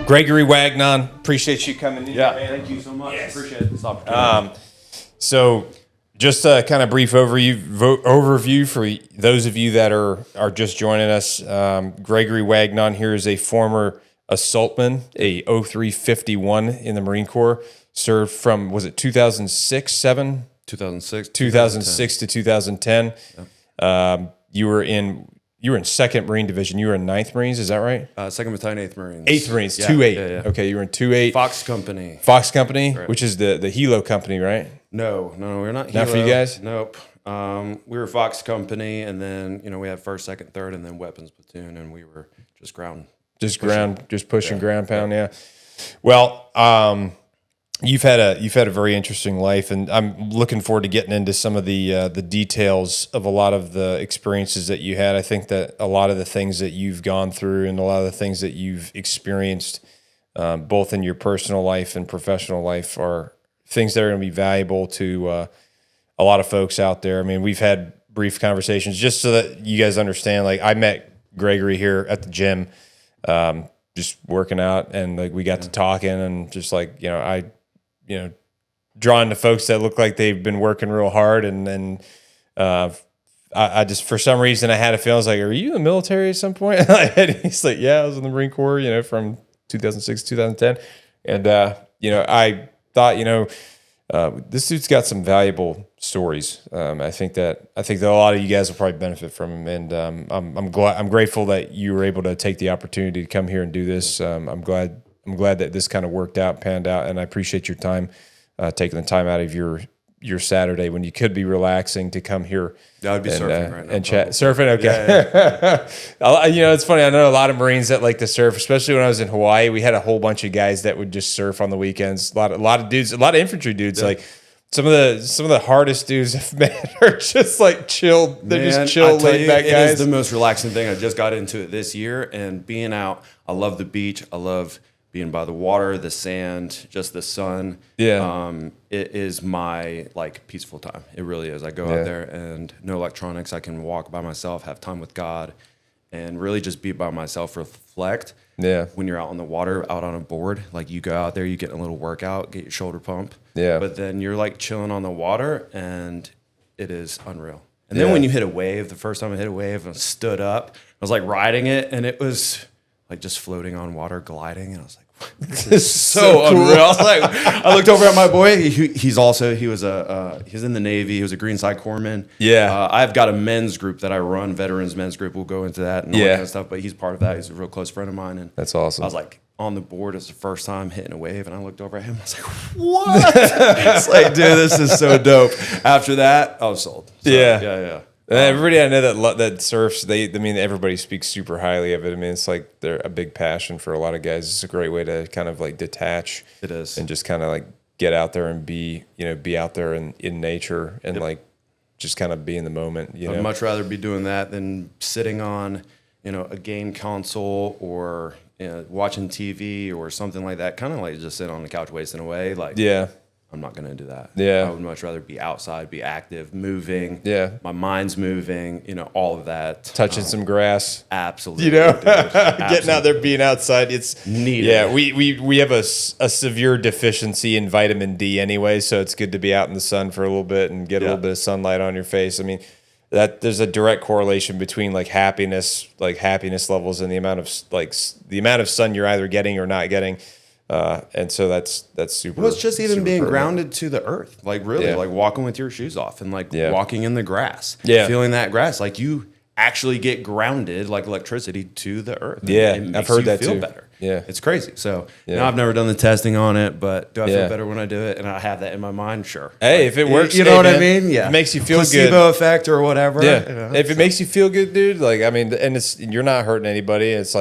Gregory Wagnon, appreciate you coming in. Yeah, thank you so much. Yes. Appreciate this opportunity. So just a kind of brief overview for those of you that are just joining us. Gregory Wagnon here is a former assaultman, a 0351 in the Marine Corps, served from, was it 2006 to 2010. Yeah. You were in 2nd Marine Division. You were in 9th Marines, is that right? 2nd Battalion, 8th Marines. 8th Marines, yeah, 2-8. Yeah. Okay, you were in 2-8. Fox Company. Fox Company, right. Which is the Helo company, right? No, we're not Helo. Not for you guys? Nope. We were Fox Company, and then, we had 1st, 2nd, 3rd, and then weapons platoon, and we were just ground. Just pushing ground pound, yeah. Well, you've had a very interesting life, and I'm looking forward to getting into some of the details of a lot of the experiences that you had. I think that a lot of the things that you've gone through and a lot of the things that you've experienced, both in your personal life and professional life, are things that are going to be valuable to a lot of folks out there. I mean, we've had brief conversations just so that you guys understand. Like, I met Gregory here at the gym, just working out, and like we got to talking, and just like, drawn to folks that look like they've been working real hard, and I just, for some reason, I had a feeling. I was like, "Are you in the military at some point?" And he's like, "Yeah, I was in the Marine Corps, from 2006 to 2010," and I thought, this dude's got some valuable stories. I think that a lot of you guys will probably benefit from them, and I'm grateful that you were able to take the opportunity to come here and do this. I'm glad that this kind of panned out, and I appreciate your time, taking the time out of your Saturday when you could be relaxing to come here. That would be surfing right now. And chat. Surfing, okay. Yeah. It's funny. I know a lot of Marines that like to surf, especially when I was in Hawaii. We had a whole bunch of guys that would just surf on the weekends. A lot of dudes, a lot of infantry dudes. Yeah. Like some of the hardest dudes I've met are just like chill. They're just chill, laid back guys. It is the most relaxing thing. I just got into it this year, and being out, I love the beach. I love being by the water, the sand, just the sun. Yeah. It is my peaceful time. It really is. I go out there and no electronics. I can walk by myself, have time with God, and really just be by myself, reflect. Yeah. When you're out on the water, out on a board, you go out there, you get a little workout, get your shoulder pump. Yeah. But then you're chilling on the water, and it is unreal. And then when you hit a wave, the first time I hit a wave, I stood up. I was riding it, and it was just floating on water, gliding, and I was like, this is so unreal. I was I looked over at my boy. He's in the Navy. He was a Greenside corpsman. Yeah. I've got a men's group that I run, veterans men's group. We'll go into that and all that kind of stuff. But he's part of that. He's a real close friend of mine. And that's awesome. I was on the board. It's the first time hitting a wave, and I looked over at him. I was like, what? It's dude, this is so dope. After that, I was sold. So, yeah. Everybody I know that surfs, everybody speaks super highly of it. It's they're a big passion for a lot of guys. It's a great way to kind of detach. It is. And just kind of get out there and be out there in nature and just kind of be in the moment. I'd much rather be doing that than sitting on, a game console or watching TV or something like that. Kind of just sitting on the couch wasting away. I'm not going to do that. Yeah. I would much rather be outside, be active, moving. Yeah. My mind's moving, all of that. Touching some grass. Absolutely. Getting out there, being outside. It's needed. Yeah, we have a severe deficiency in vitamin D anyway, so it's good to be out in the sun for a little bit and get a little bit of sunlight on your face. That there's a direct correlation between happiness levels and the amount of sun you're either getting or not getting. And so that's super. Well, it's just even being pertinent. Grounded to the earth, walking with your shoes off and walking in the grass, feeling that grass, you actually get grounded like electricity to the earth. Yeah, it makes I've heard that feel too. Better. Yeah, it's crazy. So I've never done the testing on it, but do I feel better when I do it? And I have that in my mind. Sure. Hey, if it works, you know what I mean? Yeah, it makes you feel placebo good. effect or whatever. Yeah, if it makes you feel good, dude. And you're not hurting anybody. It's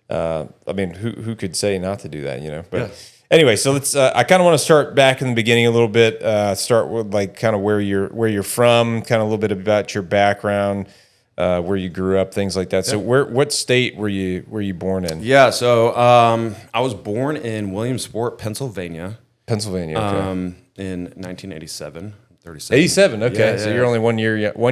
who could say not to do that, But anyway, so let's. I kind of want to start back in the beginning a little bit. Start with kind of where you're from, kind of a little bit about your background, where you grew up, things like that. So what state were you born in? Yeah, so I was born in Williamsport, Pennsylvania. Pennsylvania. Okay. In 1987. 37. 87. Okay, Yeah, so yeah. you're only 1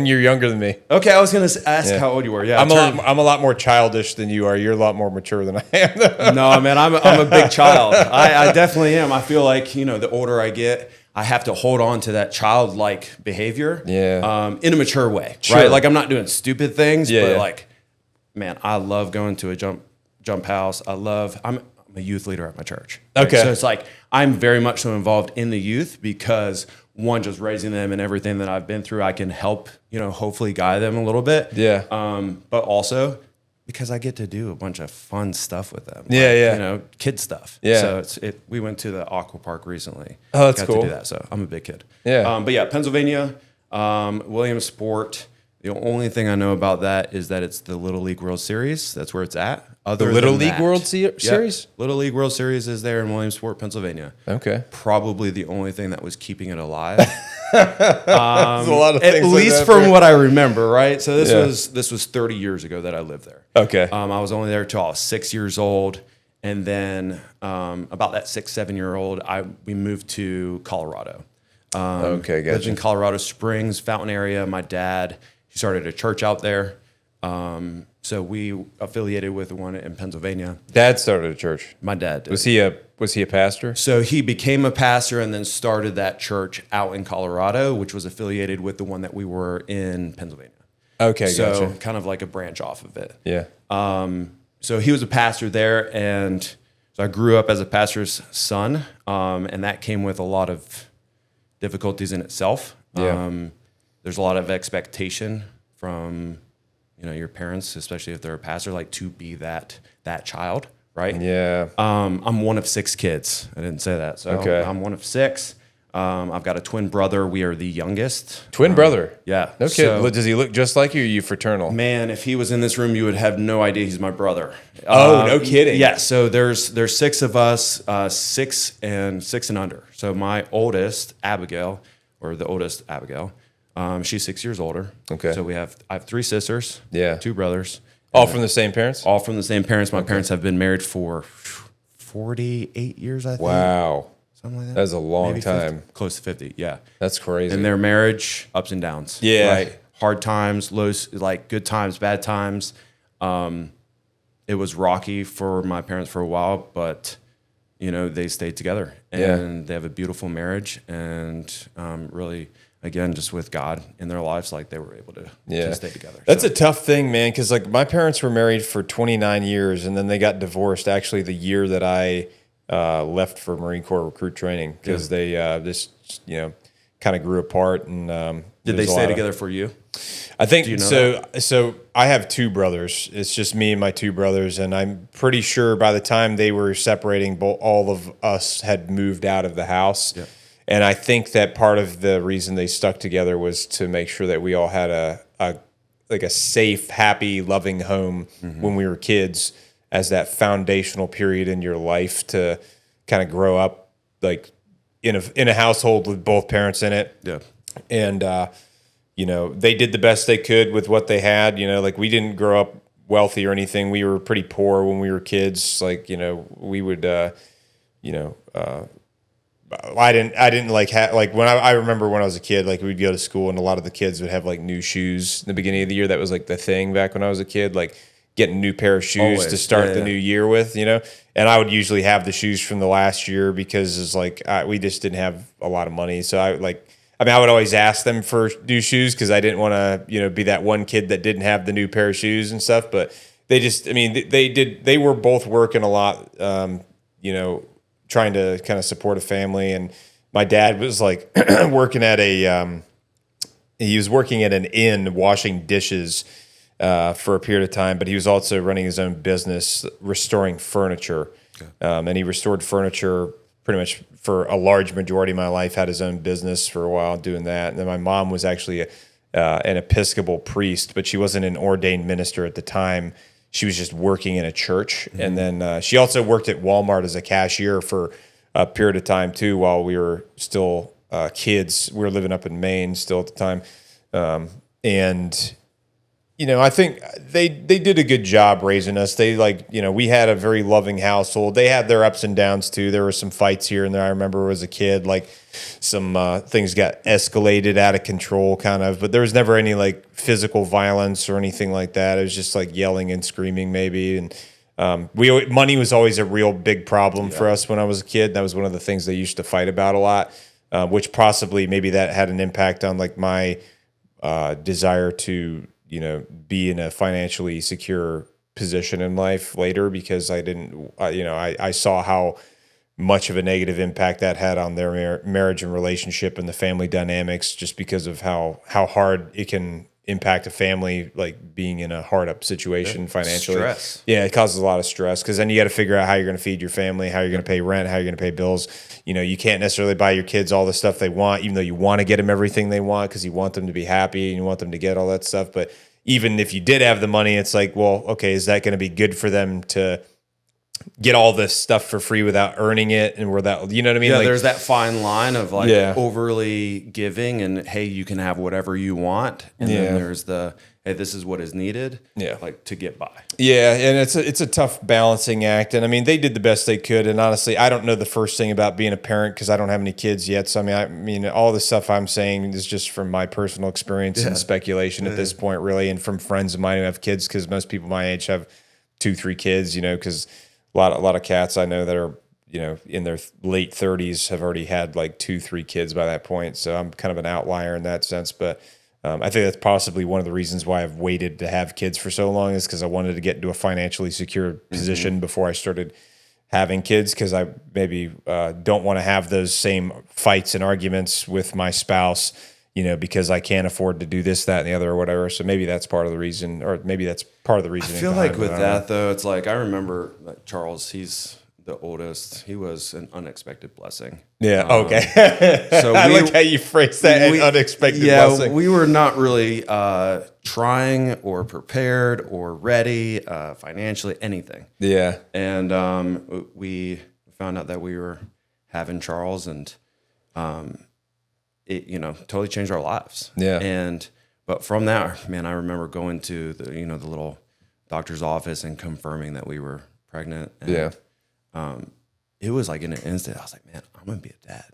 year younger than me. Okay, I was going to ask how old you were. Yeah, I'm a lot more childish than you are. You're a lot more mature than I am. No, man, I'm a big child. I definitely am. I feel like, the older I get, I have to hold on to that childlike behavior. Yeah. In a mature way, Sure. right? Like I'm not doing stupid things, Yeah, but yeah. like, man, I love going to a jump house. I'm a youth leader at my church. right? Okay. So it's like I'm very much so involved in the youth because one, just raising them and everything that I've been through, I can help, hopefully guide them a little bit. Yeah. But also because I get to do a bunch of fun stuff with them. Yeah, yeah. Kid stuff. Yeah. So we went to the aqua park recently. Oh, that's Got cool. to do that. So I'm a big kid. Yeah. But yeah, Pennsylvania, Williamsport. The only thing I know about that is that it's the Little League World Series. That's where it's at. The Little League World Series? Yep. Little League World Series is there in Williamsport, Pennsylvania. Okay. Probably the only thing that was keeping it alive. There's a lot of things At like least that from there. what I remember, right? So this Yeah. was 30 years ago that I lived there. Okay. I was only there till I was 6 years old, and then about that 6-7-year-old, we moved to Colorado. Okay, Lived gotcha. in Colorado Springs, Fountain area. My dad, he started a church out there. So we affiliated with one in Pennsylvania. Dad started a church. My dad did. Was he a pastor? So he became a pastor and then started that church out in Colorado, which was affiliated with the one that we were in Pennsylvania. Okay, So gotcha. kind of like a branch off of it. Yeah. So he was a pastor there, and so I grew up as a pastor's son, and that came with a lot of difficulties in itself. Yeah. There's a lot of expectation from your parents, especially if they're a pastor, like to be that child, right? Yeah. I'm one of 6 kids. I didn't say that. So Okay. I'm one of 6. I've got a twin brother. We are the youngest. Twin brother. Yeah. No kid. So, Does he look just like you? Or are you fraternal? man, if he was in this room, you would have no idea he's my brother. Oh, no kidding. Yeah. So there's 6 of us, 6 and under. So my oldest, Abigail, or the oldest Abigail, she's 6 years older. Okay. So I have 3 sisters. Yeah. 2 brothers. All from the same parents? All from the same parents. My parents have been married for 48 years, I think. Wow. Something like that. That's a long Maybe 50, time. close to 50, yeah. That's crazy. And their marriage, ups and downs. Yeah. Right? Hard times, lows, like good times, bad times. It was rocky for my parents for a while, but, they stayed together. And they have a beautiful marriage. And really, again, just with God in their lives, like they were able to stay together. That's a tough thing, man, because like my parents were married for 29 years, and then they got divorced actually the year that I left for Marine Corps recruit training because they just kind of grew apart. And Did they stay together for you? I think Do you know so. So I have 2 brothers. It's just me and my 2 brothers, and I'm pretty sure by the time they were separating, all of us had moved out of the house. Yeah. And I think that part of the reason they stuck together was to make sure that we all had a safe, happy, loving home when we were kids, as that foundational period in your life to kind of grow up like in a household with both parents in it. Yeah. And they did the best they could with what they had. Like we didn't grow up wealthy or anything. We were pretty poor when we were kids. Like we would I didn't like when I remember when I was a kid, like we'd go to school and a lot of the kids would have like new shoes in the beginning of the year. That was like the thing back when I was a kid, like getting a new pair of shoes Always. to start Yeah, the yeah. new year with, and I would usually have the shoes from the last year because it's like we just didn't have a lot of money. So I would always ask them for new shoes because I didn't want to, be that one kid that didn't have the new pair of shoes and stuff. But they were both working a lot, trying to kind of support a family. And my dad was like working at he was working at an inn washing dishes for a period of time, but he was also running his own business, restoring furniture. Okay. And he restored furniture pretty much for a large majority of my life, had his own business for a while doing that. And then my mom was actually an Episcopal priest, but she wasn't an ordained minister at the time. She was just working in a church. Mm-hmm. And then she also worked at Walmart as a cashier for a period of time too, while we were still kids. We were living up in Maine still at the time. And I think they did a good job raising us. They we had a very loving household. They had their ups and downs too. There were some fights here and there. I remember as a kid, like some things got escalated out of control kind of, but there was never any like physical violence or anything like that. It was just like yelling and screaming maybe. And money was always a real big problem for us when I was a kid. That was one of the things they used to fight about a lot, which possibly maybe that had an impact on like my desire to, be in a financially secure position in life later, because I didn't, I saw how much of a negative impact that had on their marriage and relationship and the family dynamics, just because of how hard it can impact a family, like being in a hard up situation financially. Stress. Yeah, it causes a lot of stress, because then you got to figure out how you're going to feed your family, how you're going to pay rent, how you're going to pay bills. You can't necessarily buy your kids all the stuff they want, even though you want to get them everything they want because you want them to be happy and you want them to get all that stuff. But even if you did have the money, it's like, well, okay, is that going to be good for them to get all this stuff for free without earning it, and without, you know what I mean? Yeah, like, there's that fine line of like overly giving and hey, you can have whatever you want, and then there's the hey, this is what is needed, like to get by. Yeah, and it's a tough balancing act, and I mean they did the best they could, and honestly, I don't know the first thing about being a parent because I don't have any kids yet. So I mean, all the stuff I'm saying is just from my personal experience and speculation at this point, really, and from friends of mine who have kids, because most people my age have 2-3 kids, because a lot of cats I know that are, in their late 30s have already had like 2-3 kids by that point. So I'm kind of an outlier in that sense. But I think that's possibly one of the reasons why I've waited to have kids for so long, is because I wanted to get into a financially secure position before I started having kids, because I maybe don't want to have those same fights and arguments with my spouse, because I can't afford to do this, that, and the other, or whatever. So maybe that's part of the reason, or maybe that's part of the reason. I feel like with that though, it's like, I remember like Charles, he's the oldest. He was an unexpected blessing. Yeah. Okay. So I like how you phrase that, an unexpected blessing. Yeah, we were not really trying or prepared or ready financially, anything. Yeah. And we found out that we were having Charles, and it, totally changed our lives. Yeah. But from that, man, I remember going to the, the little doctor's office and confirming that we were pregnant. And, it was like in an instant, I was like, man, I'm going to be a dad.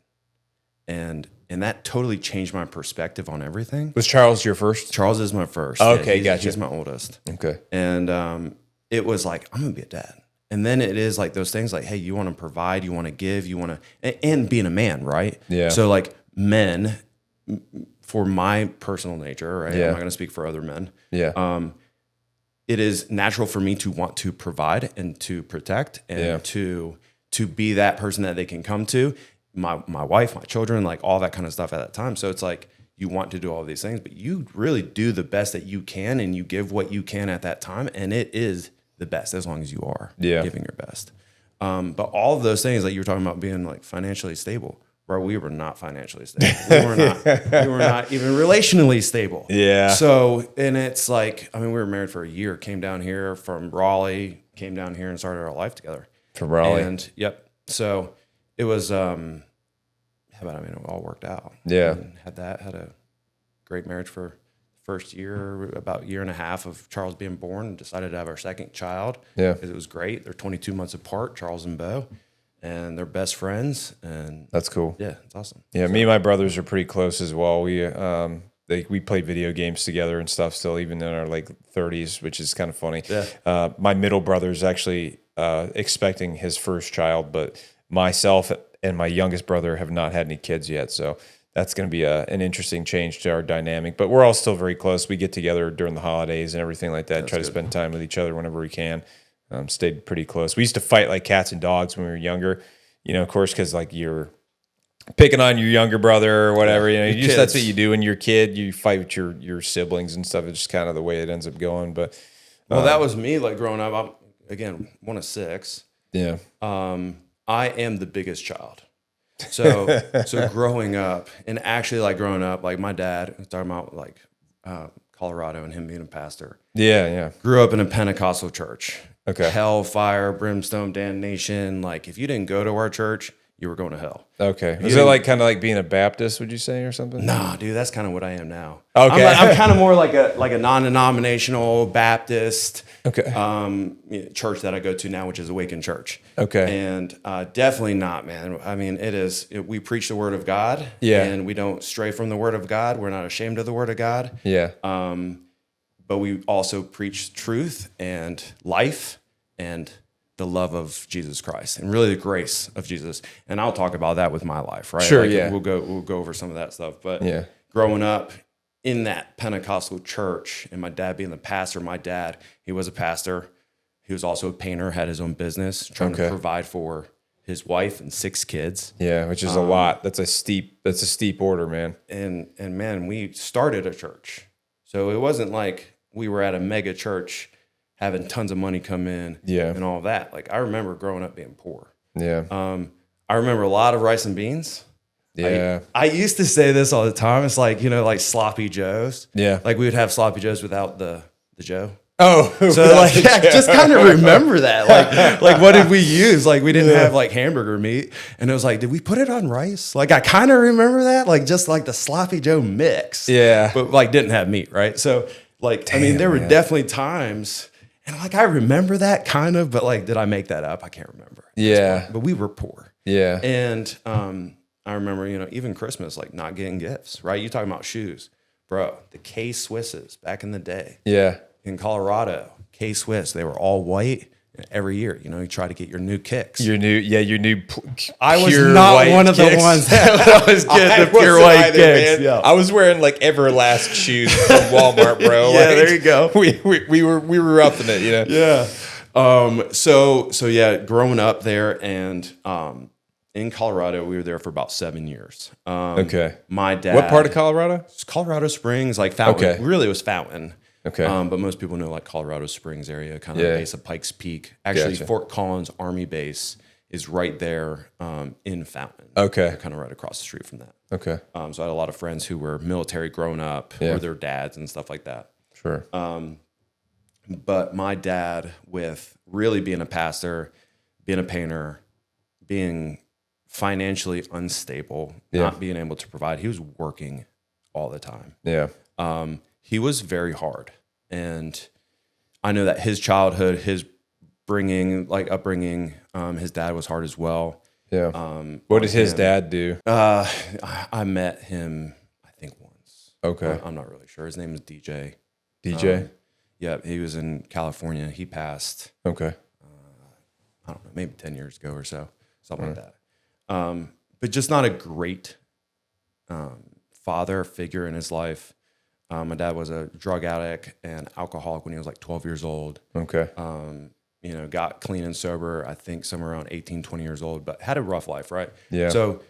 And that totally changed my perspective on everything. Was Charles your first? Charles is my first. Oh, okay, gotcha. He's my oldest. Okay. And it was like, I'm going to be a dad. And then it is like those things like, hey, you want to provide, you want to give, you want to, and being a man, right? Yeah. So like men, for my personal nature, right? Yeah. I'm not going to speak for other men. Yeah. It is natural for me to want to provide and to protect and to be that person that they can come to. My wife, my children, like all that kind of stuff at that time. So it's like you want to do all these things, but you really do the best that you can, and you give what you can at that time, and it is the best as long as you are giving your best. But all of those things that you were talking about being like financially stable, bro, we were not financially stable. We were not even relationally stable. Yeah. So, and it's like, I mean, we were married for a year, came down here from Raleigh, came down here and started our life together. From Raleigh. And so it was, it all worked out. Yeah. And had a great marriage for first year, about a year and a half of Charles being born, and decided to have our second child. Yeah. Because it was great. They're 22 months apart, Charles and Beau. And they're best friends, and that's cool. Yeah, it's awesome. Yeah, me and my brothers are pretty close as well. We play video games together and stuff still, even in our like 30s, which is kind of funny. Yeah. My middle brother's actually expecting his first child, but myself and my youngest brother have not had any kids yet, so that's going to be an interesting change to our dynamic. But we're all still very close. We get together during the holidays and everything like that. Try to spend time with each other whenever we can. Stayed pretty close. We used to fight like cats and dogs when we were younger, of course, because like you're picking on your younger brother or whatever, that's what you do when you're a kid. You fight with your siblings and stuff. It's just kind of the way it ends up going. But that was me like growing up. I'm again one of 6. Yeah. I am the biggest child. So growing up, and actually like growing up, like my dad was talking about like Colorado and him being a pastor. Yeah. Grew up in a Pentecostal church. Okay. Hellfire, brimstone, damnation. Like if you didn't go to our church, you were going to hell. Okay. Is it like kind of like being a Baptist, would you say, or something? Nah, dude, that's kind of what I am now. Okay. I'm kind of more like a non-denominational Baptist church that I go to now, which is Awaken Church. Okay. And definitely not, man. I mean, we preach the word of God. Yeah. And we don't stray from the word of God. We're not ashamed of the word of God. Yeah. But we also preach truth and life and the love of Jesus Christ and really the grace of Jesus. And I'll talk about that with my life, right? Sure, like yeah. We'll go over some of that stuff. But Yeah. growing up in that Pentecostal church and my dad being the pastor, my dad, he was a pastor. He was also a painter, had his own business, trying to provide for his wife and 6 kids. Yeah, which is a lot. That's a steep order, man. And man, we started a church. So it wasn't like we were at a mega church having tons of money come in and all that. Like I remember growing up being poor. Yeah. I remember a lot of rice and beans. Yeah. I used to say this all the time. It's like, like sloppy joes. Yeah. Like we would have sloppy joes without the joe. Oh, so like just kind of remember that. Like what did we use? Like we didn't have like hamburger meat, and it was like, did we put it on rice? Like I kind of remember that, like just like the sloppy joe mix. Yeah, but like didn't have meat, right? So like, damn, I mean, there were definitely times, and like I remember that kind of, but like, did I make that up? I can't remember. Yeah, but we were poor. Yeah, and I remember, even Christmas, like not getting gifts, right? You talking about shoes, bro? The K Swisses back in the day. Yeah. In Colorado, K-Swiss, they were all white. Every year, you try to get your new kicks. Your new. I was not one of the ones that was getting the pure white kicks. Yeah. I was wearing like Everlast shoes from Walmart, bro. Yeah, there you go. We were roughing it, Yeah. So yeah, growing up there and in Colorado, we were there for about 7 years. Okay. My dad. What part of Colorado? It's Colorado Springs, like Fountain. Okay. Really, it was Fountain. Okay. But most people know like Colorado Springs area, kind of base of Pikes Peak. Actually, Gotcha. Fort Collins Army Base is right there in Fountain. Okay. Kind of right across the street from that. Okay. So I had a lot of friends who were military growing up, or their dads and stuff like that. Sure. But my dad, with really being a pastor, being a painter, being financially unstable, not being able to provide, he was working all the time. Yeah. He was very hard. And I know that his childhood, his upbringing, his dad was hard as well. Yeah. What did his dad do? I met him, I think, once. Okay. I'm not really sure. His name is DJ. DJ? Yeah, he was in California. He passed, Okay. I don't know, maybe 10 years ago or so, something like that. But just not a great father figure in his life. My dad was a drug addict and alcoholic when he was like 12 years old. Okay. Got clean and sober, I think somewhere around 18, 20 years old, but had a rough life, right? Yeah. So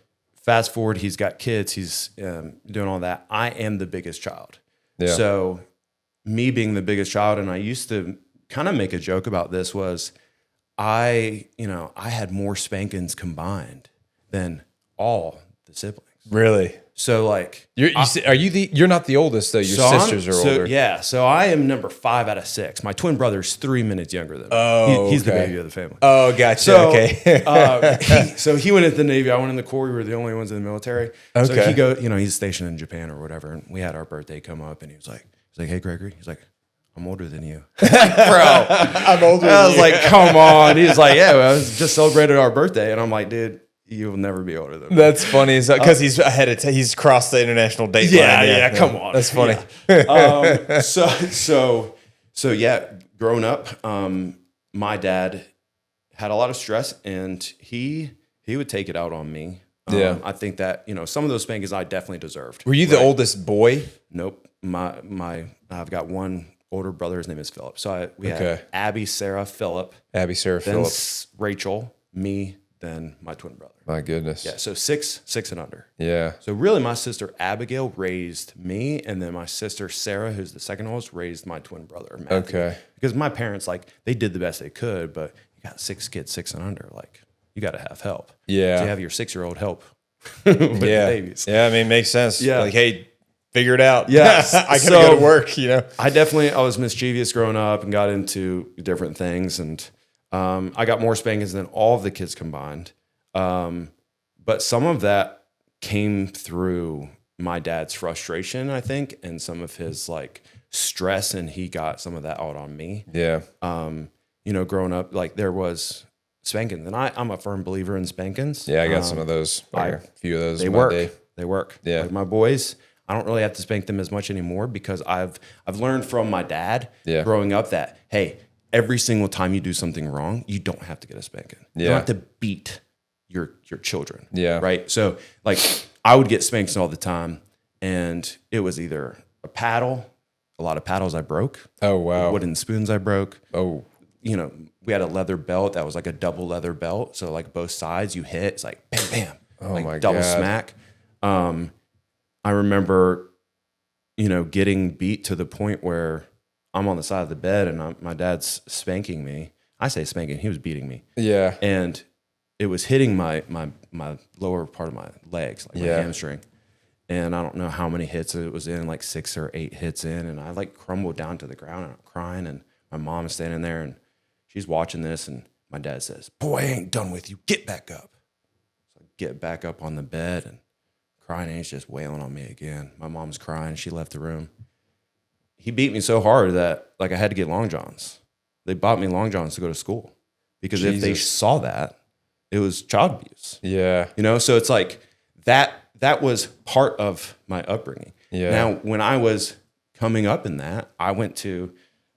fast forward, he's got kids, he's doing all that. I am the biggest child. Yeah. So me being the biggest child, and I used to kind of make a joke about this, was I had more spankings combined than all the siblings. Really? So like, you're not the oldest though. Your sisters are older. Yeah. So I am number 5 out of 6. My twin brother's 3 minutes younger than me. Oh, he's the baby of the family. Oh, gotcha. So, Okay. So he went into the Navy. I went in the Corps. We were the only ones in the military. Okay. So he's stationed in Japan or whatever. And we had our birthday come up, and he was like, "Hey, Gregory." He's like, "I'm older than you." Bro, I'm older than you. I was like, "Come on." He's like, "Yeah, I was just celebrated our birthday," and I'm like, "Dude, you'll never be older than me." That's funny because he's ahead of he's crossed the international date line. Yeah, come on. That's funny. Yeah. So yeah, growing up, my dad had a lot of stress, and he would take it out on me. I think that some of those spankings I definitely deserved. Were you the oldest boy? Nope. I've got one older brother. His name is Philip. So we had Abby, Sarah, Philip. Abby, Sarah, then Philip. Rachel, me, then my twin brother. My goodness. Yeah, so six and under. Yeah. So really my sister Abigail raised me, and then my sister Sarah, who's the second oldest, raised my twin brother, Matthew. Okay. Because my parents, they did the best they could, but you got 6 kids, 6 and under, you got to have help. Yeah. So you have your 6-year-old help with the babies. Yeah, I mean, it makes sense. Yeah. Hey, figure it out. Yeah. I gotta go to work, I was mischievous growing up and got into different things, and I got more spankings than all of the kids combined. But some of that came through my dad's frustration, I think, and some of his like stress, and he got some of that out on me. Yeah. Growing up, like there was spankings, and I'm a firm believer in spankings. Yeah, I got some of those. A few of those. They in my work. day. They work. Yeah. Like my boys, I don't really have to spank them as much anymore because I've learned from my dad growing up that, hey, every single time you do something wrong, you don't have to get a spanking. You don't have to beat your children. Yeah. Right. So like I would get spanked all the time, and it was either a paddle, a lot of paddles I broke. Oh wow. Wooden spoons I broke. Oh. We had a leather belt that was like a double leather belt. So like both sides you hit, it's like bam, bam. Oh like my double God. smack. I remember, getting beat to the point where I'm on the side of the bed and my dad's spanking me. I say spanking, he was beating me. Yeah. And it was hitting my lower part of my legs, like my hamstring. And I don't know how many hits it was in, like 6 or 8 hits in. And I like crumbled down to the ground and I'm crying. And my mom is standing there and she's watching this. And my dad says, "Boy, I ain't done with you. Get back up." So I get back up on the bed and crying, and he's just wailing on me again. My mom's crying. She left the room. He beat me so hard that like I had to get long johns. They bought me long johns to go to school because if they saw that, it was child abuse. Yeah. So it's like that was part of my upbringing. Yeah. Now, when I was coming up in that, I went to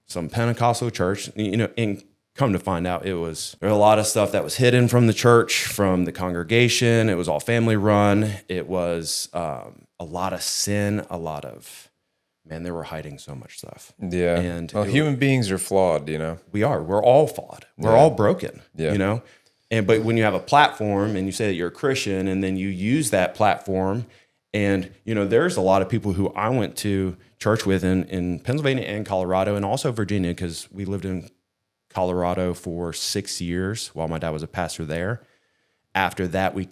some Pentecostal church, and come to find out there was a lot of stuff that was hidden from the church, from the congregation. It was all family run. It was a lot of sin, they were hiding so much stuff. Yeah. And human beings are flawed, we are. We're all flawed. We're all broken, Yeah. But when you have a platform and you say that you're a Christian and then you use that platform, and, there's a lot of people who I went to church with in Pennsylvania and Colorado and also Virginia, because we lived in Colorado for 6 years while my dad was a pastor there. After that, we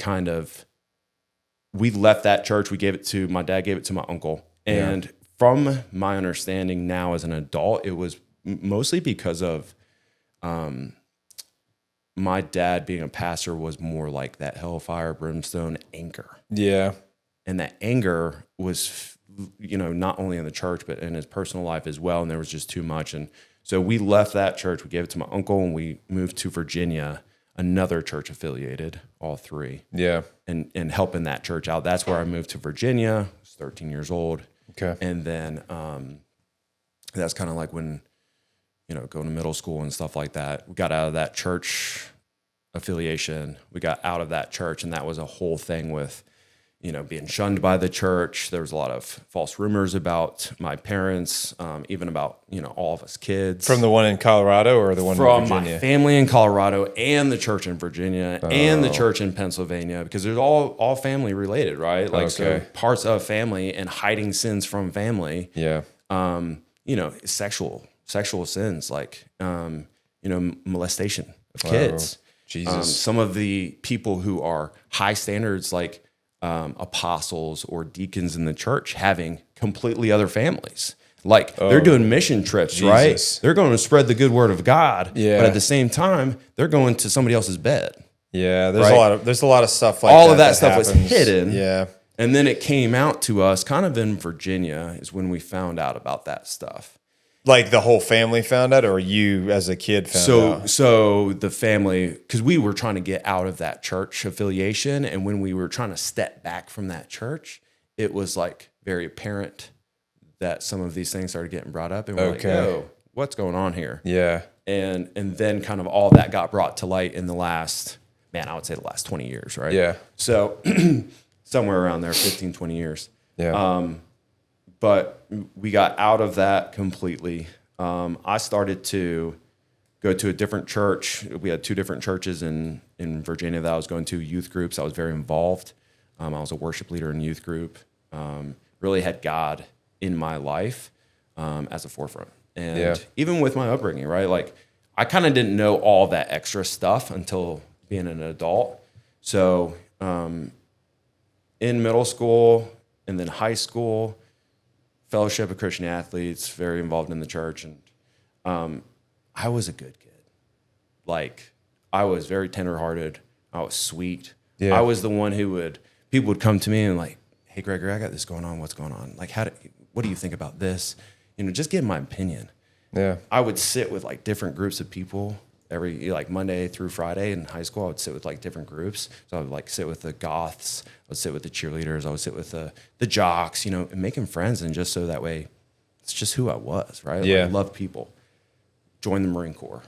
left that church. My dad gave it to my uncle. And from my understanding now as an adult, it was mostly because of my dad being a pastor was more like that hellfire, brimstone anger. Yeah. And that anger was, not only in the church, but in his personal life as well. And there was just too much. And so we left that church. We gave it to my uncle, and we moved to Virginia, another church affiliated, all three. Yeah. And helping that church out. That's where I moved to Virginia. I was 13 years old. Okay. And then that's kind of like when, going to middle school and stuff like that. We got out of that church affiliation. We got out of that church, and that was a whole thing with, being shunned by the church. There was a lot of false rumors about my parents, even about, all of us kids. From the one in Colorado or the one in Virginia? From my family in Colorado and the church in Virginia and the church in Pennsylvania, because there's all family related, right? Like so parts of family and hiding sins from family. Yeah. Sexual sins like, molestation of kids. Jesus. Some of the people who are high standards, like apostles or deacons in the church, having completely other families. Like they're doing mission trips, Jesus. right? They're going to spread the good word of God, Yeah. but at the same time, they're going to somebody else's bed. Yeah, there's Right? a lot of stuff like All of that that stuff was happens. hidden. Yeah. And then it came out to us kind of in Virginia is when we found out about that stuff. Like the whole family found out, or you as a kid found out? So the family, because we were trying to get out of that church affiliation, and when we were trying to step back from that church, it was like very apparent that some of these things started getting brought up, and we're like, "Yo, what's going on here?" Yeah. And then kind of all that got brought to light in the last, I would say the last 20 years, right? Yeah. So somewhere around there, 15, 20 years. Yeah. But we got out of that completely. I started to go to a different church. We had 2 different churches in Virginia that I was going to, youth groups. I was very involved. I was a worship leader in youth group. Really had God in my life as a forefront. And even with my upbringing, right? Like I kind of didn't know all that extra stuff until being an adult. So in middle school and then high school, Fellowship of Christian Athletes, very involved in the church. And I was a good kid. Like, I was very tenderhearted. I was sweet. Yeah. I was the one people would come to me and like, hey, Gregory, I got this going on. What's going on? Like, what do you think about this? Just give my opinion. Yeah. I would sit with like different groups of people like Monday through Friday in high school. I would sit with like different groups. So I would like sit with the goths. I would sit with the cheerleaders. I would sit with the jocks, and making friends. And just so that way, it's just who I was, right? Yeah. Like, I love people. Join the Marine Corps.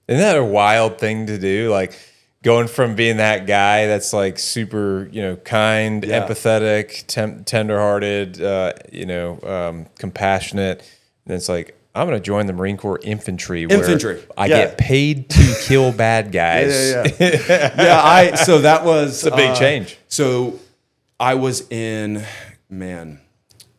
Isn't that a wild thing to do? Like going from being that guy that's like super, kind, empathetic, tenderhearted, compassionate. And it's like, I'm going to join the Marine Corps infantry. Where I get paid to kill bad guys. Yeah. So that was a big change. So I was in, when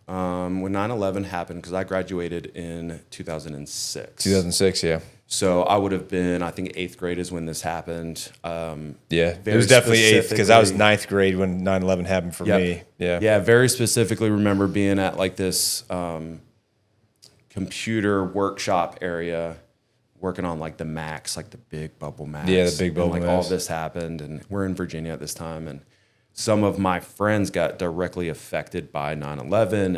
9/11 happened, because I graduated in 2006. 2006, yeah. So I would have been, I think 8th grade is when this happened. It was definitely 8th, because I was 9th grade when 9/11 happened for me. Yeah. Yeah, very specifically remember being at like this computer workshop area, working on like the Macs, like the big bubble Macs. Yeah, the big bubble Macs. Macs. All this happened, and we're in Virginia at this time, and some of my friends got directly affected by 9/11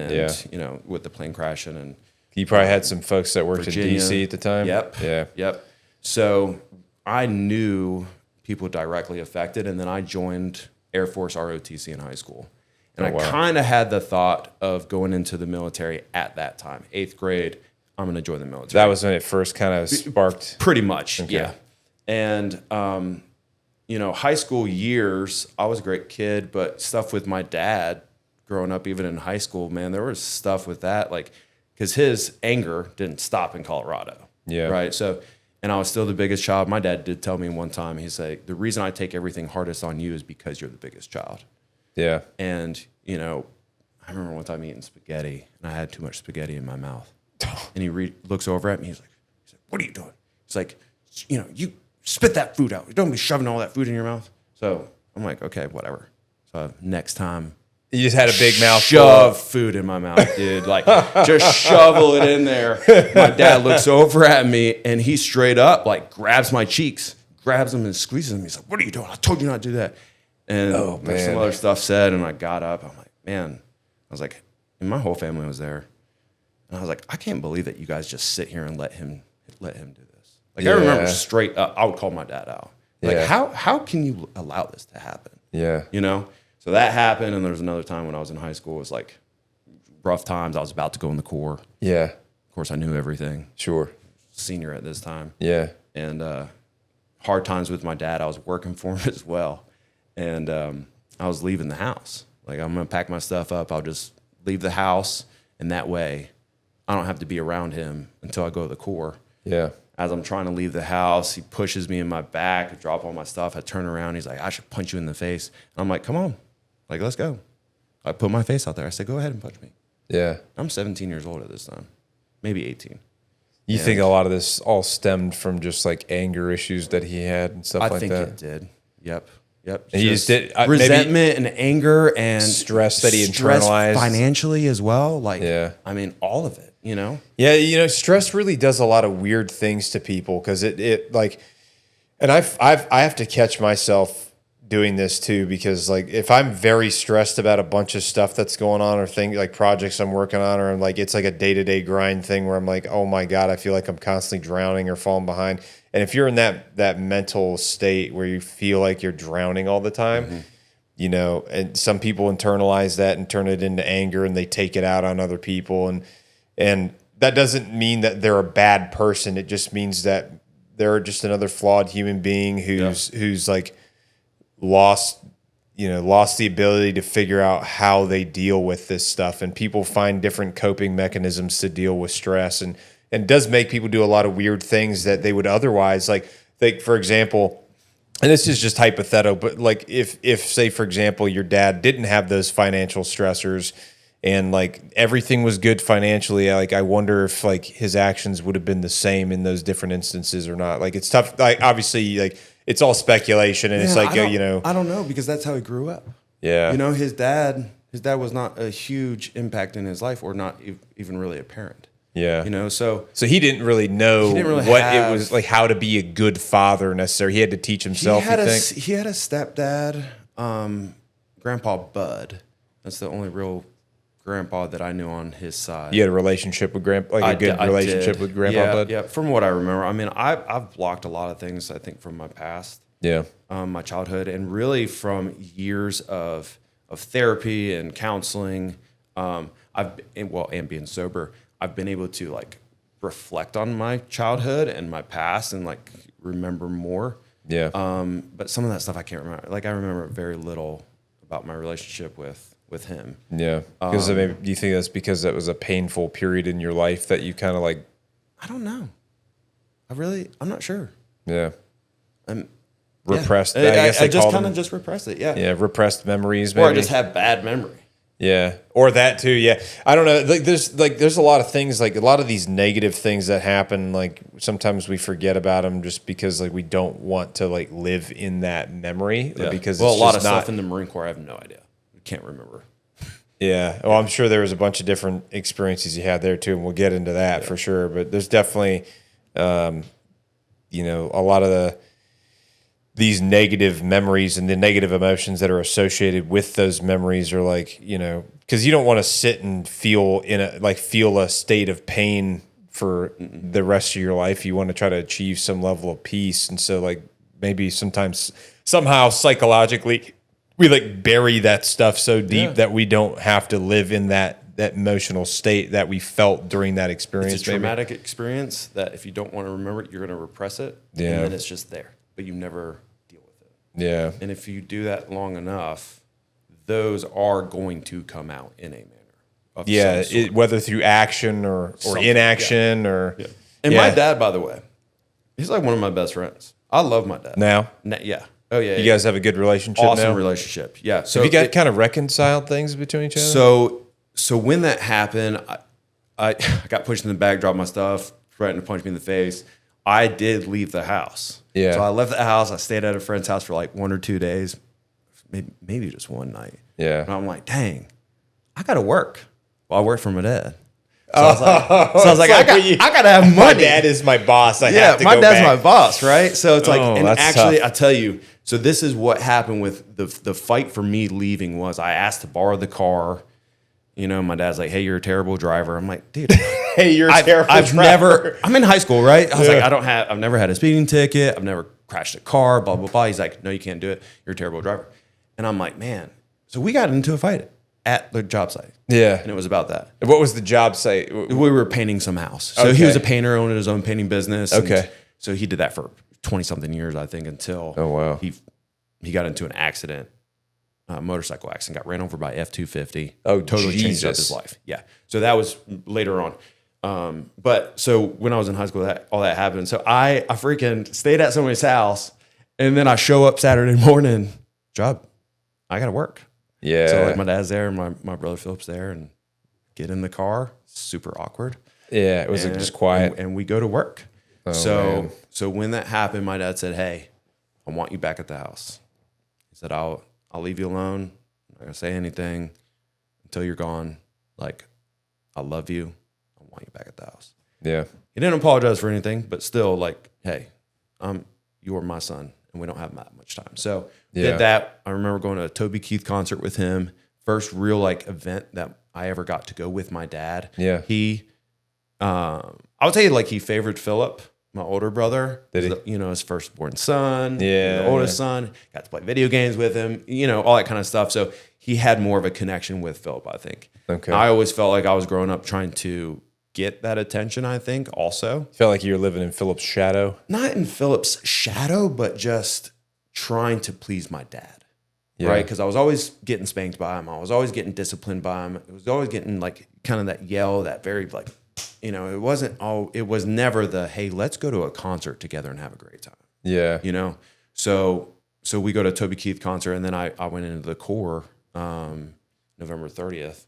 and, with the plane crashing. And you probably had some folks that worked Virginia. in D.C. at the time. Yep. Yeah. Yep. So I knew people directly affected, and then I joined Air Force ROTC in high school. And I kind of had the thought of going into the military at that time. 8th grade, I'm going to join the military. That was when it first kind of sparked. Pretty much, Okay. yeah. And, high school years, I was a great kid, but stuff with my dad growing up, even in high school, man, there was stuff with that, like, because his anger didn't stop in Colorado. Yeah. Right. So, and I was still the biggest child. My dad did tell me one time, he's like, the reason I take everything hardest on you is because you're the biggest child. Yeah. And, I remember one time eating spaghetti, and I had too much spaghetti in my mouth. And he looks over at me, he's like, what are you doing? He's like, you spit that food out. Don't be shoving all that food in your mouth. So I'm like, okay, whatever. So next time, you just had a big mouth. Shove food in my mouth, dude. Like, just shovel it in there. My dad looks over at me, and he straight up, like, grabs my cheeks, grabs them and squeezes them. He's like, what are you doing? I told you not to do that. And there's some other stuff said, and I got up. I'm like, man. I was like, and my whole family was there. And I was like, I can't believe that you guys just sit here and let him do this. Like, I remember straight up, I would call my dad out. Like, how can you allow this to happen? Yeah. So that happened, and there was another time when I was in high school. It was like rough times. I was about to go in the Corps. Yeah. Of course, I knew everything. Sure. Senior at this time. Yeah. And hard times with my dad. I was working for him as well. And I was leaving the house. Like, I'm going to pack my stuff up. I'll just leave the house, and that way I don't have to be around him until I go to the Corps. Yeah. As I'm trying to leave the house, he pushes me in my back, I drop all my stuff. I turn around. He's like, I should punch you in the face. And I'm like, come on. Like, let's go. I put my face out there. I said, go ahead and punch me. Yeah. I'm 17 years old at this time, maybe 18. You think a lot of this all stemmed from just like anger issues that he had and stuff like that? I think it did. Yep. And he just did resentment and anger and stress that he internalized financially as well. Like, I mean, all of it. Yeah, stress really does a lot of weird things to people because it like, and I have to catch myself doing this too, because like if I'm very stressed about a bunch of stuff that's going on or things like projects I'm working on, or I'm like, it's like a day-to-day grind thing where I'm like, oh my God, I feel like I'm constantly drowning or falling behind. And if you're in that mental state where you feel like you're drowning all the time, and some people internalize that and turn it into anger and they take it out on other people. And that doesn't mean that they're a bad person. It just means that they're just another flawed human being who's like lost the ability to figure out how they deal with this stuff. And people find different coping mechanisms to deal with stress. And it does make people do a lot of weird things that they would otherwise like, for example, and this is just hypothetical, but like if say, for example, your dad didn't have those financial stressors and like everything was good financially, like I wonder if like his actions would have been the same in those different instances or not. Like it's tough. Like obviously, like it's all speculation, and it's like I don't know, because that's how he grew up. Yeah, his dad was not a huge impact in his life, or not even really a parent. Yeah. You know, so he didn't really know what it was like, how to be a good father necessarily. He had to teach himself. He had a stepdad, Grandpa Bud. That's the only real grandpa that I knew on his side. You had a relationship with Grandpa, like a good relationship with Grandpa Bud? Yeah, from what I remember. I mean, I've blocked a lot of things, I think, from my past. Yeah. My childhood, and really from years of therapy and counseling. And being sober, I've been able to like reflect on my childhood and my past and like remember more. Yeah. But some of that stuff I can't remember. Like I remember very little about my relationship with him. Yeah. Because do you think that's because that was a painful period in your life that you kind of like? I don't know. I'm not sure. Yeah. Repressed. I guess I just kind of just repressed it. Yeah. Yeah. Repressed memories. Maybe. Or I just have bad memory. Yeah. Or that too. Yeah. I don't know. There's a lot of things, like a lot of these negative things that happen. Like sometimes we forget about them just because like we don't want to like live in that memory. Yeah. Because a lot of stuff in the Marine Corps, I have no idea. I can't remember. Yeah. Well, I'm sure there was a bunch of different experiences you had there too, and we'll get into that for sure. But there's definitely, a lot of these negative memories and the negative emotions that are associated with those memories are like, because you don't want to sit and feel a state of pain for the rest of your life. You want to try to achieve some level of peace. And so like maybe somehow psychologically we like bury that stuff so deep that we don't have to live in that emotional state that we felt during that experience. It's a traumatic experience that if you don't want to remember it, you're going to repress it. Yeah. And then it's just there, but you never deal with it. Yeah. And if you do that long enough, those are going to come out in a manner of some sort. Whether through action or inaction or. Yeah. And my dad, by the way, he's like one of my best friends. I love my dad. Now? Yeah. Oh, yeah. You guys have a good relationship now? Awesome relationship. Yeah. So have you guys kind of reconciled things between each other? So when that happened, I got pushed in the back, dropped my stuff, threatened to punch me in the face. I did leave the house. Yeah. So I left the house. I stayed at a friend's house for like 1 or 2 days, maybe just one night. Yeah. And I'm like, dang, I got to work. Well, I work for my dad. So I was like, I got to have money. My dad is my boss. I have to go back. My dad's my boss, right? So it's like, and actually, tough. I tell you, so this is what happened with the fight for me leaving was I asked to borrow the car. My dad's like, hey, you're a terrible driver. I'm like, dude. Hey, you're a terrible driver. I'm in high school, right? I was like, I've never had a speeding ticket. I've never crashed a car, blah, blah, blah. He's like, no, you can't do it. You're a terrible driver. And I'm like, man. So we got into a fight at the job site. Yeah. And it was about that. What was the job site? We were painting some house. So he was a painter, owned his own painting business. Okay. So he did that for 20-something years, I think, until he got into an accident. Motorcycle accident, got ran over by F-250. Oh, totally changed up his life. Yeah. So that was later on. But so when I was in high school, all that happened. So I freaking stayed at somebody's house, and then I show up Saturday morning, job. I got to work. Yeah. So like my dad's there, and my brother Philip's there, and get in the car. Super awkward. Yeah. It was just quiet. And we go to work. Oh, so when that happened, my dad said, hey, I want you back at the house. He said, I'll leave you alone. I'm not going to say anything until you're gone. Like, I love you. I want you back at the house. Yeah. He didn't apologize for anything, but still, like, hey, you are my son, and we don't have that much time. So did that. I remember going to a Toby Keith concert with him. First real, like, event that I ever got to go with my dad. Yeah. I would tell you, like, he favored Philip, my older brother. Did he? His firstborn son. Yeah. The oldest son. Got to play video games with him, all that kind of stuff. So he had more of a connection with Philip, I think. Okay. I always felt like I was growing up trying to get that attention, I think, also. Felt like you were living in Philip's shadow? Not in Philip's shadow, but just trying to please my dad. Yeah. Right? Because I was always getting spanked by him. I was always getting disciplined by him. It was always getting, like, kind of that yell, that very, like, it was never the, hey, let's go to a concert together and have a great time. Yeah. So we go to a Toby Keith concert, and then I went into the Corps November 30th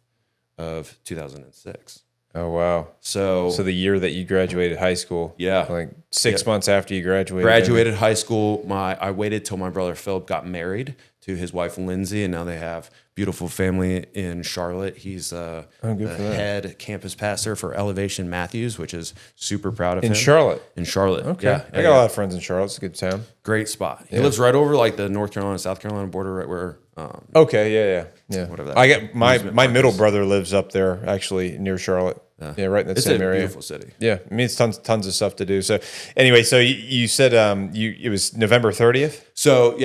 of 2006. Oh, wow. So the year that you graduated high school. Yeah. Like 6 months after you graduated. Graduated high school. I waited till my brother Philip got married to his wife Lindsay, and now they have beautiful family in Charlotte. He's the head campus pastor for Elevation Matthews, which is super proud of him. In Charlotte? In Charlotte. Okay. Yeah. I got a lot of friends in Charlotte. It's a good town. Great spot. He lives right over like the North Carolina, South Carolina border, right where Okay, yeah. whatever that I is. get my middle brother lives up there, actually near Charlotte. Yeah, right in that same area. It's a beautiful city. Yeah, I mean it's tons of stuff to do. So anyway, so you said it was November 30th. So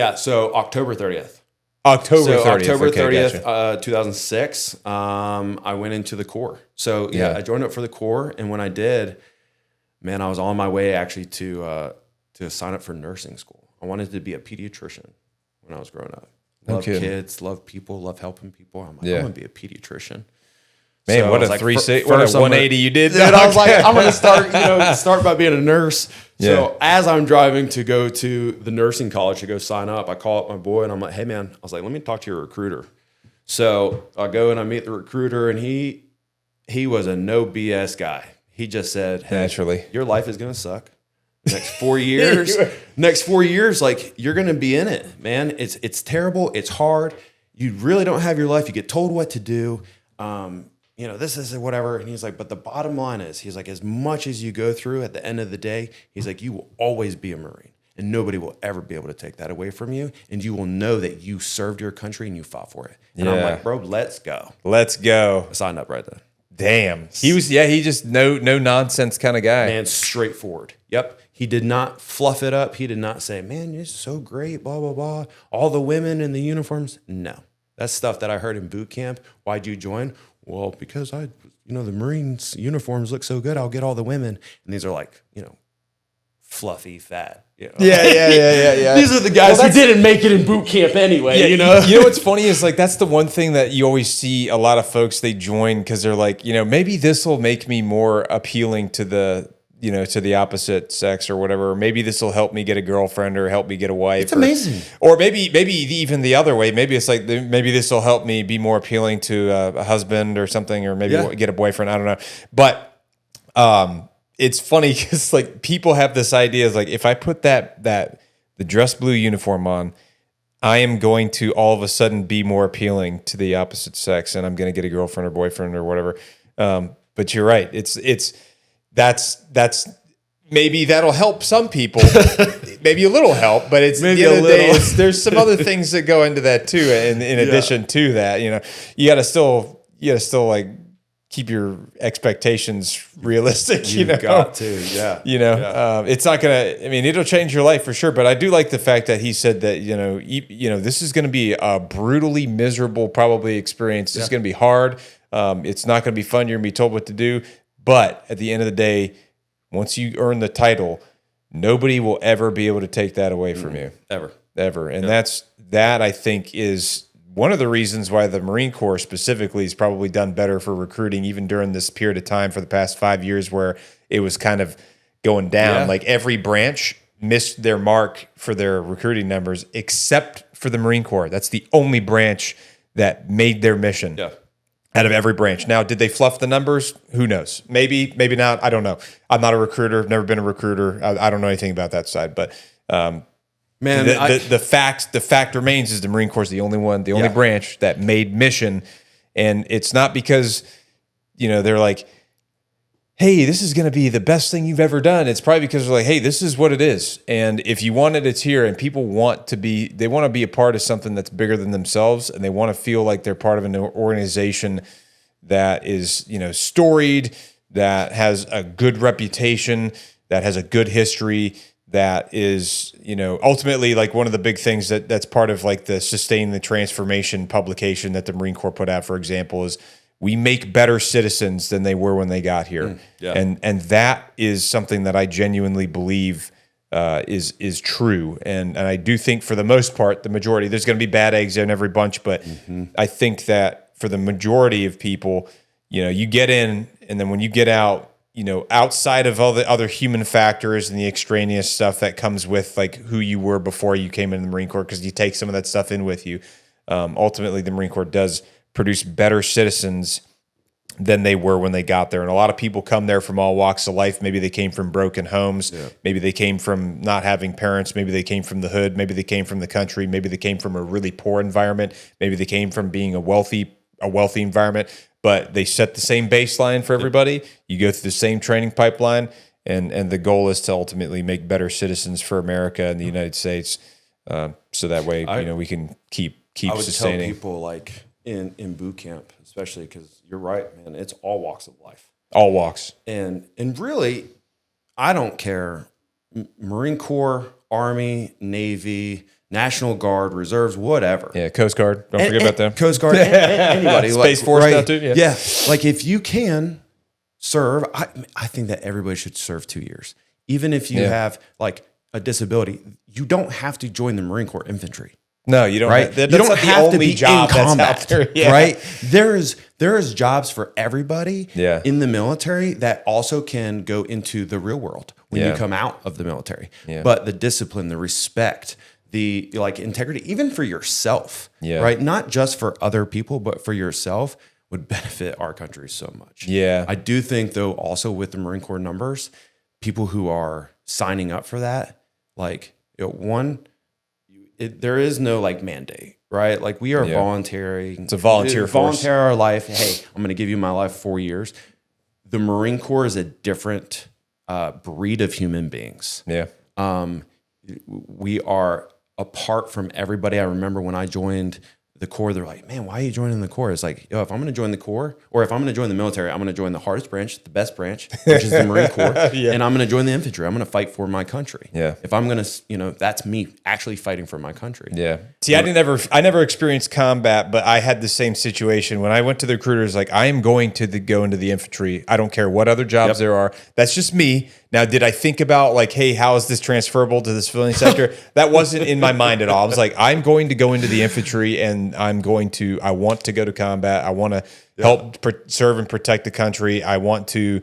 October 30th. October 30th. October Okay, 30th, gotcha. 2006. I went into the Corps. So I joined up for the Corps, and when I did, man, I was on my way actually to sign up for nursing school. I wanted to be a pediatrician when I was growing up. Love kids, love people, love helping people. I'm like, I'm gonna be a pediatrician. Man, So what a like, 360, what a 180 you did. Dude, I was like, I'm gonna start by being a nurse. Yeah. So as I'm driving to go to the nursing college to go sign up, I call up my boy and I'm like, hey man, I was like, let me talk to your recruiter. So I go and I meet the recruiter, and he was a no BS guy. He just said, hey, Naturally, your life is gonna suck. Next 4 years, like you're gonna be in it, man. It's terrible. It's hard. You really don't have your life. You get told what to do. This is whatever. And he's like, but the bottom line is, he's like, as much as you go through, at the end of the day, he's like, you will always be a Marine, and nobody will ever be able to take that away from you. And you will know that you served your country and you fought for it. And I'm like, bro, let's go. Let's go. I signed up right then. Damn. He just no nonsense kind of guy. Man, straightforward. Yep. He did not fluff it up. He did not say, man, you're so great, blah, blah, blah. All the women in the uniforms. No. That's stuff that I heard in boot camp. Why'd you join? Well, because the Marines uniforms look so good, I'll get all the women. And these are like, fluffy, fat. Yeah. These are the guys who didn't make it in boot camp anyway, You know what's funny is like that's the one thing that you always see a lot of folks, they join because they're like, maybe this will make me more appealing to the to the opposite sex or whatever. Or maybe this will help me get a girlfriend or help me get a wife. It's amazing. Or maybe even the other way. Maybe it's like maybe this will help me be more appealing to a husband or something, or maybe get a boyfriend. I don't know, but it's funny because like people have this idea is like if I put the dress blue uniform on, I am going to all of a sudden be more appealing to the opposite sex, and I'm going to get a girlfriend or boyfriend or whatever. But you're right. That's maybe that'll help some people, maybe a little help, but it's maybe the end of the day, there's some other things that go into that too. In addition to that, you got to still like keep your expectations realistic. You've got to, it's not gonna. I mean, it'll change your life for sure. But I do like the fact that he said that this is going to be a brutally miserable probably experience. It's going to be hard. It's not going to be fun. You're going to be told what to do. But at the end of the day, once you earn the title, nobody will ever be able to take that away from you. Ever. And that I think is one of the reasons why the Marine Corps specifically has probably done better for recruiting, even during this period of time for the past 5 years where it was kind of going down. Yeah. Like every branch missed their mark for their recruiting numbers, except for the Marine Corps. That's the only branch that made their mission. Yeah. Out of every branch. Now, did they fluff the numbers? Who knows? Maybe not. I don't know. I'm not a recruiter. Never been a recruiter. I don't know anything about that side. But the fact remains is the Marine Corps is the only branch that made mission, and it's not because they're like, hey, this is going to be the best thing you've ever done. It's probably because they're like, hey, this is what it is, and if you want it, it's here. And people want to be a part of something that's bigger than themselves, and they want to feel like they're part of an organization that is, storied, that has a good reputation, that has a good history, that is, ultimately like one of the big things that's part of like the Sustain the Transformation publication that the Marine Corps put out, for example, is we make better citizens than they were when they got here. And that is something that I genuinely believe is true. And I do think for the most part, the majority, there's going to be bad eggs in every bunch, but I think that for the majority of people, you get in, and then when you get out, outside of all the other human factors and the extraneous stuff that comes with like who you were before you came into the Marine Corps, because you take some of that stuff in with you. Ultimately, the Marine Corps does produce better citizens than they were when they got there. And a lot of people come there from all walks of life. Maybe they came from broken homes. Yeah. Maybe they came from not having parents. Maybe they came from the hood. Maybe they came from the country. Maybe they came from a really poor environment. Maybe they came from being a wealthy environment. But they set the same baseline for everybody. You go through the same training pipeline, and the goal is to ultimately make better citizens for America and the United States. So that way, we can keep I would sustaining. tell people like in boot camp, especially because you're right, man. It's all walks of life. All walks. And really, I don't care. Marine Corps, Army, Navy, National Guard, Reserves, whatever. Yeah, Coast Guard. Don't forget about them. Coast Guard, anybody. Space Force now too. Yeah. Like if you can serve, I think that everybody should serve 2 years. Even if you have like a disability, you don't have to join the Marine Corps infantry. No, you don't. Right? That's you don't not the have to only be job in combat, that's out there. right? There is jobs for everybody Yeah. in the military that also can go into the real world when you come out of the military. Yeah. But the discipline, the respect, the like integrity, even for yourself, Yeah. right? Not just for other people, but for yourself would benefit our country so much. Yeah. I do think though, also with the Marine Corps numbers, people who are signing up for that, like there is no like mandate, right? Like we are voluntary. It's a volunteer force. Volunteer our life. Hey, I'm going to give you my life 4 years. The Marine Corps is a different breed of human beings. Yeah. We are apart from everybody. I remember when I joined the Corps, they're like, man, why are you joining the Corps? It's like, if I'm going to join the Corps or if I'm going to join the military, I'm going to join the hardest branch, the best branch, which is the Marine Corps. And I'm going to join the infantry. I'm going to fight for my country. Yeah. If I'm going to, that's me actually fighting for my country. Yeah. See, I never experienced combat, but I had the same situation when I went to the recruiters. Like, I am going to go into the infantry. I don't care what other jobs there are. That's just me. Now, did I think about like, hey, how is this transferable to the civilian sector? That wasn't in my mind at all. I was like, I'm going to go into the infantry, and I want to go to combat. I want to help serve and protect the country. I want to,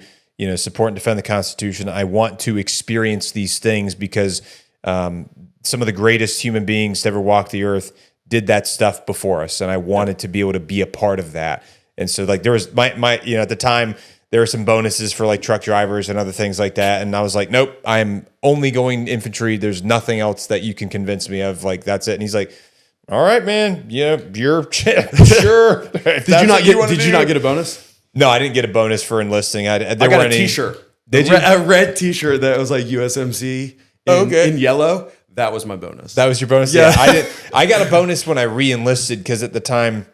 support and defend the Constitution. I want to experience these things because some of the greatest human beings to ever walk the earth did that stuff before us, and I wanted to be able to be a part of that. And so, like, there was my at the time, there were some bonuses for like truck drivers and other things like that. And I was like, nope, I'm only going infantry. There's nothing else that you can convince me of. Like, that's it. And he's like, all right, man. Yeah, you're sure. Did you not get a bonus? No, I didn't get a bonus for enlisting. I got a t-shirt. Did you? A red t-shirt that was like USMC in yellow. That was my bonus. That was your bonus? Yeah. I got a bonus when I re-enlisted because at the time,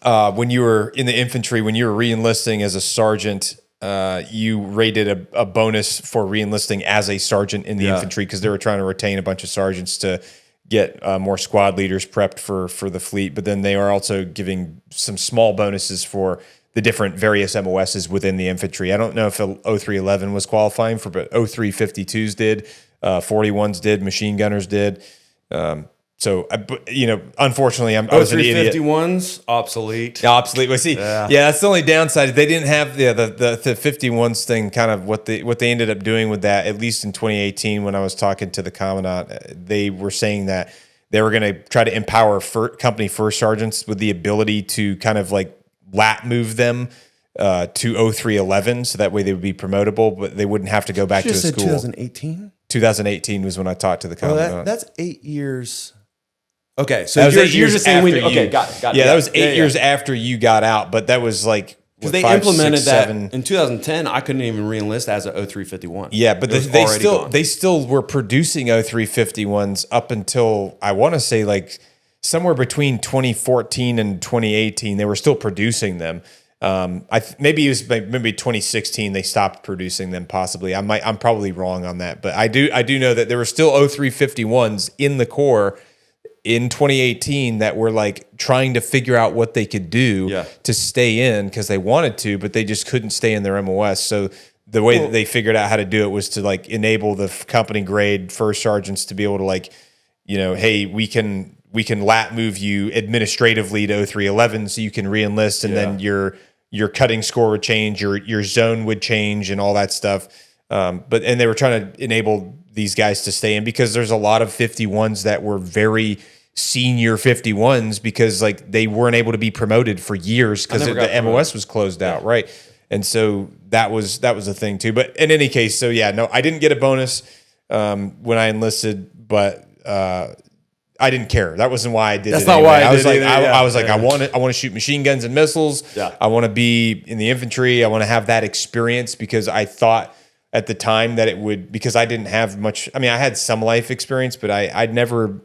when you were in the infantry, when you were re-enlisting as a sergeant, you rated a bonus for re-enlisting as a sergeant in the infantry because they were trying to retain a bunch of sergeants to get more squad leaders prepped for the fleet. But then they are also giving some small bonuses for the different various MOSs within the infantry. I don't know if 0311 was qualifying for, but 0352s did, 41s did, machine gunners did. So, unfortunately, I was an idiot. 351s, obsolete. Obsolete. Well, see, that's the only downside. They didn't have the 51s thing. Kind of what they ended up doing with that. At least in 2018, when I was talking to the commandant, they were saying that they were going to try to empower company first sergeants with the ability to kind of like lat move them to 0311, so that way they would be promotable, but they wouldn't have to go back to a school. 2018. 2018 was when I talked to the commandant. That's 8 years. Okay, so you're just saying okay, got it. Yeah, that was 8 years after you got out, but that was like because they implemented that in 2010. I couldn't even re-enlist as a 0351. Yeah, but they still were producing 0351s up until I want to say like somewhere between 2014 and 2018. They were still producing them. Maybe it was maybe 2016 they stopped producing them. Possibly, I'm probably wrong on that, but I do know that there were still 0351s in the Corps in 2018 that were like trying to figure out what they could do to stay in because they wanted to, but they just couldn't stay in their MOS. So the way that they figured out how to do it was to like enable the company grade first sergeants to be able to like, hey, we can lat move you administratively to 0311 so you can re-enlist, and then your cutting score would change, your zone would change, and all that stuff. And they were trying to enable these guys to stay in because there's a lot of 51s that were very senior 51s because like they weren't able to be promoted for years because the MOS was closed out, right? And so that was a thing too. But in any case, so yeah, no, I didn't get a bonus when I enlisted, but I didn't care. That wasn't why I did it. That's not why I was like, I was like, I want to shoot machine guns and missiles. Yeah. I want to be in the infantry. I want to have that experience because I thought at the time that it would, because I didn't have much. I mean, I had some life experience, but I'd never.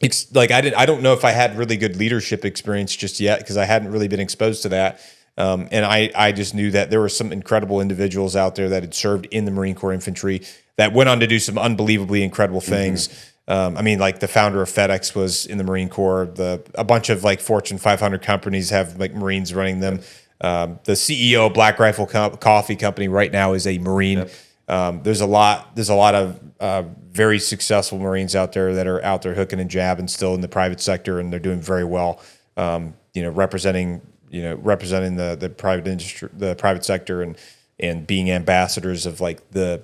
I don't know if I had really good leadership experience just yet because I hadn't really been exposed to that. And I just knew that there were some incredible individuals out there that had served in the Marine Corps infantry that went on to do some unbelievably incredible things. I mean, like the founder of FedEx was in the Marine Corps. A bunch of like Fortune 500 companies have like Marines running them. The CEO of Black Rifle Coffee Company right now is a Marine. There's a lot of very successful Marines out there that are out there hooking and jabbing still in the private sector, and they're doing very well. Representing the private industry, the private sector, and being ambassadors of like the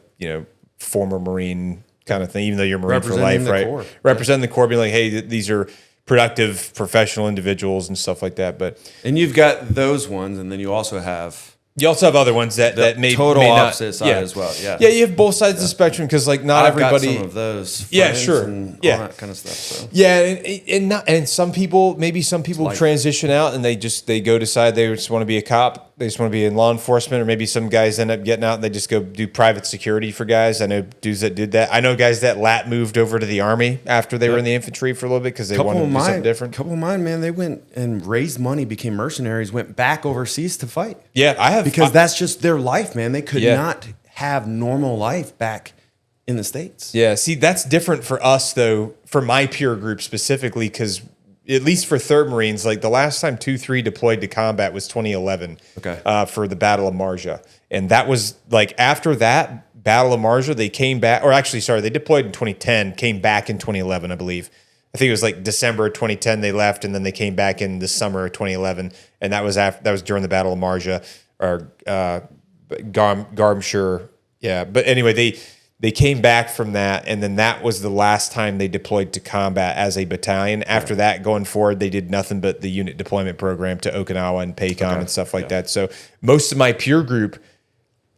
former Marine kind of thing. Even though you're Marine for life, right? Corps. Representing the Corps, being like, hey, these are productive professional individuals and stuff like that. And you've got those ones, and then you also have other ones that may total may not, opposite side as well. Yeah, you have both sides of the spectrum because like not everybody. Got some of those. Yeah, sure. And all that kind of stuff. So. Yeah, and some people transition out and they go decide they just want to be a cop. They just want to be in law enforcement, or maybe some guys end up getting out and they just go do private security for guys. I know dudes that did that. I know guys that moved over to the Army after they were in the infantry for a little bit because they wanted to do something different. A couple of mine, man, they went and raised money, became mercenaries, went back overseas to fight. Yeah, I have. Because that's just their life, man. They could not have normal life back in the States. Yeah, see, that's different for us, though, for my peer group specifically, because at least for 3rd Marines, like the last time 2-3 deployed to combat was 2011 for the Battle of Marja. And that was like after that Battle of Marja, they came back, or actually, sorry, they deployed in 2010, came back in 2011, I believe. I think it was like December of 2010 they left, and then they came back in the summer of 2011, and that was during the Battle of Marja or Garmshire. Yeah, but anyway, they came back from that, and then that was the last time they deployed to combat as a battalion. After that, going forward, they did nothing but the unit deployment program to Okinawa and PACOM and stuff like that. So most of my peer group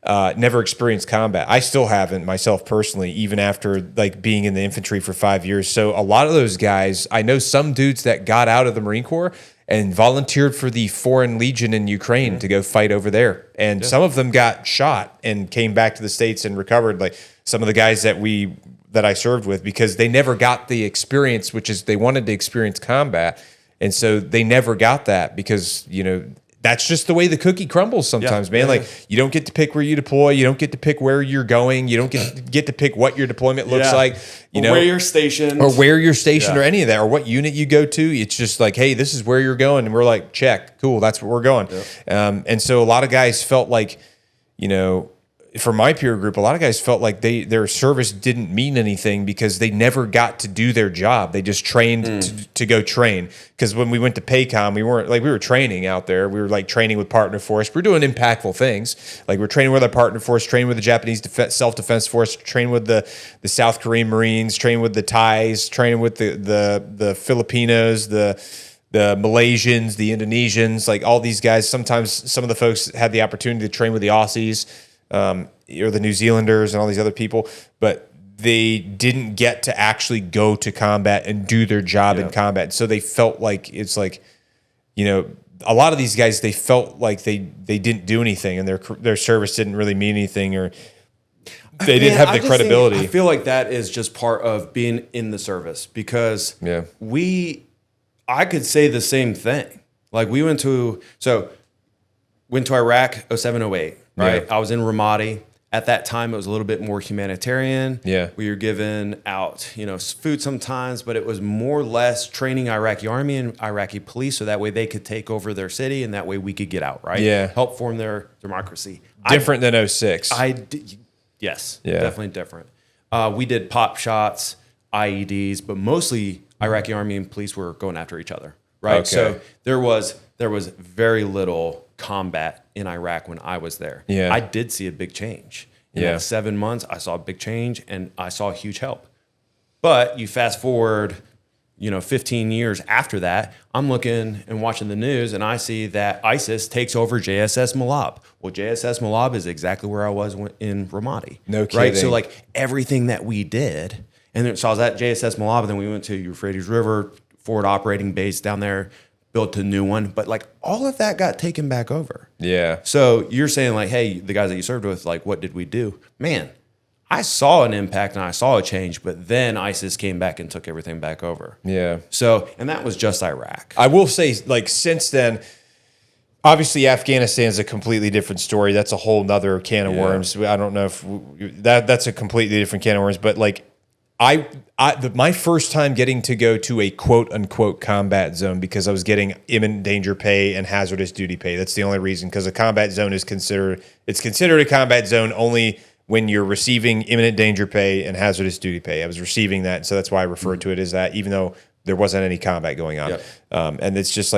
never experienced combat. I still haven't myself personally, even after like being in the infantry for 5 years. So a lot of those guys, I know some dudes that got out of the Marine Corps and volunteered for the Foreign Legion in Ukraine to go fight over there. And some of them got shot and came back to the States and recovered. Like some of the guys that I served with, because they never got the experience, which is they wanted to experience combat. And so they never got that because, that's just the way the cookie crumbles sometimes, man. Like you don't get to pick where you deploy. You don't get to pick where you're going. You don't get to pick what your deployment looks like. Where you're stationed. Or where you're stationed or any of that, or what unit you go to. It's just like, hey, this is where you're going. And we're like, check, cool, that's where we're going. And so a lot of guys felt like, for my peer group, a lot of guys felt like their service didn't mean anything because they never got to do their job. They just trained to go train. Because when we went to PACOM, we were training out there. We were like training with Partner Force. We were doing impactful things. Like we're training with our Partner Force, training with the Japanese Self-Defense Force, training with the South Korean Marines, training with the Thais, training with the Filipinos, the Malaysians, the Indonesians, like all these guys. Sometimes some of the folks had the opportunity to train with the Aussies. Or the New Zealanders and all these other people, but they didn't get to actually go to combat and do their job in combat. So they felt like it's like, a lot of these guys, they felt like they didn't do anything and their service didn't really mean anything, or they didn't have the credibility. I feel like that is just part of being in the service because I could say the same thing. Like we went to Iraq 07, 08. Right. I was in Ramadi. At that time, it was a little bit more humanitarian. Yeah. We were given out, food sometimes, but it was more or less training Iraqi army and Iraqi police so that way they could take over their city and that way we could get out, right? Yeah. Help form their democracy. Different than 06. Yes. Yeah. Definitely different. We did pop shots, IEDs, but mostly Iraqi army and police were going after each other, right? Okay. So there was very little combat in Iraq when I was there. Yeah. I did see a big change. In like 7 months, I saw a big change and I saw a huge help. But you fast forward 15 years after that, I'm looking and watching the news, and I see that ISIS takes over JSS Malab. Well, JSS Malab is exactly where I was in Ramadi. No kidding. Right? So like everything that we did, and then, so I was at JSS Malab, and then we went to Euphrates River, forward operating base down there, built a new one. But like all of that got taken back over. Yeah. So you're saying like, hey, the guys that you served with, like, what did we do? Man, I saw an impact and I saw a change, but then ISIS came back and took everything back over. Yeah. So, and that was just Iraq. I will say, like, since then, obviously Afghanistan is a completely different story. That's a whole nother can of worms. I don't know if that's a completely different can of worms, but like my first time getting to go to a quote unquote combat zone, because I was getting imminent danger pay and hazardous duty pay. That's the only reason, because a combat zone is considered a combat zone only when you're receiving imminent danger pay and hazardous duty pay. I was receiving that, so that's why I referred to it as that, even though there wasn't any combat going on. Yep. And it's just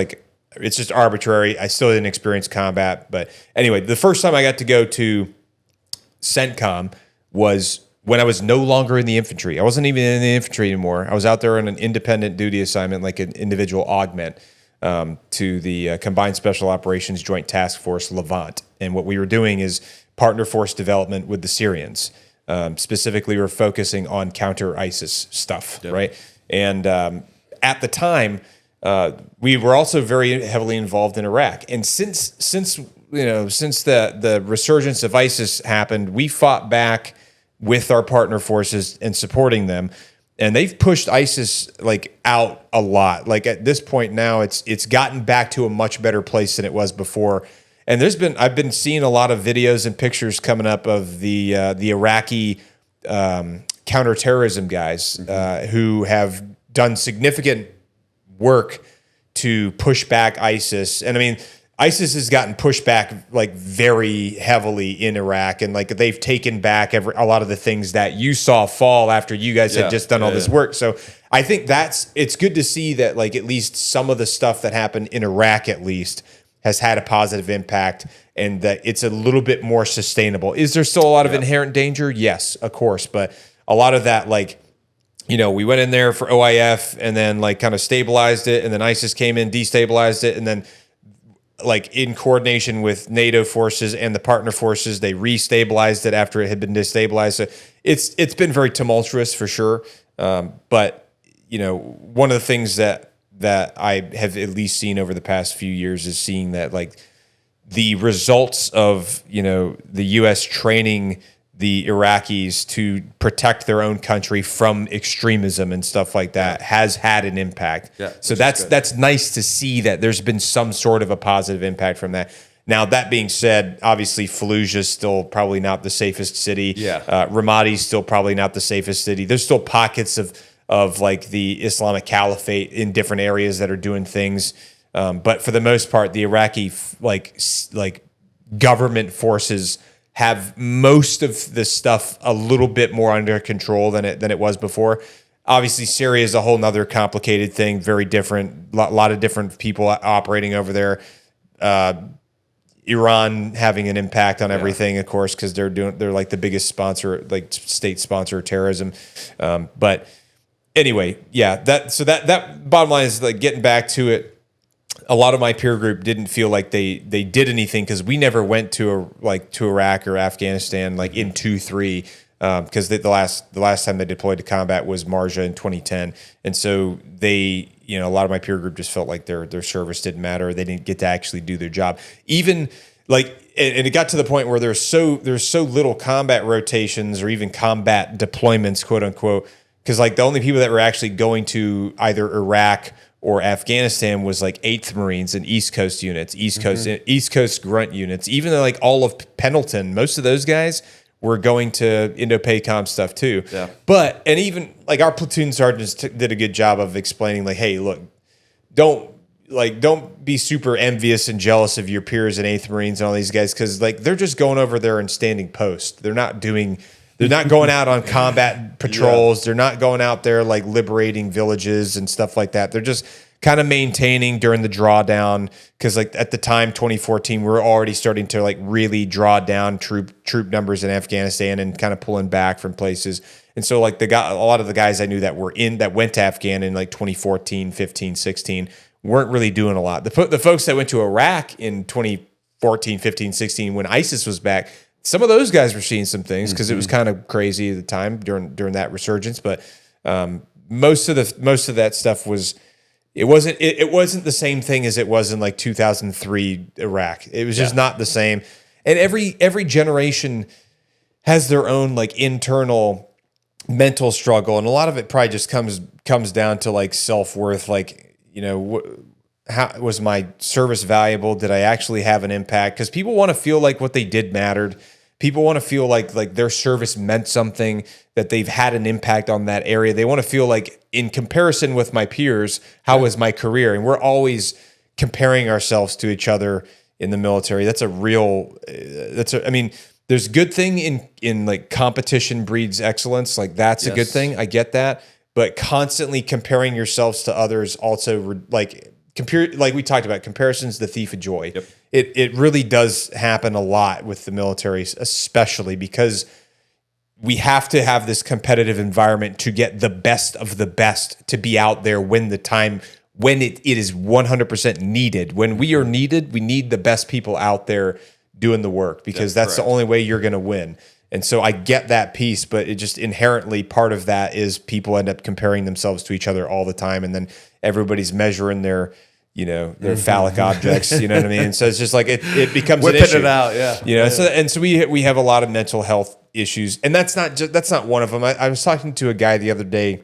arbitrary. I still didn't experience combat. But anyway, the first time I got to go to CENTCOM was when I was no longer in the infantry. I wasn't even in the infantry anymore. I was out there on an independent duty assignment, like an individual augment, to the Combined Special Operations Joint Task Force Levant. And what we were doing is partner force development with the Syrians. Specifically, we're focusing on counter ISIS stuff, right? And at the time, we were also very heavily involved in Iraq. And since the resurgence of ISIS happened, we fought back with our partner forces and supporting them. And they've pushed ISIS like out a lot. Like at this point now, it's gotten back to a much better place than it was before. And I've been seeing a lot of videos and pictures coming up of the Iraqi counterterrorism guys who have done significant work to push back ISIS. And I mean, ISIS has gotten pushed back like very heavily in Iraq, and like they've taken back a lot of the things that you saw fall after you guys had just done all this work. So I think it's good to see that like at least some of the stuff that happened in Iraq at least has had a positive impact, and that it's a little bit more sustainable. Is there still a lot of inherent danger? Yes, of course. But a lot of that, like, we went in there for OIF and then like kind of stabilized it, and then ISIS came in, destabilized it, and then like in coordination with NATO forces and the partner forces, they restabilized it after it had been destabilized. So it's been very tumultuous for sure. But one of the things that I have at least seen over the past few years is seeing that like the results of the U.S. training the Iraqis to protect their own country from extremism and stuff like that has had an impact. Yeah, so that's nice to see that there's been some sort of a positive impact from that. Now, that being said, obviously Fallujah is still probably not the safest city. Ramadi is still probably not the safest city. There's still pockets of like the Islamic Caliphate in different areas that are doing things. But for the most part, the Iraqi like government forces have most of the stuff a little bit more under control than it was before. Obviously, Syria is a whole nother complicated thing, very different, lot of different people operating over there. Iran having an impact on everything, of course, because they're like the biggest sponsor, like state sponsor of terrorism. But anyway, that bottom line is like getting back to it. A lot of my peer group didn't feel like they did anything because we never went to Iraq or Afghanistan like in 2-3 because the last time they deployed to combat was Marja in 2010, and so they a lot of my peer group just felt like their service didn't matter. They didn't get to actually do their job. Even like, and it got to the point where there's so little combat rotations or even combat deployments, quote unquote, because like the only people that were actually going to either Iraq or Afghanistan was like 8th Marines and East Coast units, East Coast grunt units. Even though like all of Pendleton, most of those guys were going to Indo-PACOM stuff too. Yeah. And even like our platoon sergeants did a good job of explaining like, hey, look, don't be super envious and jealous of your peers in 8th Marines and all these guys, because like they're just going over there and standing post. They're not going out on combat patrols. They're not going out there like liberating villages and stuff like that. They're just kind of maintaining during the drawdown, because like at the time 2014 we were already starting to like really draw down troop numbers in Afghanistan and kind of pulling back from places. And so like a lot of the guys I knew that went to Afghan in like 2014, 15, 16 weren't really doing a lot. The folks that went to Iraq in 2014, 15, 16 when ISIS was back, some of those guys were seeing some things because it was kind of crazy at the time during that resurgence. But most of that stuff was. It wasn't the same thing as it was in like 2003 Iraq. It was just not the same. And every generation has their own like internal mental struggle, and a lot of it probably just comes down to like self-worth. Like, how was my service valuable? Did I actually have an impact? Because people want to feel like what they did mattered. People want to feel like their service meant something, that they've had an impact on that area. They want to feel like, in comparison with my peers, how was my career? And we're always comparing ourselves to each other in the military. I mean, there's good thing in like competition breeds excellence. Like that's a good thing. I get that. But constantly comparing yourselves to others also like we talked about, comparison's the thief of joy. Yep. It really does happen a lot with the military, especially because we have to have this competitive environment to get the best of the best to be out there when it is 100% needed. When we are needed, we need the best people out there doing the work, because that's the only way you're going to win. And so I get that piece, but it just inherently, part of that is people end up comparing themselves to each other all the time. And then everybody's measuring their phallic objects, you know what I mean? So it's just like, it becomes whipping an issue. it out. Yeah. So we have a lot of mental health issues, and that's not one of them. I was talking to a guy the other day,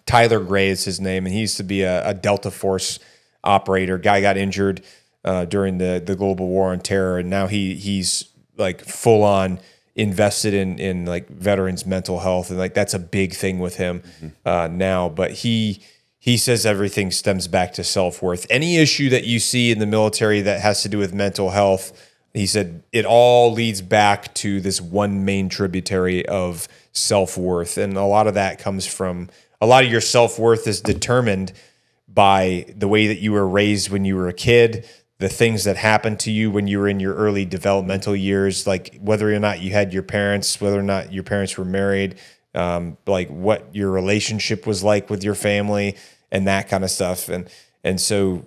Tyler Gray is his name, and he used to be a Delta Force operator. Guy got injured during the global war on terror, and now he's like full on invested in like veterans' mental health, and like that's a big thing with him now. But he says everything stems back to self-worth. Any issue that you see in the military that has to do with mental health, he said it all leads back to this one main tributary of self-worth. And a lot of that comes from, a lot of your self-worth is determined by the way that you were raised when you were a kid, the things that happened to you when you were in your early developmental years, like whether or not you had your parents, whether or not your parents were married, like what your relationship was like with your family and that kind of stuff. And so,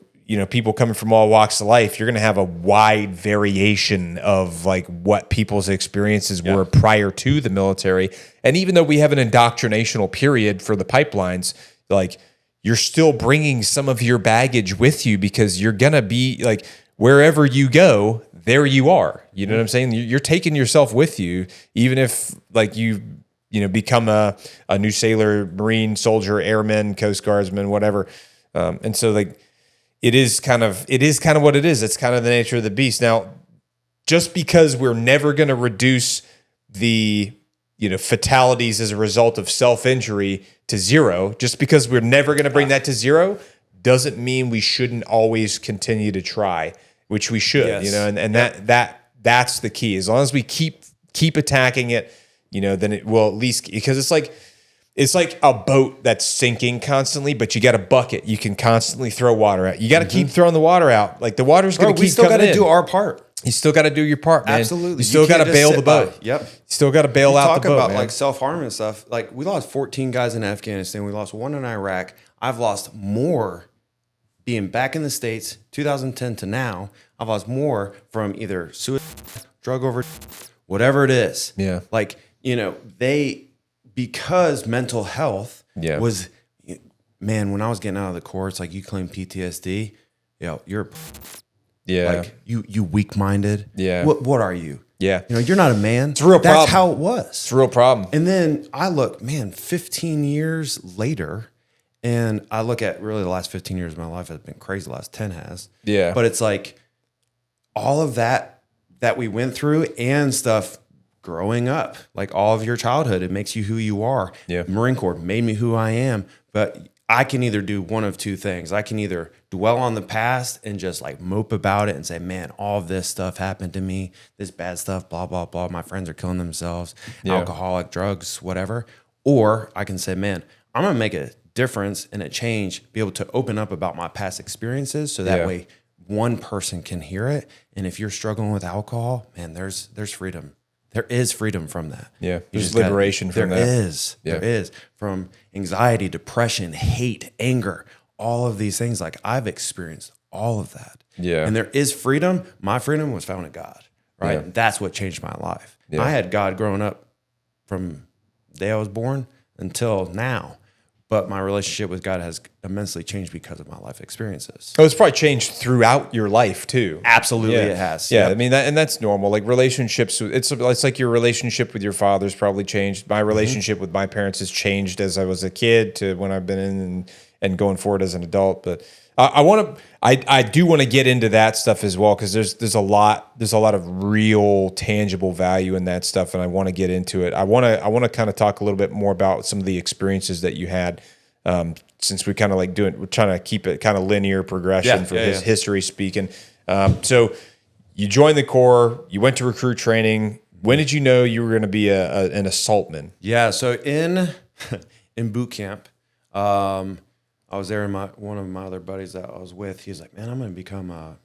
people coming from all walks of life, you're going to have a wide variation of like what people's experiences were prior to the military. And even though we have an indoctrinational period for the pipelines, like you're still bringing some of your baggage with you, because you're going to be like, wherever you go, there you are. You know what I'm saying? You're taking yourself with you, even if like you become a new sailor, Marine, soldier, airman, Coast Guardsman, whatever. And so like, it is kind of what it is. It's kind of the nature of the beast. Now, just because we're never going to reduce the, fatalities as a result of self-injury to zero, just because we're never going to bring that to zero, doesn't mean we shouldn't always continue to try, which we should, and that's the key. As long as we keep attacking it, then it will at least, because it's like a boat that's sinking constantly, but you got a bucket. You can constantly throw water out. You got to keep throwing the water out. Like the water's going to keep coming in. We still got to do our part. You still got to do your part, man. Absolutely. You still got to bail the boat. Yep. You still got to bail out the boat, talk about man. like self-harm and stuff. Like we lost 14 guys in Afghanistan. We lost 1 in Iraq. I've lost more being back in the States, 2010 to now. I've lost more from either suicide, drug overdose, whatever it is. Yeah. Like, because mental health was, man, when I was getting out of the Corps, it's like you claim PTSD, you're like you weak-minded. Yeah. What are you? Yeah. You're not a man. It's a real problem. That's how it was. It's a real problem. And then I look, man, 15 years later, and I look at really the last 15 years of my life has been crazy. The last 10 has. Yeah. But it's like all of that we went through and stuff growing up, like all of your childhood, it makes you who you are. Yeah. Marine Corps made me who I am, but I can either do one of two things. I can either dwell on the past and just like mope about it and say, man, all of this stuff happened to me, this bad stuff, blah, blah, blah. My friends are killing themselves, alcoholic, drugs, whatever. Or I can say, man, I'm going to make a difference and a change, be able to open up about my past experiences. So that way one person can hear it. And if you're struggling with alcohol, man, there's freedom. there is freedom from that. Yeah, there's liberation from that. There is from anxiety, depression, hate, anger, all of these things. Like I've experienced all of that. Yeah. And there is freedom. My freedom was found in God, right? Yeah. That's what changed my life. Yeah. I had God growing up from the day I was born until now. But my relationship with God has immensely changed because of my life experiences. Oh, it's probably changed throughout your life too. Absolutely, it has. Yeah, Yep. I mean that's normal. Like relationships, it's like your relationship with your father's probably changed. My relationship with my parents has changed as I was a kid to when I've been in and going forward as an adult. But I do want to get into that stuff as well because there's a lot of real tangible value in that stuff, and I want to get into it. I want to kind of talk a little bit more about some of the experiences that you had, since we kind of we're trying to keep it kind of linear progression for history speaking. So you joined the Corps, you went to recruit training. When did you know you were going to be an assaultman? Yeah, so in boot camp. I was there, and one of my other buddies that I was with, he was like, man, I'm going to become a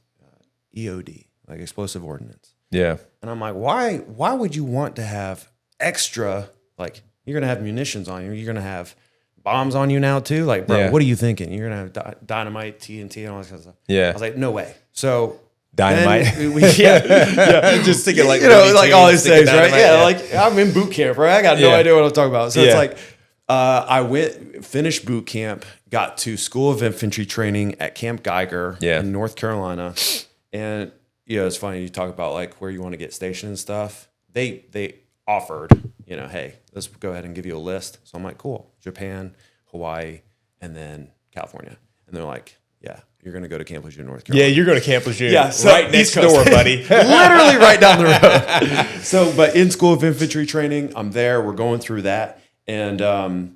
EOD, like explosive ordnance. Yeah. And I'm like, why would you want to have extra, like you're going to have munitions on you, you're going to have bombs on you now too? Like, bro, what are you thinking? You're going to have dynamite, TNT, and all that kind of stuff. Yeah. I was like, no way. So dynamite. Just thinking like, like all these things, right? Yeah, like I'm in boot camp, right? I got no idea what I'm talking about. So it's like, I finished boot camp, got to School of Infantry training at Camp Geiger in North Carolina. And, it's funny, you talk about like where you want to get stationed and stuff. They offered, hey, let's go ahead and give you a list. So I'm like, cool. Japan, Hawaii, and then California. And they're like, yeah, you're going to go to Camp Lejeune, North Carolina. Yeah, you're going to Camp Lejeune. Yeah, so right next door, buddy. Literally right down the road. But in School of Infantry training, I'm there. We're going through that. And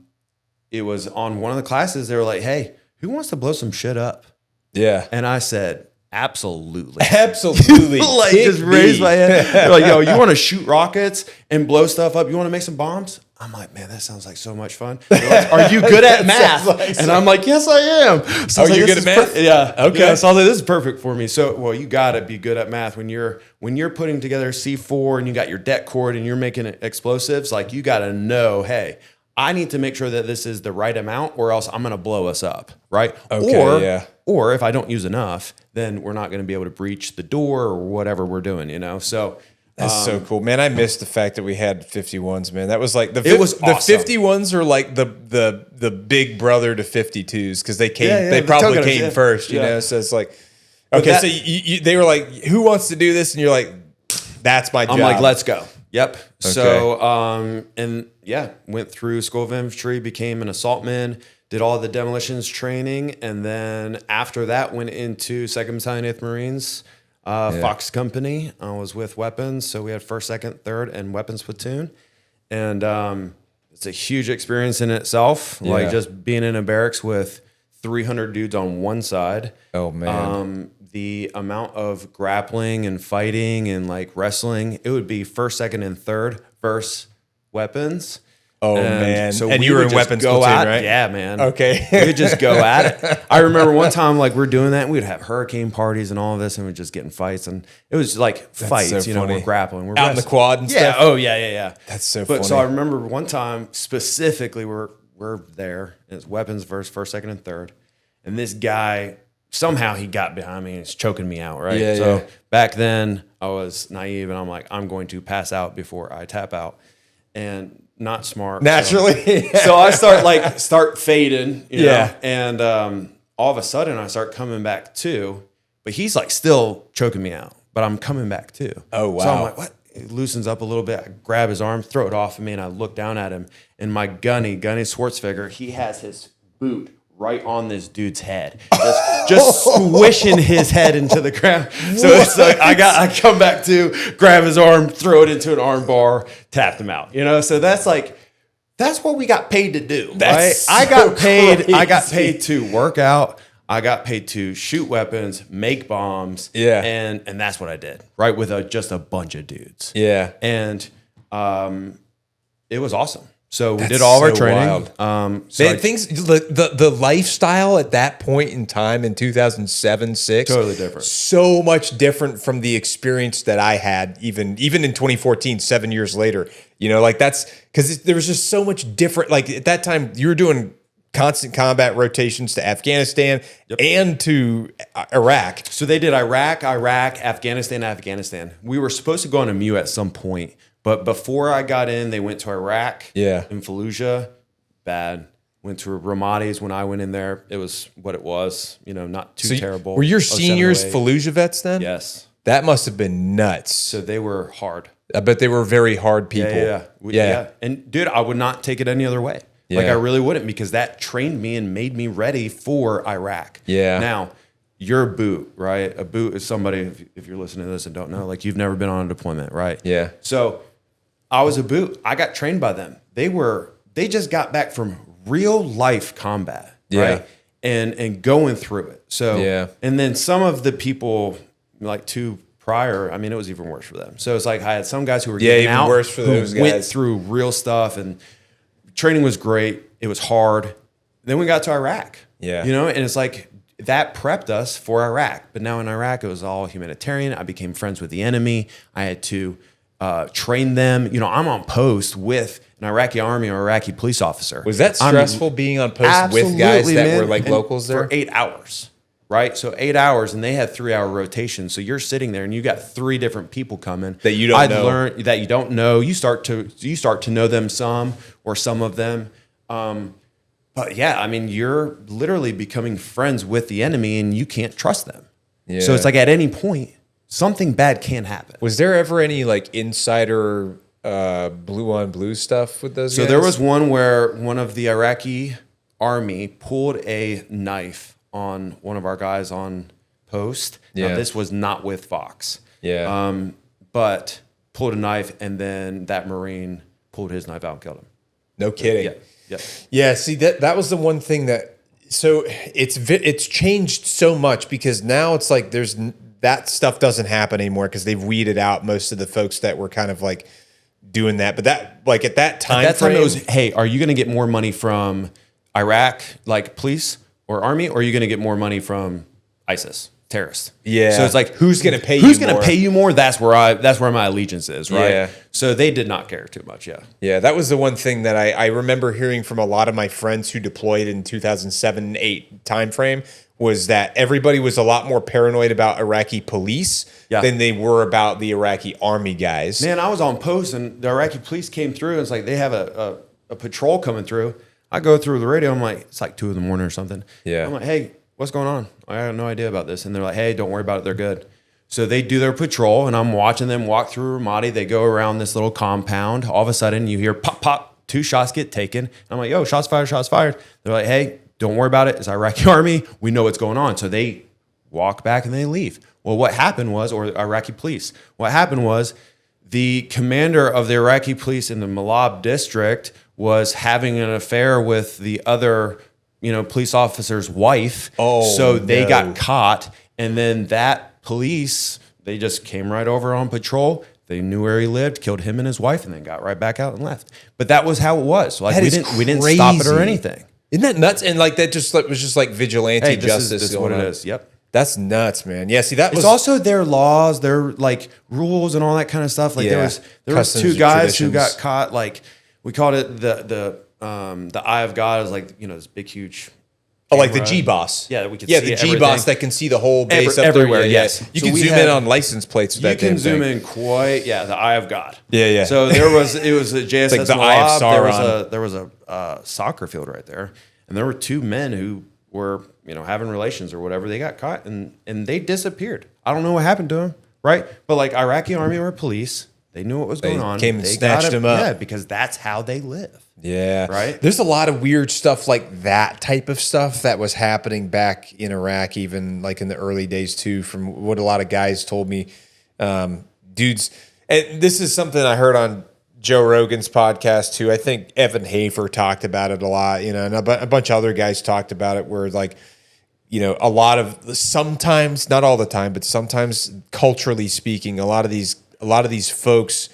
it was on one of the classes. They were like, hey, who wants to blow some shit up? Yeah. And I said, absolutely. Absolutely. Like, just raised my head. They're like, yo, you want to shoot rockets and blow stuff up? You want to make some bombs? I'm like, man, that sounds like so much fun. Like, are you good at math? And I'm like, yes, I am. So you good at math? Yeah. Okay. Yeah, so I was like, this is perfect for me. So, well, you got to be good at math when you're putting together C4 and you got your det cord and you're making explosives. Like, you got to know, hey, I need to make sure that this is the right amount or else I'm going to blow us up, right? Okay, Or if I don't use enough, then we're not going to be able to breach the door or whatever we're doing, So that's so cool, man. I missed the fact that we had 51s, man. That was like the 51s are like the big brother to 52s because they came they probably came first, you know. So it's like, okay, so they were like, who wants to do this? And you're like, that's my job. I'm like, let's go. Yep. Okay. So went through School of Infantry, became an assaultman, did all the demolitions training, and then after that went into 2nd Battalion 8th Marines, Fox Company. I was with weapons, so we had 1st, 2nd, 3rd, and weapons platoon, and it's a huge experience in itself. Yeah. Like just being in a barracks with 300 dudes on one side. Oh man. The amount of grappling and fighting and like wrestling, it would be 1st, 2nd, and 3rd versus weapons. Oh, man. So and you were in weapons platoon, right? Yeah, man. Okay. We would just go at it. I remember one time, like, we're doing that, and we'd have hurricane parties and all of this, and we'd just get in fights. And it was like fights, so funny. We're grappling. We're out in the quad and stuff? Oh, yeah. That's so funny. So I remember one time, specifically, we're there, and it's weapons versus 1st, 2nd, and 3rd. And this guy, somehow he got behind me and he's choking me out, right? Yeah, back then, I was naive, and I'm like, I'm going to pass out before I tap out. And not smart. Naturally. So I start fading, you know, and all of a sudden I start coming back too, but he's like still choking me out, but I'm coming back too. Oh, wow. So I'm like, what? He loosens up a little bit. I grab his arm, throw it off of me, and I look down at him, and my Gunny Schwartzfigger, he has his boot right on this dude's head, just squishing his head into the ground. So it's like I come back to grab his arm, throw it into an arm bar, tapped him out. So that's what we got paid to do. That's right? crazy. I got paid to work out. I got paid to shoot weapons, make bombs. Yeah, and that's what I did. Right, with just a bunch of dudes. Yeah, and it was awesome. So we did all of our so training. wild. So The lifestyle at that point in time in 2007, 6, Totally different. so much different from the experience that I had even in 2014, 7 years later. You know, like that's because there was just so much different. Like at that time, you were doing constant combat rotations to Afghanistan and to Iraq. So they did Iraq, Afghanistan. We were supposed to go on a MU at some point, but before I got in, they went to Iraq. Yeah. In Fallujah, bad. Went to Ramadi's when I went in there. It was what it was. You know, not too terrible. Were your I was sent seniors away. Fallujah vets then? Yes. That must have been nuts. So they were hard. I bet they were very hard people. Yeah. And dude, I would not take it any other way. Like Yeah. I really wouldn't, because that trained me and made me ready for Iraq. Yeah. Now, you're a boot, right? A boot is somebody, if you're listening to this and don't know, like you've never been on a deployment, right? Yeah. So I was a boot. I got trained by them. They just got back from real life combat, right? And going through it. So, and then some of the people like two prior, I mean, it was even worse for them. So it's like I had some guys who were getting even out, worse for those who went guys. through real stuff, and training was great. It was hard. Then we got to Iraq. Yeah. You know, and it's like that prepped us for Iraq. But now in Iraq, it was all humanitarian. I became friends with the enemy. I had to train them. You know, I'm on post with an Iraqi army or Iraqi police officer. Was that stressful being on post with guys that were like locals there? For 8 hours, right? So 8 hours, and they had 3-hour rotations. So you're sitting there and you got 3 different people coming that you don't know. Learned that you don't know. You start to know them some or some of them. But yeah, I mean, you're literally becoming friends with the enemy and you can't trust them. Yeah. So it's like at any point, something bad can happen. Was there ever any like insider blue on blue stuff with those guys? So there was one where one of the Iraqi army pulled a knife on one of our guys on post. Yeah. Now, this was not with Fox. Yeah. But pulled a knife, and then that Marine pulled his knife out and killed him. No kidding. Yeah. Yeah. Yeah, see that was the one thing that it's changed so much, because now it's like that stuff doesn't happen anymore because they've weeded out most of the folks that were kind of like doing that. But that, like at that time, At that time it was, hey, are you going to get more money from Iraq, like police or army, or are you going to get more money from ISIS, terrorists? Yeah. So it's like, who's going to pay you Who's more? going to pay you more? That's where my allegiance is, right? Yeah. So they did not care too much. Yeah. Yeah, that was the one thing that I remember hearing from a lot of my friends who deployed in 2007 and 8 timeframe, was that everybody was a lot more paranoid about Iraqi police than they were about the Iraqi army guys. Man, I was on post and the Iraqi police came through, and it's like they have a patrol coming through. I go through the radio. I'm like, it's like 2 a.m. or something. Yeah. I'm like, hey, what's going on? I have no idea about this. And they're like, hey, don't worry about it. They're good. So they do their patrol, and I'm watching them walk through Ramadi. They go around this little compound. All of a sudden, you hear pop, pop, 2 shots get taken. And I'm like, yo, shots fired, shots fired. They're like, hey, don't worry about it. It's Iraqi army. We know what's going on. So they walk back and they leave. Well, what happened was, or Iraqi police, what happened was the commander of the Iraqi police in the Malab district was having an affair with the other, police officer's wife. Oh, so they got caught. And then that police, they just came right over on patrol. They knew where he lived, killed him and his wife, and then got right back out and left. But that was how it was. Like we didn't stop it or anything. Isn't that nuts? And like that was just like vigilante justice. This is what it is. Yep. That's nuts, man. Yeah, see that was It's also their laws, their like rules and all that kind of stuff. Like there was Customs 2 and guys who traditions. got caught. Like we called it the eye of God. Is like this big huge. Oh, like the camera. G-Boss. Yeah, we could yeah, see the everything. G-Boss that can see the whole base up everywhere. there. Yes, You So can we zoom had- in on license plates with You that can damn zoom thing. in quite. Yeah, the eye of God. Yeah. So it was a JSS like the Eye of Malab. There was a soccer field right there, and there were 2 men who were having relations or whatever. They got caught and they disappeared. I don't know what happened to them, right? But like Iraqi army or police, they knew what was going on. came and They snatched them up. Yeah, because that's how they live. Yeah. Right? There's a lot of weird stuff like that type of stuff that was happening back in Iraq, even like in the early days too, from what a lot of guys told me. Dudes, and this is something I heard on Joe Rogan's podcast too. I think Evan Hafer talked about it a lot, and a bunch of other guys talked about it, where like, a lot of, sometimes, not all the time, but sometimes culturally speaking, a lot of these folks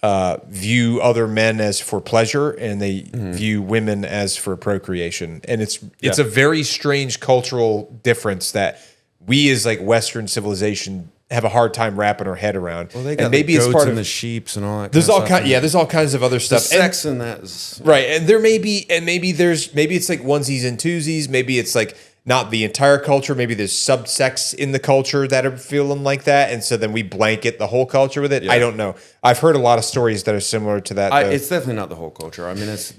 view other men as for pleasure, and they view women as for procreation. And it's a very strange cultural difference that we as like Western civilization have a hard time wrapping our head around. Well, they got and maybe the goats it's part and of the sheeps and all that. there's kind all of stuff. there's all kinds of other The stuff. sex and that is Right. And there may be, and maybe it's like onesies and twosies. Maybe it's like not the entire culture. Maybe there's subsects in the culture that are feeling like that. And so then we blanket the whole culture with it. Yeah. I don't know. I've heard a lot of stories that are similar to that. though. It's definitely not the whole culture. I mean, it's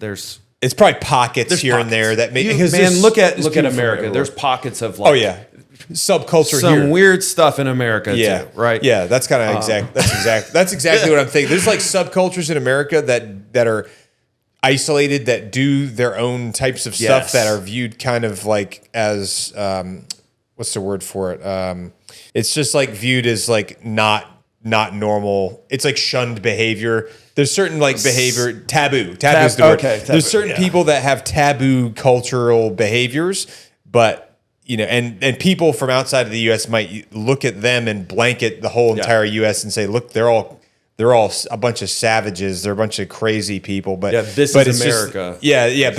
Probably pockets here and there that make, because man, there's- look at there's people from America. everywhere. There's pockets of like, Oh yeah. Subculture some here. weird stuff in America too, right? Yeah, that's kind of that's exactly what I'm thinking. There's like subcultures in America that are isolated, that do their own types of stuff, Yes. that are viewed kind of like as what's the word for it? It's just like viewed as like not normal. It's like shunned behavior. There's certain like behavior taboo. Taboo is the word. okay, taboo, There's certain yeah. people that have taboo cultural behaviors, but you know, and people from outside of the U.S. might look at them and blanket the whole entire U.S. and say, look, they're all a bunch of savages. They're a bunch of crazy people. But Yeah, this but is it's America. Just,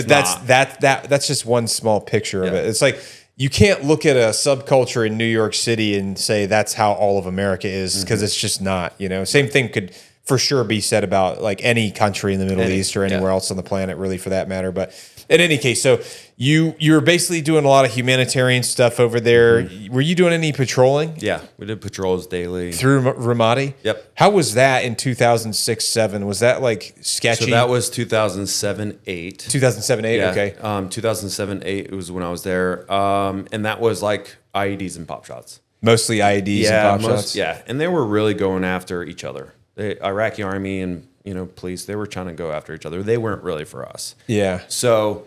but not. that's just one small picture of it. It's like you can't look at a subculture in New York City and say that's how all of America is, because it's just not. You know, same thing could for sure be said about like any country in the Middle East or anywhere else on the planet, really, for that matter. But in any case, so you were basically doing a lot of humanitarian stuff over there. Were you doing any patrolling? Yeah, we did patrols daily. Through Ramadi? Yep. How was that in 2006-07? Was that like sketchy? So that was 2007-8. 2007-8, Yeah, okay. 2007-8 was when I was there, and that was like IEDs and pop shots. Mostly IEDs and pop shots? Yeah, and they were really going after each other. The Iraqi army and police, they were trying to go after each other. They weren't really for us. Yeah. So,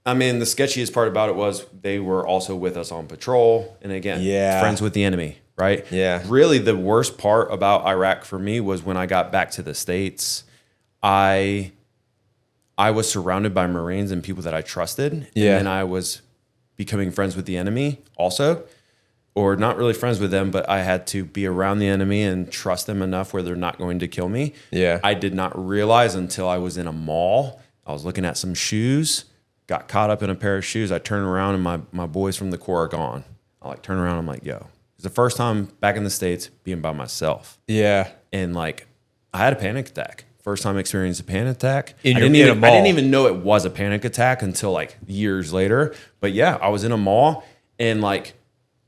I mean, the sketchiest part about it was they were also with us on patrol, and again, friends with the enemy, right? Yeah. Really, the worst part about Iraq for me was when I got back to the States. I was surrounded by Marines and people that I trusted, Yeah. and then I was becoming friends with the enemy also. Or not really friends with them, but I had to be around the enemy and trust them enough where they're not going to kill me. Yeah. I did not realize until I was in a mall. I was looking at some shoes, got caught up in a pair of shoes. I turned around and my boys from the Corps are gone. I like turn around. I'm like, yo, it's the first time back in the States being by myself. Yeah. And like, I had a panic attack. First time experienced a panic attack. In I a didn't mall. even know it was a panic attack until like years later. But yeah, I was in a mall and like,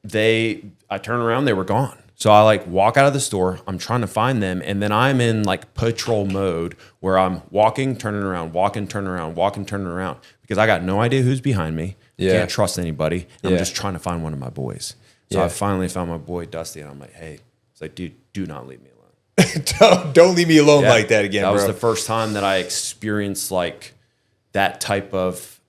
I turn around, they were gone. So I like walk out of the store, I'm trying to find them, and then I'm in like patrol mode where I'm walking, turning around, walking, turning around, walking, turning around, because I got no idea who's behind me. Yeah. Can't trust anybody. I'm Yeah. just trying to find one of my boys. So Yeah. I finally found my boy Dusty, and I'm like, hey, it's like, dude, do not leave me alone. Don't leave me alone Yeah. like that again, That bro. was the first time that I experienced like that type of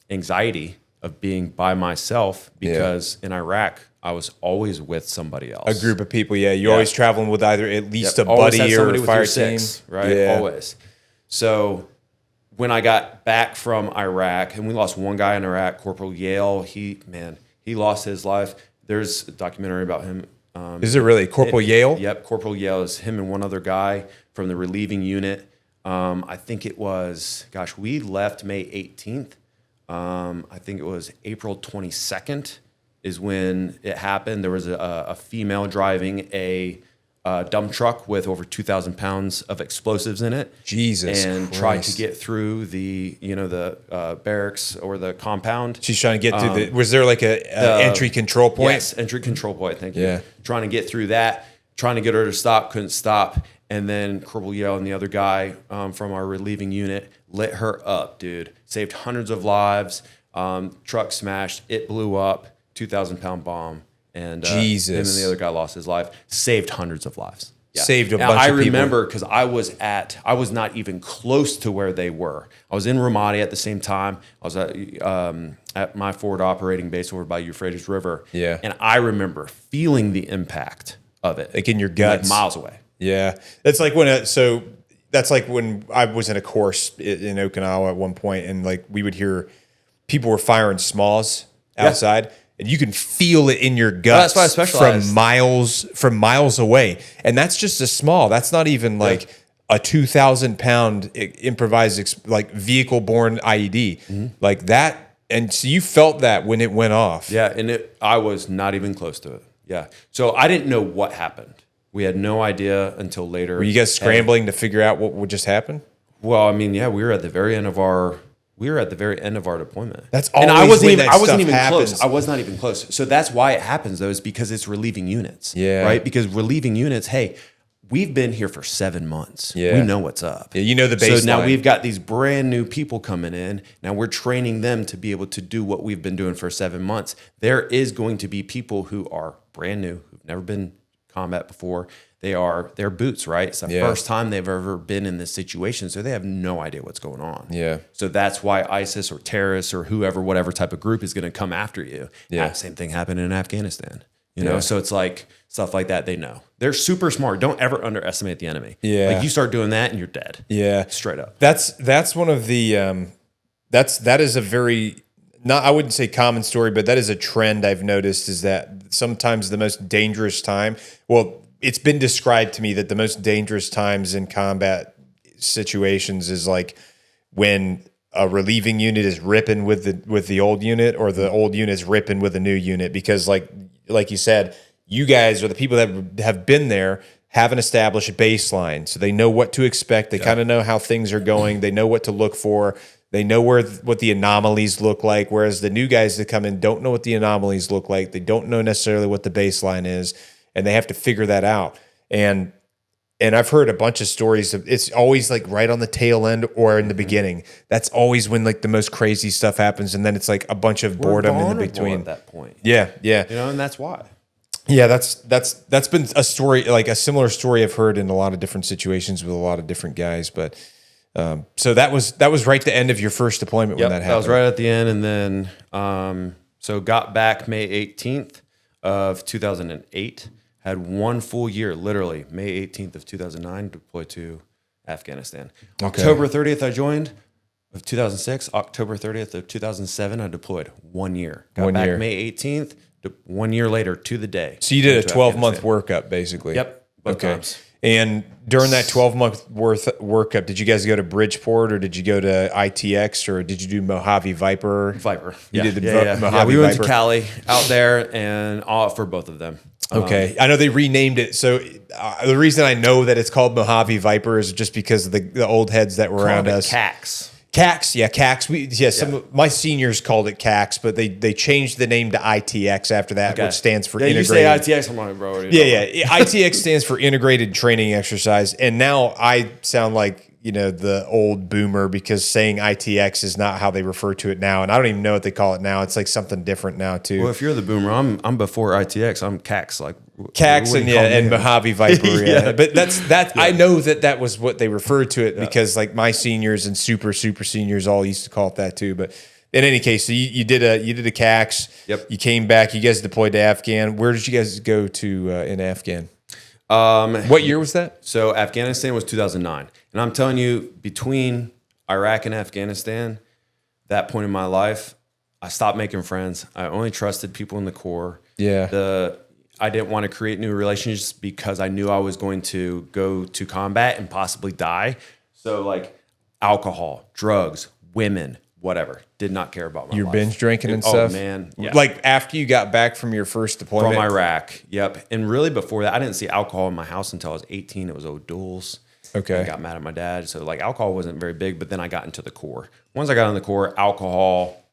anxiety of being by myself, because in Iraq, I was always with somebody else. A group of people, yeah. You're always traveling with either at least a Always had buddy or somebody a with fire your team. six, right? Yeah. Always. So when I got back from Iraq, and we lost one guy in Iraq, Corporal Yale, he lost his life. There's a documentary about him. Is it really Corporal Yale? Yep, Corporal Yale is him and one other guy from the relieving unit. I think it was, we left May 18th. I think it was April 22nd is when it happened. There was a female driving a dump truck with over 2,000 pounds of explosives in it. Jesus and Christ. tried to get through the barracks or the compound. She's trying to get through the. Was there like a entry control point? Yes, entry control point. Thank you. Yeah. Trying to get through that, trying to get her to stop, couldn't stop. And then Corporal Yale and the other guy from our relieving unit lit her up, dude. Saved hundreds of lives. Truck smashed. It blew up. 2,000-pound bomb. And Jesus. him and the other guy lost his life. Saved hundreds of lives. Yeah. Saved a Now, bunch of people. I remember because I was not even close to where they were. I was in Ramadi at the same time. I was at my forward operating base over by Euphrates River. Yeah. And I remember feeling the impact of it. Like in your guts. Like miles away. Yeah. That's like that's like when I was in a course in Okinawa at one point, and like we would hear people were firing smalls outside. And you can feel it in your guts that's why I specialize. from miles away. And that's just a small. That's not even like a 2,000-pound improvised like vehicle-borne IED, like that. And so you felt that when it went off. Yeah, and I was not even close to it. Yeah. So I didn't know what happened. We had no idea until later. Were you guys scrambling to figure out what would just happen? Well, I mean, yeah, we were at the very end of our deployment. That's always and I wasn't when even, that I wasn't stuff even happens. close. I was not even close. So that's why it happens though, is because it's relieving units. Yeah. Right? Because relieving units, hey, we've been here for 7 months. Yeah. We know what's up. Yeah, you know the baseline. So now we've got these brand new people coming in. Now we're training them to be able to do what we've been doing for 7 months. There is going to be people who are brand new, who've never been combat before. They're boots, right? It's the first time they've ever been in this situation, so they have no idea what's going on. Yeah. So that's why ISIS or terrorists or whoever, whatever type of group is going to come after you. Yeah. Same thing happened in Afghanistan. You know, so it's like stuff like that. They know they're super smart. Don't ever underestimate the enemy. Yeah. Like you start doing that and you're dead. Yeah. Straight up. That's one of the that is a very, not, I wouldn't say common story, but that is a trend I've noticed, is that sometimes the most dangerous time, well, it's been described to me that the most dangerous times in combat situations is like when a relieving unit is ripping with the old unit, or the old unit is ripping with a new unit, because like you said, you guys are the people that have been there, haven't established a baseline, so they know what to expect. They kind of know how things are going. They know what to look for. They know what the anomalies look like, whereas the new guys that come in don't know what the anomalies look like. They don't know necessarily what the baseline is, and they have to figure that out. And I've heard a bunch of stories of, it's always like right on the tail end or in the beginning. That's always when like the most crazy stuff happens, and then it's like a bunch of boredom in the between. At that point. Yeah, yeah. You know, and that's why. Yeah, that's been a story, like a similar story I've heard in a lot of different situations with a lot of different guys. But so that was right at the end of your first deployment when that happened. That was right at the end, and then so got back May 18th of 2008. Had 1 full year, literally May 18th of 2009, deployed to Afghanistan. Okay. October 30th I joined of 2006. October 30th of 2007 I deployed. 1 year. Got back May 18th. 1 year later to the day. So you did a 12-month workup, basically. Yep. Both times. And during that 12-month workup, did you guys go to Bridgeport, or did you go to ITX, or did you do Mojave Viper? Viper. You did the Mojave Viper. We went to Cali out there, and all for both of them. Okay. I know they renamed it. So the reason I know that it's called Mojave Viper is just because of the old heads that were around us. CAX. CAX, yeah, CAX. Some of my seniors called it CAX, but they changed the name to ITX after that, which stands for integrated. You say ITX, I'm like, bro. Yeah. ITX stands for integrated training exercise, and now I sound like, you know, the old boomer, because saying ITX is not how they refer to it now, and I don't even know what they call it now. It's like something different now too. Well, if you're the boomer, I'm before ITX. I'm CAX, like CAX and Mojave Viper. Yeah. But that's Yeah. I know that was what they referred to it, because like my seniors and super seniors all used to call it that too. But in any case, so you did a CAX. Yep. You came back. You guys deployed to Afghan. Where did you guys go to in Afghan? What year was that? So Afghanistan was 2009. And I'm telling you, between Iraq and Afghanistan, that point in my life, I stopped making friends. I only trusted people in the Corps. Yeah. I didn't want to create new relationships because I knew I was going to go to combat and possibly die. So like alcohol, drugs, women, whatever. Did not care about my life. Binge drinking and stuff? Oh, man. Yeah. Like after you got back from your first deployment? From Iraq. Yep. And really before that, I didn't see alcohol in my house until I was 18. It was O'Doul's. Okay. I got mad at my dad. So like alcohol wasn't very big, but then I got into the Corps. Once I got in the Corps, alcohol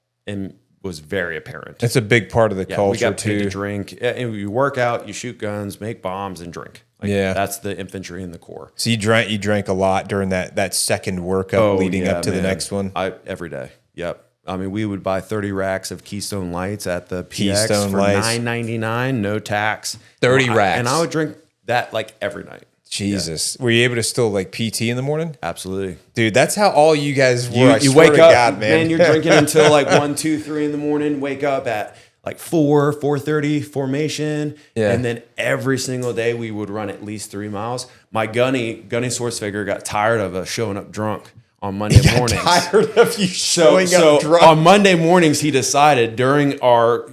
was very apparent. It's a big part of the culture we got paid too. to drink. And you work out, you shoot guns, make bombs, and drink. Like, that's the infantry in the Corps. So you drank a lot during that second workup leading up to the next one? Every day. Yep. I mean, we would buy 30 racks of Keystone Lights at the PX Keystone for Lights. $9.99, no tax. 30 racks. And I would drink that like every night. Jesus. Yeah. Were you able to still like PT in the morning? Absolutely. Dude, that's how all you guys were. You wake up, God, man. You're drinking until like 1, 2, 3 in the morning, wake up at like 4:30 formation. Yeah. And then every single day we would run at least 3 miles. My gunny source figure got tired of us showing up drunk on Monday mornings. Tired of you showing up drunk. On Monday mornings, he decided during our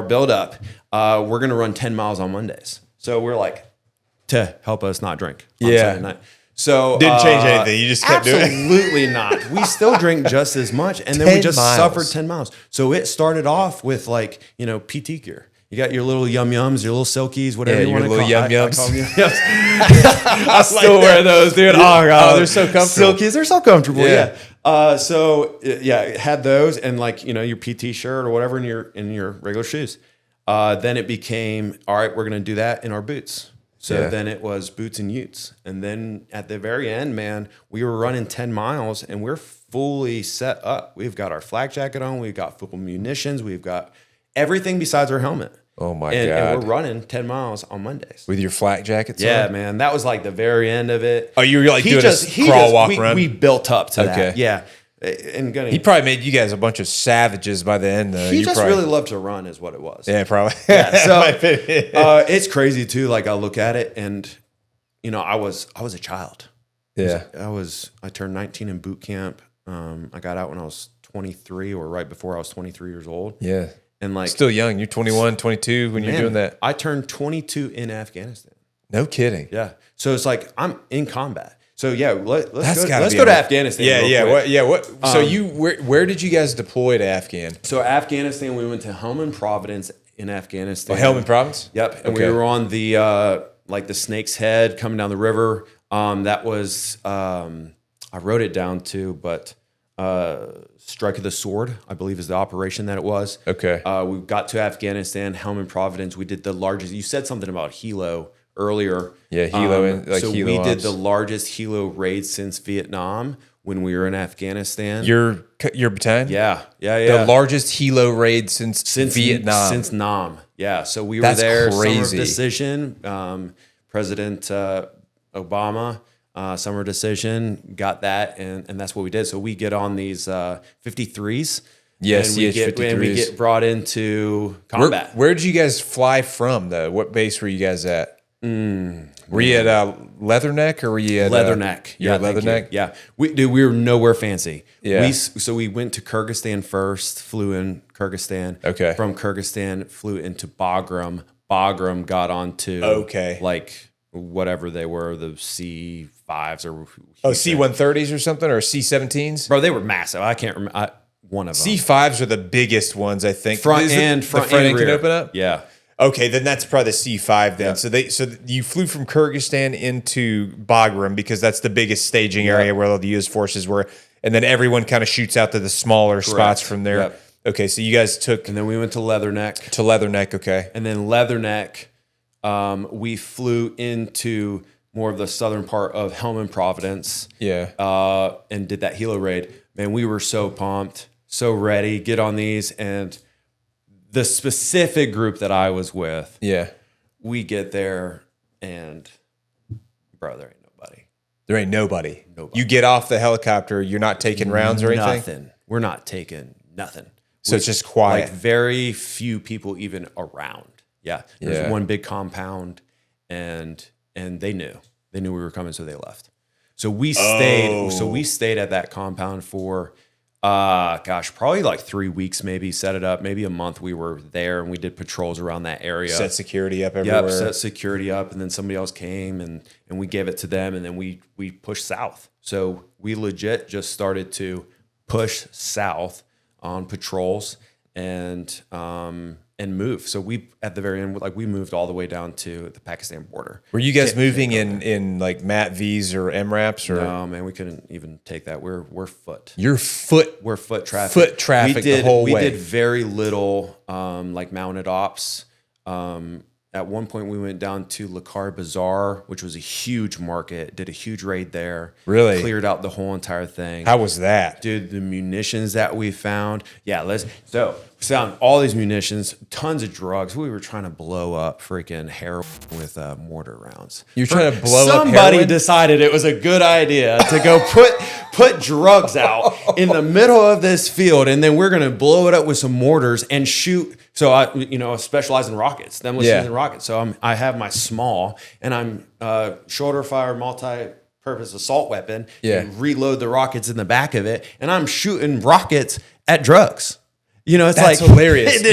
buildup, we're going to run 10 miles on Mondays. So we're like, to help us not drink on Saturday night. So Didn't change anything. You just kept doing it. Absolutely not. We still drink just as much, and then we just suffered 10 miles. So it started off with like, PT gear. You got your little yum-yums, your little silkies, whatever you want to call them. Yum-yums. I still wear those, dude. Oh, God. They're so comfortable. Silkies, they're so comfortable, yeah. It had those and like, your PT shirt or whatever in your regular shoes. Then it became, all right, we're going to do that in our boots. So then it was boots and utes. And then at the very end, man, we were running 10 miles and we're fully set up. We've got our flak jacket on. We've got full munitions. We've got everything besides our helmet. Oh my God. And we're running 10 miles on Mondays. With your flak jackets Yeah, on? man. That was like the very end of it. Oh, you were like doing a crawl, walk, run? We built up to that. Yeah. And he probably made you guys a bunch of savages by the end, though. He just really loved to run is what it was. Yeah, probably. Yeah, so it's crazy too. Like I look at it and, I was a child. Yeah. I turned 19 in boot camp. I got out when I was 23 or right before I was 23 years old. Yeah. And like still young. You're 21, 22 when you're doing that. I turned 22 in Afghanistan. No kidding. Yeah. So it's like I'm in combat. So yeah, let's go to Afghanistan. What? So where did you guys deploy to Afghan? So Afghanistan, we went to Helmand Province in Afghanistan. Oh, Helmand Province. Yep. And we were on the like the Snake's Head coming down the river. That was I wrote it down too, but Strike of the Sword, I believe, is the operation that it was. Okay. We got to Afghanistan, Helmand Province. We did the largest. You said something about helo earlier. Yeah, helo. We did the largest helo raid since Vietnam when we were in Afghanistan. Your battalion? Yeah. The largest helo raid since Vietnam. Since Nam. Yeah. So we were there. Crazy. Summer of decision. President Obama. Summer decision, got that, and that's what we did. So we get on these 53s. Yes, and we get brought into combat. Where did you guys fly from, though? What base were you guys at? Were you at Leatherneck or were you at Leatherneck? Leatherneck. Yeah, we were nowhere fancy. Yeah. So we went to Kyrgyzstan first, flew in Kyrgyzstan. Okay. From Kyrgyzstan, flew into Bagram. Bagram got onto like whatever they were, the C5s or C-130s or something, or C-17s. Bro, they were massive. I can't remember. One of them. C5s are the biggest ones, I think. Front and rear can open up. Yeah. Okay, then that's probably the C5 then. Yeah. So you flew from Kyrgyzstan into Bagram because that's the biggest staging area where all the U.S. forces were, and then everyone kind of shoots out to the smaller spots from there. Yep. Okay, so you guys took, and then we went to Leatherneck. Okay, and then Leatherneck, we flew into more of the southern part of Helmand Province. Yeah, and did that helo raid. Man, we were so pumped, so ready. Get on these and. The specific group that I was with, we get there and, bro, there ain't nobody. There ain't nobody. You get off the helicopter, you're not taking rounds or anything? Nothing. We're not taking nothing. So it's just quiet. Like very few people even around. Yeah. There's one big compound and they knew. They knew we were coming, so they left. So we stayed. So we stayed at that compound for probably like 3 weeks, maybe set it up, maybe a month. We were there and we did patrols around that area. Set security up everywhere. Yep, set security up. And then somebody else came and we gave it to them. And then we pushed south. So we legit just started to push south on patrols and move. So we, at the very end, like we moved all the way down to the Pakistan border. Were you guys moving in like MATVs or MRAPs? Or? No, man, we couldn't even take that. We're foot. We're foot traffic. Foot traffic the whole way. We did very little like mounted ops. At one point, we went down to Lakar Bazaar, which was a huge market. Did a huge raid there. Really? Cleared out the whole entire thing. How was that? Dude, the munitions that we found. Yeah, we found all these munitions, tons of drugs. We were trying to blow up freaking heroin with mortar rounds. You're trying to blow up heroin? Somebody decided it was a good idea to go put drugs out in the middle of this field, and then we're going to blow it up with some mortars and shoot. So I specialize in rockets. Then we're shooting rockets. So I have my small, and I'm shoulder fire multi-purpose assault weapon. Yeah. And reload the rockets in the back of it, and I'm shooting rockets at drugs. It's That's like hilarious. It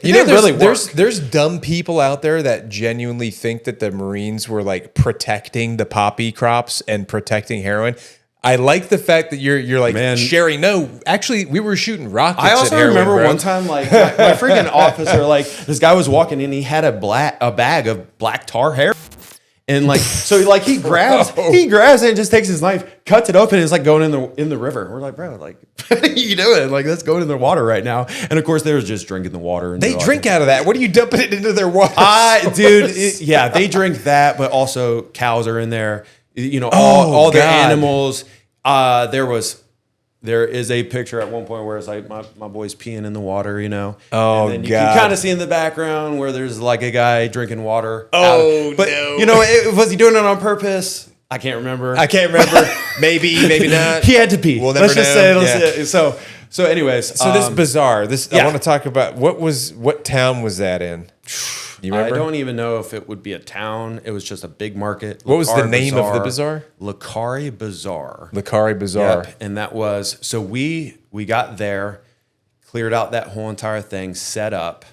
didn't really work. There's dumb people out there that genuinely think that the Marines were like protecting the poppy crops and protecting heroin. I like the fact that you're like, Man. Sherry, no, actually we were shooting rockets. I also at heroin, remember bro. one time, like my freaking officer, like this guy was walking in, he had a bag of black tar hair. And like, so like he grabs it and just takes his knife, cuts it open, and it's like going in the river. We're like, bro, like, what are you doing? Like, that's going in the water right now. And of course, they were just drinking the water. And They drink out of that. What are you dumping it into their water? Yeah, they drink that, but also cows are in there. All their animals. There is a picture at one point where it's like my boy's peeing in the water, Oh, and then you God. can kind of see in the background where there's like a guy drinking water. But no. was he doing it on purpose? I can't remember. Maybe, maybe not. He had to pee. We'll never Let's just know. say it. So anyways. So this bazaar, I yeah. want to talk about what town was that in? You I remember? don't even know if it would be a town. It was just a big market. What was the name of the bazaar? Lakari Bazaar. Lakari Bazaar. Yep. And that was, so we got there, cleared out that whole entire thing, set up,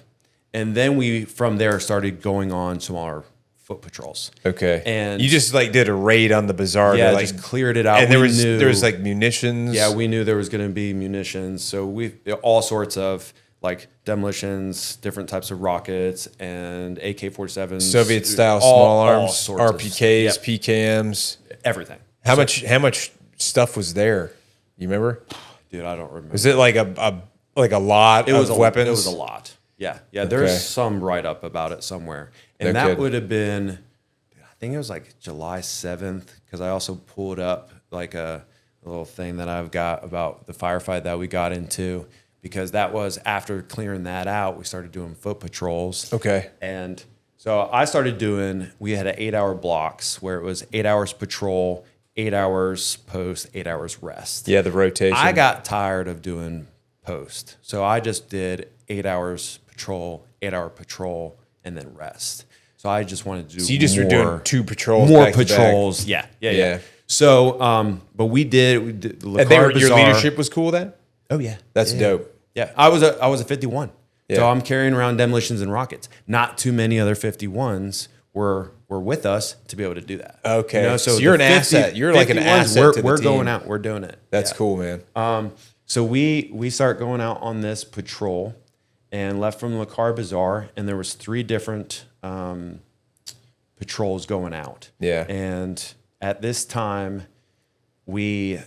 and then we from there started going on some our foot patrols. Okay. And you just like did a raid on the bazaar. yeah, to, like, just cleared it out. And there was like munitions. Yeah, we knew there was going to be munitions. So all sorts of like demolitions, different types of rockets, and AK-47s, Soviet style small arms, all sorts of- RPKs, yep, PKMs. everything. How much stuff was there? You remember? Dude, I don't remember. Was it like a lot of weapons? It was a lot. Yeah. Okay. There's some write up about it somewhere, and No that kid. would have been, I think it was like July 7th, because I also pulled up like a little thing that I've got about the firefight that we got into, because that was after clearing that out, we started doing foot patrols. Okay. And so I started we had an 8-hour blocks where it was 8 hours patrol, 8 hours post, 8 hours rest. Yeah, the rotation. I got tired of doing post. So I just did 8 hours patrol, 8-hour patrol, and then rest. So I just wanted to do So you just were doing 2 patrols. more back to back. patrols. Yeah. So, but we did And your leadership was cool then? Oh yeah. That's dope. Yeah. I was a 51. Yeah. So I'm carrying around demolitions and rockets. Not too many other 51s were with us to be able to do that. Okay. So you're an asset. You're like an 51s, asset to the we're team. going out. We're doing it. That's Yeah. cool, man. So we start going out on this patrol and left from Lakar Bazaar, and there was 3 different patrols going out. Yeah. And at this time, we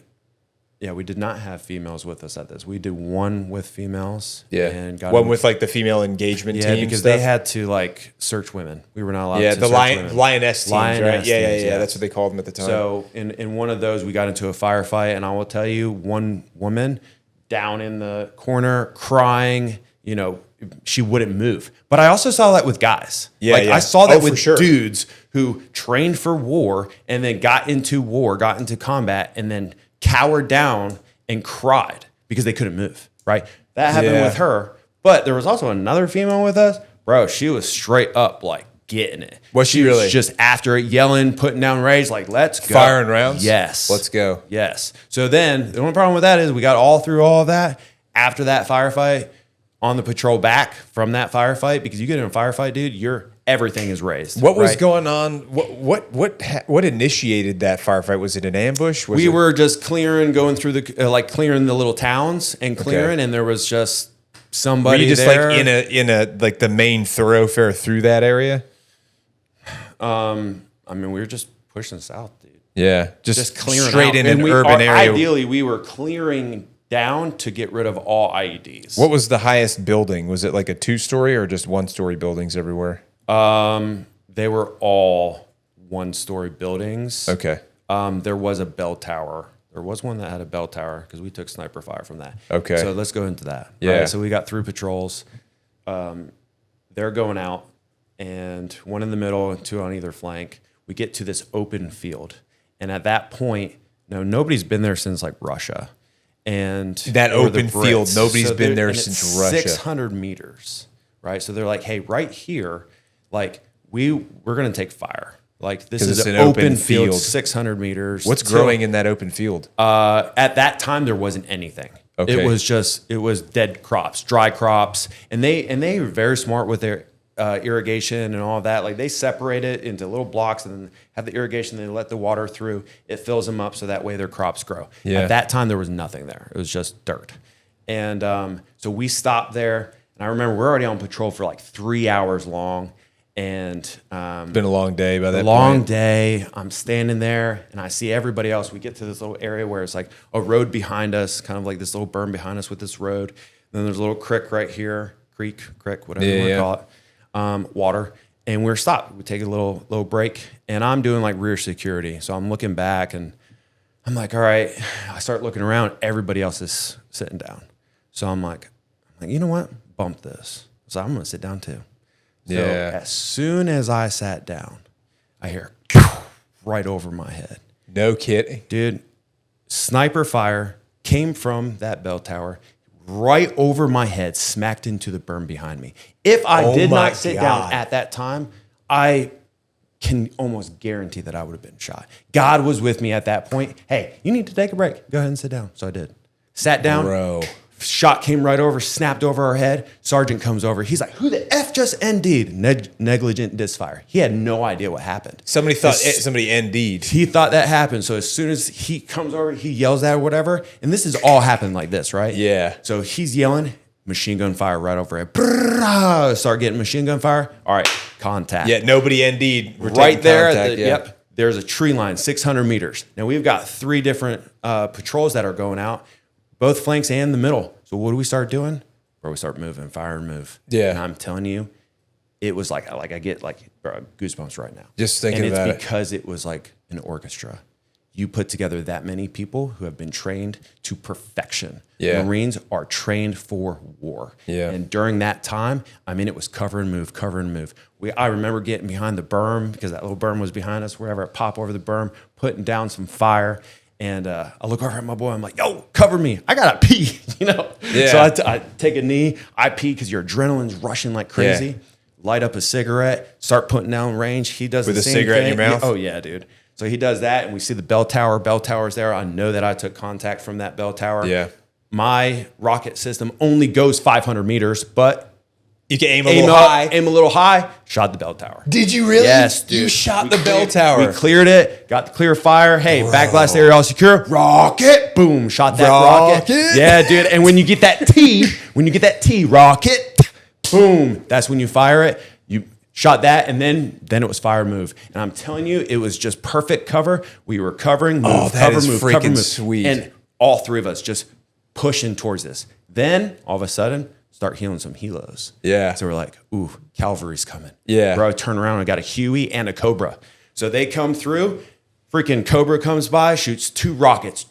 did not have females with us at this. We did one with females. Yeah. And got one in- with like the female engagement team. because stuff. they had to like search women. We were not allowed Yeah, to the search women. lioness teams, right? Lioness Yeah, teams, yeah. That's what they called them at the time. So in one of those, we got into a firefight, and I will tell you, one woman down in the corner crying, she wouldn't move. But I also saw that with guys. Yeah, yeah. I saw that Oh, for with sure. dudes who trained for war and then got into combat, and then cowered down and cried because they couldn't move, right? That happened Yeah. with her. But there was also another female with us. Bro, she was straight up like getting it. Was she really? Just after it, yelling, putting down rage, like, let's go. Firing rounds? Yes. Let's go. Yes. So then the only problem with that is we got all through all of that after that firefight, on the patrol back from that firefight, because you get in a firefight, dude, everything is raised. What was right? going on? What initiated that firefight? Was it an ambush? We were just clearing, going through clearing the little towns and clearing, and there was just somebody Were you just there. like in a like the main thoroughfare through that area? We were just pushing south, dude. Yeah, Just clearing straight out. in And an urban area. Ideally, we were clearing down to get rid of all IEDs. What was the highest building? Was it like a 2-story or just 1-story buildings everywhere? They were all 1-story buildings. Okay. There was a bell tower. There was one that had a bell tower because we took sniper fire from that. Okay. So let's go into that. Yeah. Right? So we got through patrols. They're going out, and one in the middle and 2 on either flank. We get to this open field. And at that point, nobody's been there since like Russia. And That or the open field, Brits. nobody's been they're- there and since it's Russia. 600 meters, right? So they're like, hey, right here, like we're going to take fire. Like this 'Cause is it's an an open open field, field. 600 meters. What's growing in that open field? At that time, there wasn't anything. Okay. It was dead crops, dry crops, and they were very smart with their irrigation and all of that. Like they separate it into little blocks and then have the irrigation. They let the water through. It fills them up so that way their crops grow. Yeah. At that time, there was nothing there. It was just dirt. And so we stopped there. And I remember we're already on patrol for like 3 hours long. And It's been a long day by that point. long day. I'm standing there and I see everybody else. We get to this little area where it's like a road behind us, kind of like this little berm behind us with this road. And then there's a little creek right here, creek, whatever you want to call it, water. And we're stopped. We take a little break. And I'm doing like rear security. So I'm looking back and I'm like, all right. I start looking around. Everybody else is sitting down. So I'm like, you know what? Bump this. So I'm going to sit down too. So as soon as I sat down, I hear right over my head. No kidding. Dude, sniper fire came from that bell tower right over my head, smacked into the berm behind me. If I did not sit down at that time, I can almost guarantee that I would have been shot. God was with me at that point. Hey, you need to take a break. Go ahead and sit down. So I did. Sat down. Bro. Shot came right over, snapped over our head. Sergeant comes over. He's like, who the F just ND'd? Negligent disfire. He had no idea what happened. Somebody thought somebody ND'd. He thought that happened. So as soon as he comes over, he yells that or whatever. And this is all happened like this, right? Yeah. So he's yelling, machine gun fire right over it. Brrrah, start getting machine gun fire. All right, contact. Yeah, nobody ND'd. We're Right taking there. contact, Yep. There's a tree line, 600 meters. Now we've got 3 different patrols that are going out, both flanks and the middle. So what do we start doing? Where we start moving, fire and move. Yeah. And I'm telling you, it was like I get like goosebumps right now. Just thinking and about it's because it was like an orchestra. You put together that many people who have been trained to perfection. Yeah. Marines are trained for war. Yeah. And during that time, I mean, it was cover and move, cover and move. I remember getting behind the berm because that little berm was behind us, wherever it pop over the berm, putting down some fire. And I look over at my boy. I'm like, yo, cover me. I got to pee, you know? Yeah. So I take a knee. I pee because your adrenaline's rushing like crazy. Yeah. Light up a cigarette, start putting down range. He does With the a same cigarette thing. in your mouth? Yeah, oh, yeah, dude. So he does that, and we see the bell tower. Bell tower's there. I know that I took contact from that bell tower. Yeah. My rocket system only goes 500 meters, but You can aim a little high. Aim a little high, shot the bell tower. Did you really? Yes, dude. You shot the bell tower. We cleared it, got the clear fire. Hey, backblast area all secure. Rocket. Boom, shot that rocket. Yeah, dude. And when you get that T, rocket, boom, that's when you fire it. You shot that, and then it was fire move. And I'm telling you, it was just perfect cover. We were covering, move, cover, move, cover, move. Sweet. And all 3 of us just pushing towards this. Then, all of a sudden, start healing some helos. Yeah. So we're like, ooh, cavalry's coming. Yeah. Bro, I turn around and got a Huey and a Cobra. So they come through, freaking Cobra comes by, shoots 2 rockets.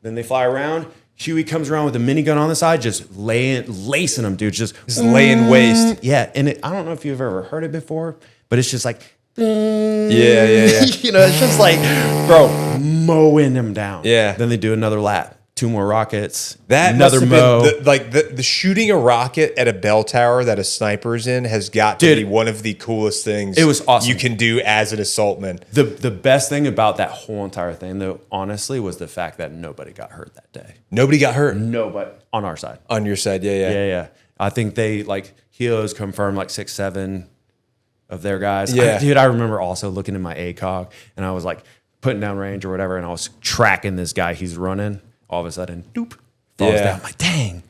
Then they fly around. Huey comes around with a minigun on the side, just lacing them, dude. Just laying waste. Yeah. And I don't know if you've ever heard it before, but it's just like, Yeah. you know, it's just like, bro, mowing them down. Yeah. Then they do another lap. 2 more rockets. That another must mow. have been the shooting a rocket at a bell tower that a sniper's in has got to be one of the coolest things. It was awesome. You can do as an assaultman. The best thing about that whole entire thing, though, honestly, was the fact that nobody got hurt that day. Nobody got hurt. Nobody on our side. On your side, yeah. Yeah. I think they helos confirmed 6, 7 of their guys. Yeah. Dude, I remember also looking at my ACOG and I was like putting down range or whatever, and I was tracking this guy. He's running. All of a sudden, doop, falls down. I'm like, dang,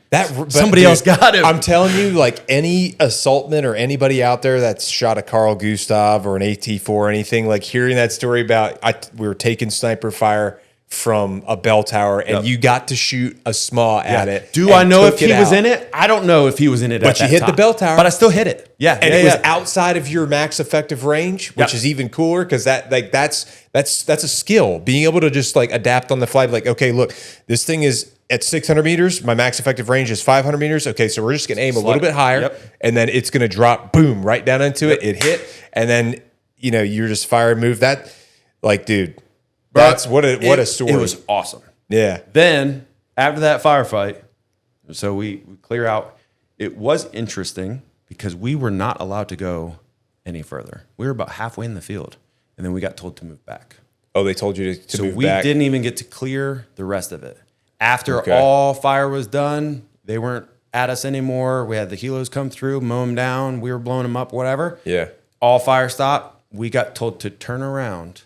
somebody else got him. I'm telling you, any assaultman or anybody out there that's shot a Carl Gustav or an AT-4 or anything, hearing that story about we were taking sniper fire from a bell tower and you got to shoot a SMAW at it. Do I know if he was in it? I don't know if he was in it. But you hit the bell tower. But I still hit it. Yeah, and it was outside of your max effective range, which is even cooler because that's a skill. Being able to just adapt on the fly. Okay, look, this thing is at 600 meters. My max effective range is 500 meters. Okay, so we're just gonna aim a little bit higher, and then it's gonna drop, boom, right down into it. It hit, and then you're just fire and move that. Dude, that's what a story. It was awesome. Yeah. Then after that firefight, so we clear out. It was interesting because we were not allowed to go any further. We were about halfway in the field, and then we got told to move back. Oh, they told you to so move we back. didn't even get to clear the rest of it. After all fire was done, they weren't at us anymore. We had the helos come through, mow them down. We were blowing them up, whatever. Yeah. All fire stopped. We got told to turn around.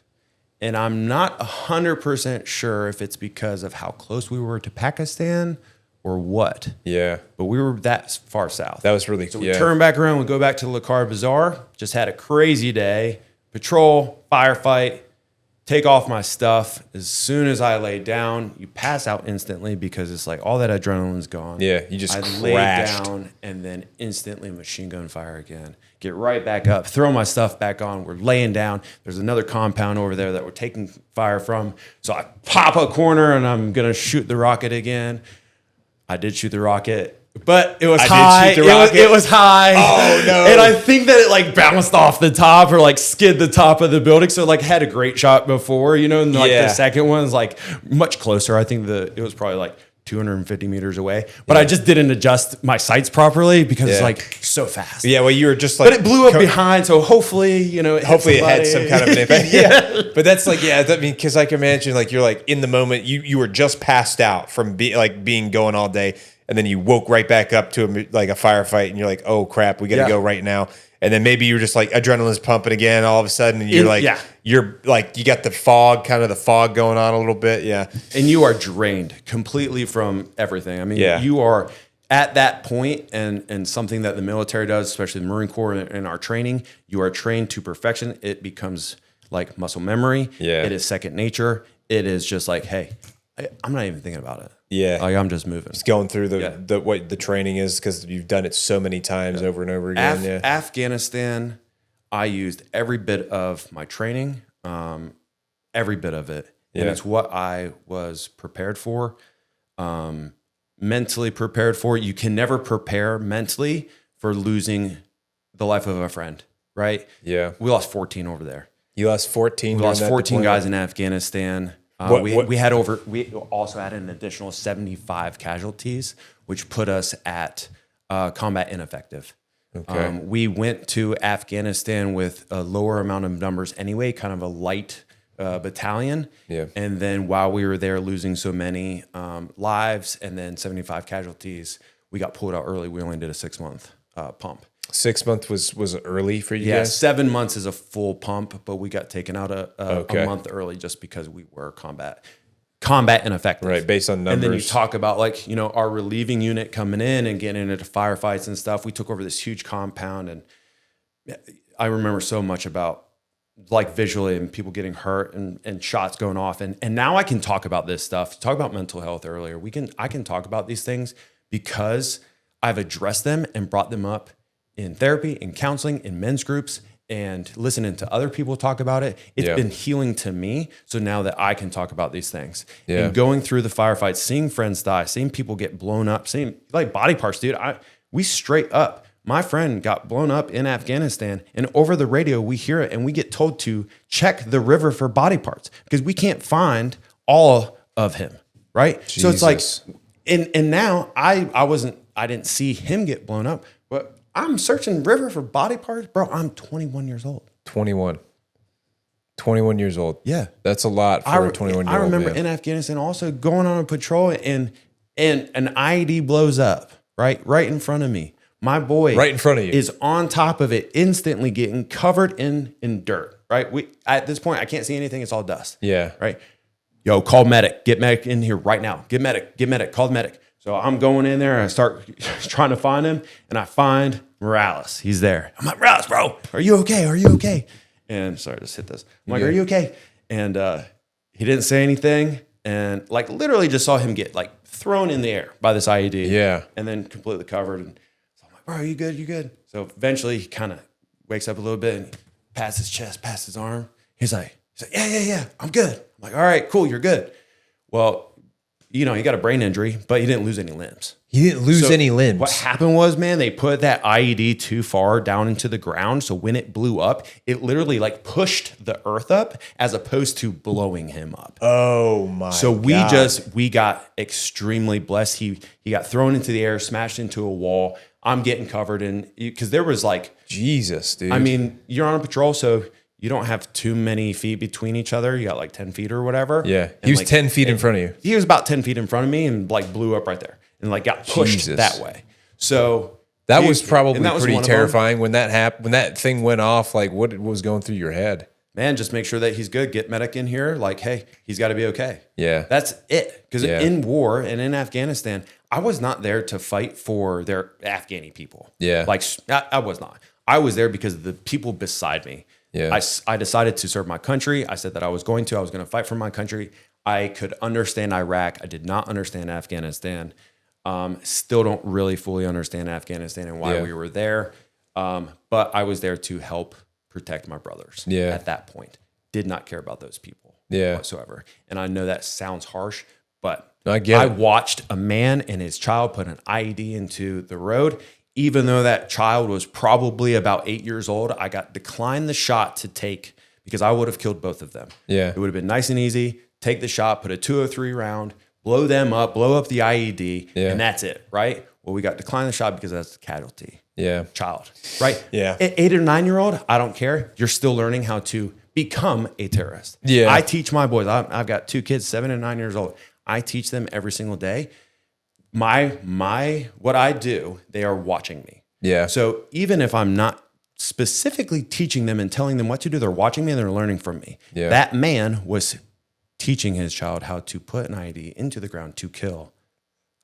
And I'm not 100% sure if it's because of how close we were to Pakistan or what. Yeah. But we were that far south. That was really, So we turn back around. We go back to Lakar Bazaar. Just had a crazy day. Patrol, firefight. Take off my stuff. As soon as I lay down, you pass out instantly because it's like all that adrenaline's gone. Yeah, you just lay down and then instantly machine gun fire again. Get right back up, throw my stuff back on. We're laying down. There's another compound over there that we're taking fire from. So I pop a corner and I'm going to shoot the rocket again. I did shoot the rocket. But it was high. It was high. Oh no! And I think that it like bounced off the top or like skid the top of the building. So like had a great shot before, you know. And like the second one's like much closer. I think it was probably like 250 meters away. But I just didn't adjust my sights properly because it's like so fast. Yeah, well, you were just like, but it blew up behind. So hopefully, you know, it had some kind of an impact. Yeah, but that's like, I mean, because I can imagine like you're like in the moment, you were just passed out from being going all day. And then you woke right back up to like a firefight, and you're like, "Oh crap, we got to go right now." And then maybe you're just like adrenaline's pumping again all of a sudden, and you're like, you got the fog going on a little bit, And you are drained completely from everything. I mean, you are at that point, and something that the military does, especially the Marine Corps in our training, you are trained to perfection. It becomes like muscle memory. Yeah, it is second nature. It is just like, hey, I'm not even thinking about it. Yeah, like I'm just moving. Just going through what the training is because you've done it so many times over and over again. Afghanistan, I used every bit of my training, every bit of it, and it's what I was prepared for, mentally prepared for. You can never prepare mentally for losing the life of a friend, right? Yeah, we lost 14 over there. You lost 14. We lost 14 guys in Afghanistan. We also had an additional 75 casualties, which put us at combat ineffective. Okay. We went to Afghanistan with a lower amount of numbers anyway, kind of a light battalion. Yeah. And then while we were there losing so many lives and then 75 casualties, we got pulled out early. We only did a 6-month pump. 6 months was early for you guys? Yeah, 7 months is a full pump, but we got taken out a month early just because we were combat ineffective. Right, based on numbers. And then you talk about like, you know, our relieving unit coming in and getting into firefights and stuff. We took over this huge compound, and I remember so much about like visually and people getting hurt and shots going off. And now I can talk about this stuff. Talk about mental health earlier. I can talk about these things because I've addressed them and brought them up in therapy, in counseling, in men's groups, and listening to other people talk about it. It's been healing to me. So now that I can talk about these things and going through the firefights, seeing friends die, seeing people get blown up, seeing like body parts, dude, we straight up, my friend got blown up in Afghanistan, and over the radio, we hear it and we get told to check the river for body parts because we can't find all of him. Right. Jesus. So it's like, and now I didn't see him get blown up, but I'm searching river for body parts. Bro, I'm 21 years old. 21 years old. Yeah. That's a lot for a 21-year-old. I remember in Afghanistan also going on a patrol and an IED blows up, right in front of me. My boy right in front of you is on top of it, instantly getting covered in dirt, right? At this point, I can't see anything. It's all dust. Yeah. Right. Yo, call medic. Get medic in here right now. Get medic. Call medic. So I'm going in there and I start trying to find him, and I find Morales. He's there. I'm like, Morales, bro, are you okay? And sorry, just hit this. I'm like, are you okay? And he didn't say anything, and like literally just saw him get like thrown in the air by this IED. Yeah. And then completely covered. And so I'm like, bro, are you good? You good? So eventually he kind of wakes up a little bit and pats his chest, pats his arm. He's like, yeah, I'm good. I'm like, all right, cool, you're good. Well, you know, he got a brain injury, but he didn't lose any limbs. Any limbs. What happened was, man, they put that IED too far down into the ground. So when it blew up, it literally like pushed the earth up as opposed to blowing him up. Oh my God. So we got extremely blessed. He got thrown into the air, smashed into a wall. I'm getting covered in, because there was like, Jesus, dude. I mean, you're on a patrol, so you don't have too many feet between each other. You got like 10 feet or whatever. Yeah. And He was like, 10 feet in front of you. He was about 10 feet in front of me and like blew up right there and like got pushed Jesus. that way. So That was probably and that was pretty one of them. terrifying when that happened. When that thing went off, like what was going through your head? Man, just make sure that he's good. Get medic in here. Like, hey, he's got to be okay. Yeah. That's it. Because Yeah. in war and in Afghanistan, I was not there to fight for their Afghani people. Yeah. Like, I was not. I was there because of the people beside me. Yeah. I decided to serve my country. I said that I was going to fight for my country. I could understand Iraq. I did not understand Afghanistan. Still don't really fully understand Afghanistan and why we were there. But I was there to help protect my brothers. Yeah. At that point, did not care about those people. Yeah. Whatsoever. And I know that sounds harsh, but I get I it. watched a man and his child put an IED into the road. Even though that child was probably about 8 years old, I got declined the shot to take because I would have killed both of them. Yeah. It would have been nice and easy. Take the shot, put a 203 round, blow them up, blow up the IED, and that's it, right? Well, we got declined the shot because that's the casualty. Yeah. Child, right? Yeah. 8 or 9 year old, I don't care. You're still learning how to become a terrorist. Yeah. I teach my boys. I've got 2 kids, 7 and 9 years old. I teach them every single day. What I do, they are watching me. Yeah. So even if I'm not specifically teaching them and telling them what to do, they're watching me and they're learning from me. Yeah. That man was teaching his child how to put an IED into the ground to kill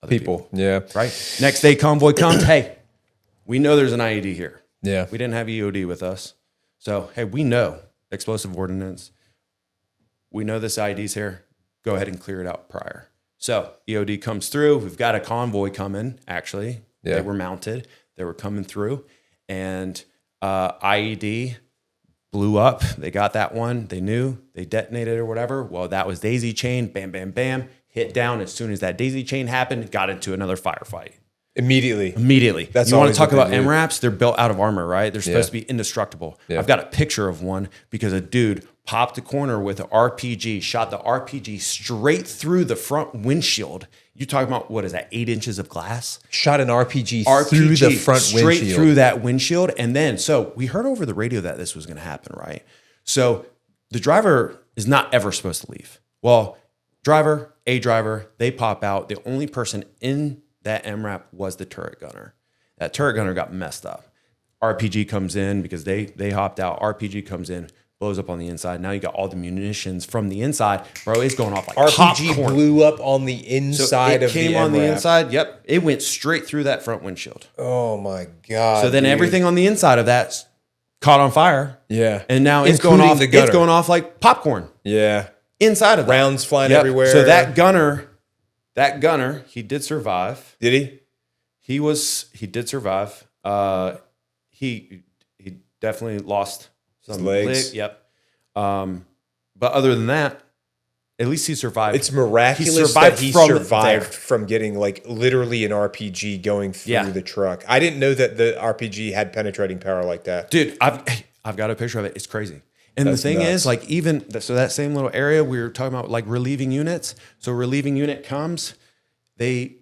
other people. Yeah. Right? Next day convoy comes. Hey, we know there's an IED here. Yeah. We didn't have EOD with us. So, hey, we know explosive ordnance. We know this IED's here. Go ahead and clear it out prior. So EOD comes through. We've got a convoy coming, actually. Yeah. They were mounted. They were coming through. And IED blew up. They got that one. They knew. They detonated or whatever. Well, that was daisy chain. Bam, bam, bam. Hit down. As soon as that daisy chain happened, got into another firefight. Immediately. That's you want to always talk what about they do. MRAPs? They're built out of armor, right? They're supposed to be indestructible. Yeah. I've got a picture of one because a dude popped a corner with an RPG, shot the RPG straight through the front windshield. You talking about, what is that, 8 inches of glass? Shot an RPG through the front straight windshield. through that windshield. And then, so we heard over the radio that this was going to happen, right? So the driver is not ever supposed to leave. Well, driver, they pop out. The only person in that MRAP was the turret gunner. That turret gunner got messed up. RPG comes in because they hopped out. RPG comes in, blows up on the inside. Now you got all the munitions from the inside. Bro, it's going off like RPG popcorn. blew up on the inside of the It came on the MRAP. inside. Yep. It went straight through that front windshield. Oh my God. So then dude. everything on the inside of that's caught on fire. Yeah. And now it's Including going off. the gunner. It's going off like popcorn Yeah. inside of that. Rounds flying Yep. everywhere. So that gunner, he did survive. Did he? He did survive. He definitely lost some legs. Yep. But other than that, at least he survived. It's miraculous He survived that he from survived there. from getting like literally an RPG going through Yeah. the truck. I didn't know that the RPG had penetrating power like that. Dude, I've got a picture of it. It's crazy. And That's the thing nuts. is, like, so that same little area we were talking about, like relieving units. So relieving unit comes, the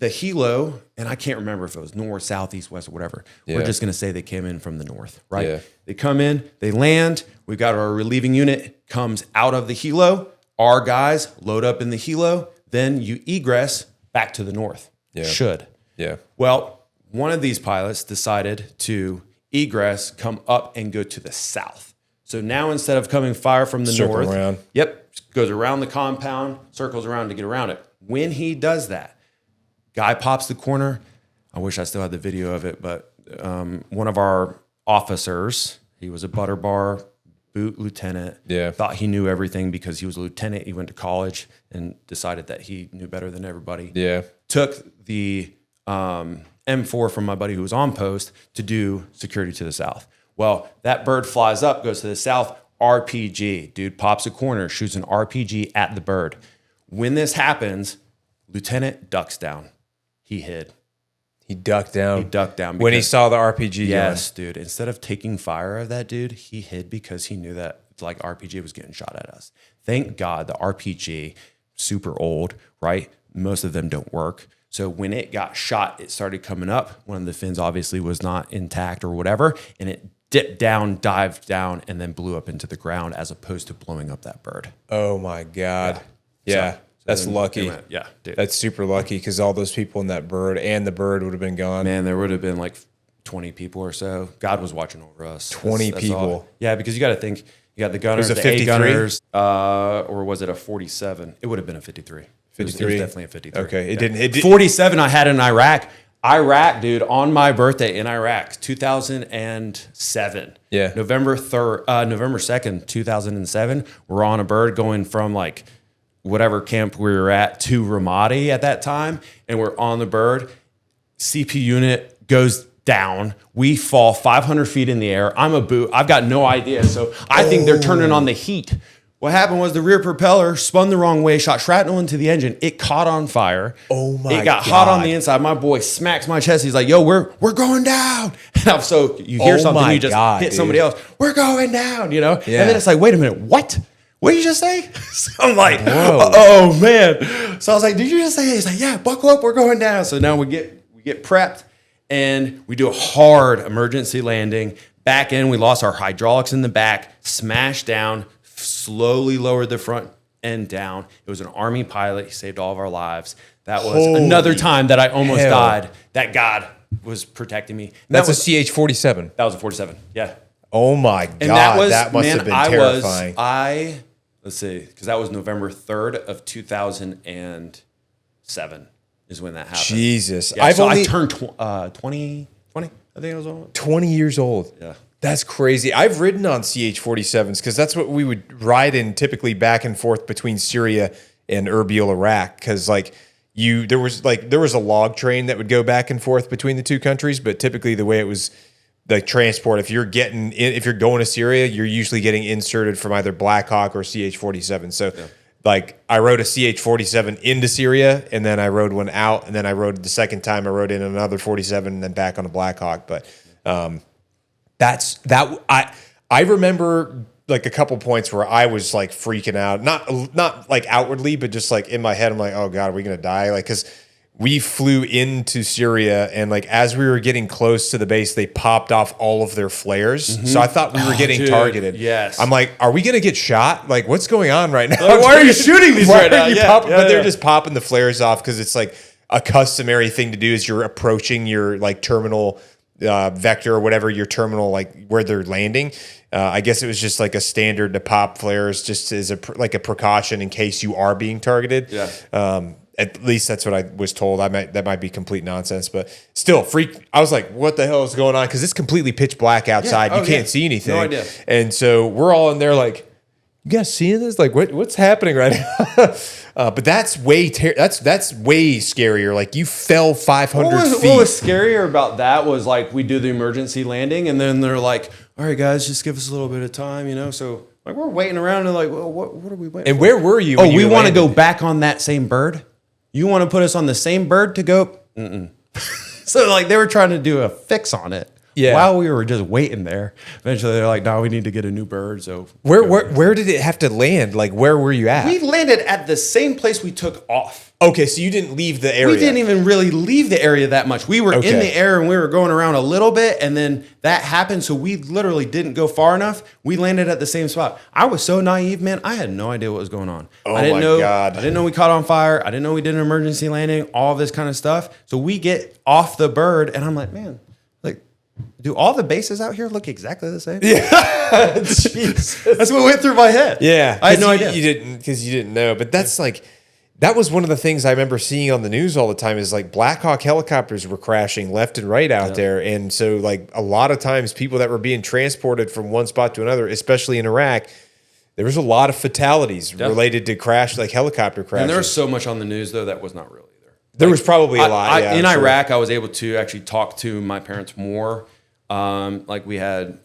helo, and I can't remember if it was north, south, east, west, or whatever. Yeah. We're just gonna say they came in from the north, right? Yeah. They come in, they land. We've got our relieving unit comes out of the helo. Our guys load up in the helo. Then you egress back to the north. Yeah. Should. Yeah. Well, one of these pilots decided to egress, come up and go to the south. So now instead of coming fire from the Circle north, around. Yep, goes around the compound, circles around to get around it. When he does that, guy pops the corner. I wish I still had the video of it, but one of our officers, he was a butter bar boot lieutenant, thought he knew everything because he was a lieutenant. He went to college and decided that he knew better than everybody. Yeah. Took the M4 from my buddy who was on post to do security to the south. Well, that bird flies up, goes to the south, RPG. Dude pops a corner, shoots an RPG at the bird. When this happens, lieutenant ducks down. He hid. He ducked down. He ducked down. When he because- saw the RPG. Yes, dude. Instead of taking fire of that dude, he hid because he knew that like RPG was getting shot at us. Thank God the RPG, super old, right? Most of them don't work. So when it got shot, it started coming up. One of the fins obviously was not intact or whatever, and it dipped down, dived down, and then blew up into the ground as opposed to blowing up that bird. Oh my God. Yeah. So That's then lucky. they went, yeah, dude. That's super lucky because all those people in that bird and the bird would have been gone. Man, there would have been like 20 people or so. God was watching over us. 20 people. All. Yeah, because you got to think, you got the gunners, Was it the 53? A gunners, or was it a 47? It would have been a 53. 53? It was definitely a 53. Okay. It Yeah. didn't. 47 I had in Iraq. Iraq, dude, on my birthday in Iraq, 2007. Yeah. November 2nd, 2007. We're on a bird going from like whatever camp we were at to Ramadi at that time. And we're on the bird. CP unit goes down. We fall 500 feet in the air. I'm a boot. I've got no idea. So I think they're turning on the heat. What happened was the rear propeller spun the wrong way, shot shrapnel into the engine. It caught on fire. Oh my God. It got hot on the inside. My boy smacks my chest. He's like, yo, we're going down. And so you hear something, you just hit somebody else. We're going down, you know? Yeah. And then it's like, wait a minute, what? What did you just say? So I'm like, oh man. So I was like, did you just say it? He's like, yeah, buckle up, we're going down. So now we get prepped and we do a hard emergency landing. Back in, we lost our hydraulics in the back, smashed down, slowly lowered the front end down. It was an Army pilot. He saved all of our lives. That was another time that I almost died, that God was protecting me. That's a CH-47. That was a 47. Yeah. Oh my God. And that was, that must have been terrifying. Let's see, because that was November 3rd of 2007 is when that happened. Jesus. Yeah, I turned 20, I think I was on. 20 years old. Yeah. That's crazy. I've ridden on CH-47s because that's what we would ride in typically back and forth between Syria and Erbil, Iraq. Because there was a log train that would go back and forth between the two countries, but typically the way it was like transport, if you're going to Syria, you're usually getting inserted from either Black Hawk or CH-47. So like I rode a CH-47 into Syria and then I rode one out and then I rode the second time I rode in another 47 and then back on a Black Hawk. But I remember like a couple points where I was like freaking out, not like outwardly, but just like in my head, I'm like, oh God, are we going to die? Like, cause we flew into Syria and like, as we were getting close to the base, they popped off all of their flares. Mm-hmm. So I thought we were getting targeted. Yes. I'm like, are we going to get shot? Like, what's going on right now? Like, why are you shooting these right now? But they're just popping the flares off. Cause it's like a customary thing to do is you're approaching your like terminal vector or whatever, your terminal, like where they're landing. I guess it was just like a standard to pop flares just as a precaution in case you are being targeted. Yeah. At least that's what I was told. That might be complete nonsense, but still I was like, what the hell is going on? Cause it's completely pitch black outside. You can't see anything. No idea. And so we're all in there like, you guys seeing this? Like what's happening right now? But that's way that's way scarier. Like you fell 500 feet. What was scarier about that was like we do the emergency landing and then they're like, all right, guys, just give us a little bit of time, you know? So like we're waiting around and like, well, what are we waiting and for? Where were you? We want to go back on that same bird. You want to put us on the same bird to go? Mm-mm. So like they were trying to do a fix on it. Yeah. While we were just waiting there, eventually they're like, "No, we need to get a new bird." So where did it have to land? Like where were you at? We landed at the same place we took off. Okay, so you didn't leave the area. We didn't even really leave the area that much. We were in the air and we were going around a little bit, and then that happened. So we literally didn't go far enough. We landed at the same spot. I was so naive, man. I had no idea what was going on. I didn't know. God. I didn't know we caught on fire. I didn't know we did an emergency landing. All this kind of stuff. So we get off the bird, and I'm like, man. Do all the bases out here look exactly the same? Yeah. Jesus. That's what went through my head. Yeah. I had no idea. You didn't know. But that's like, that was one of the things I remember seeing on the news all the time is like Black Hawk helicopters were crashing left and right out there. And so like a lot of times people that were being transported from one spot to another, especially in Iraq, there was a lot of fatalities related to helicopter crashes. And there was so much on the news though that was not real. There was probably a lot. In Iraq, I was able to actually talk to my parents more. Like we had,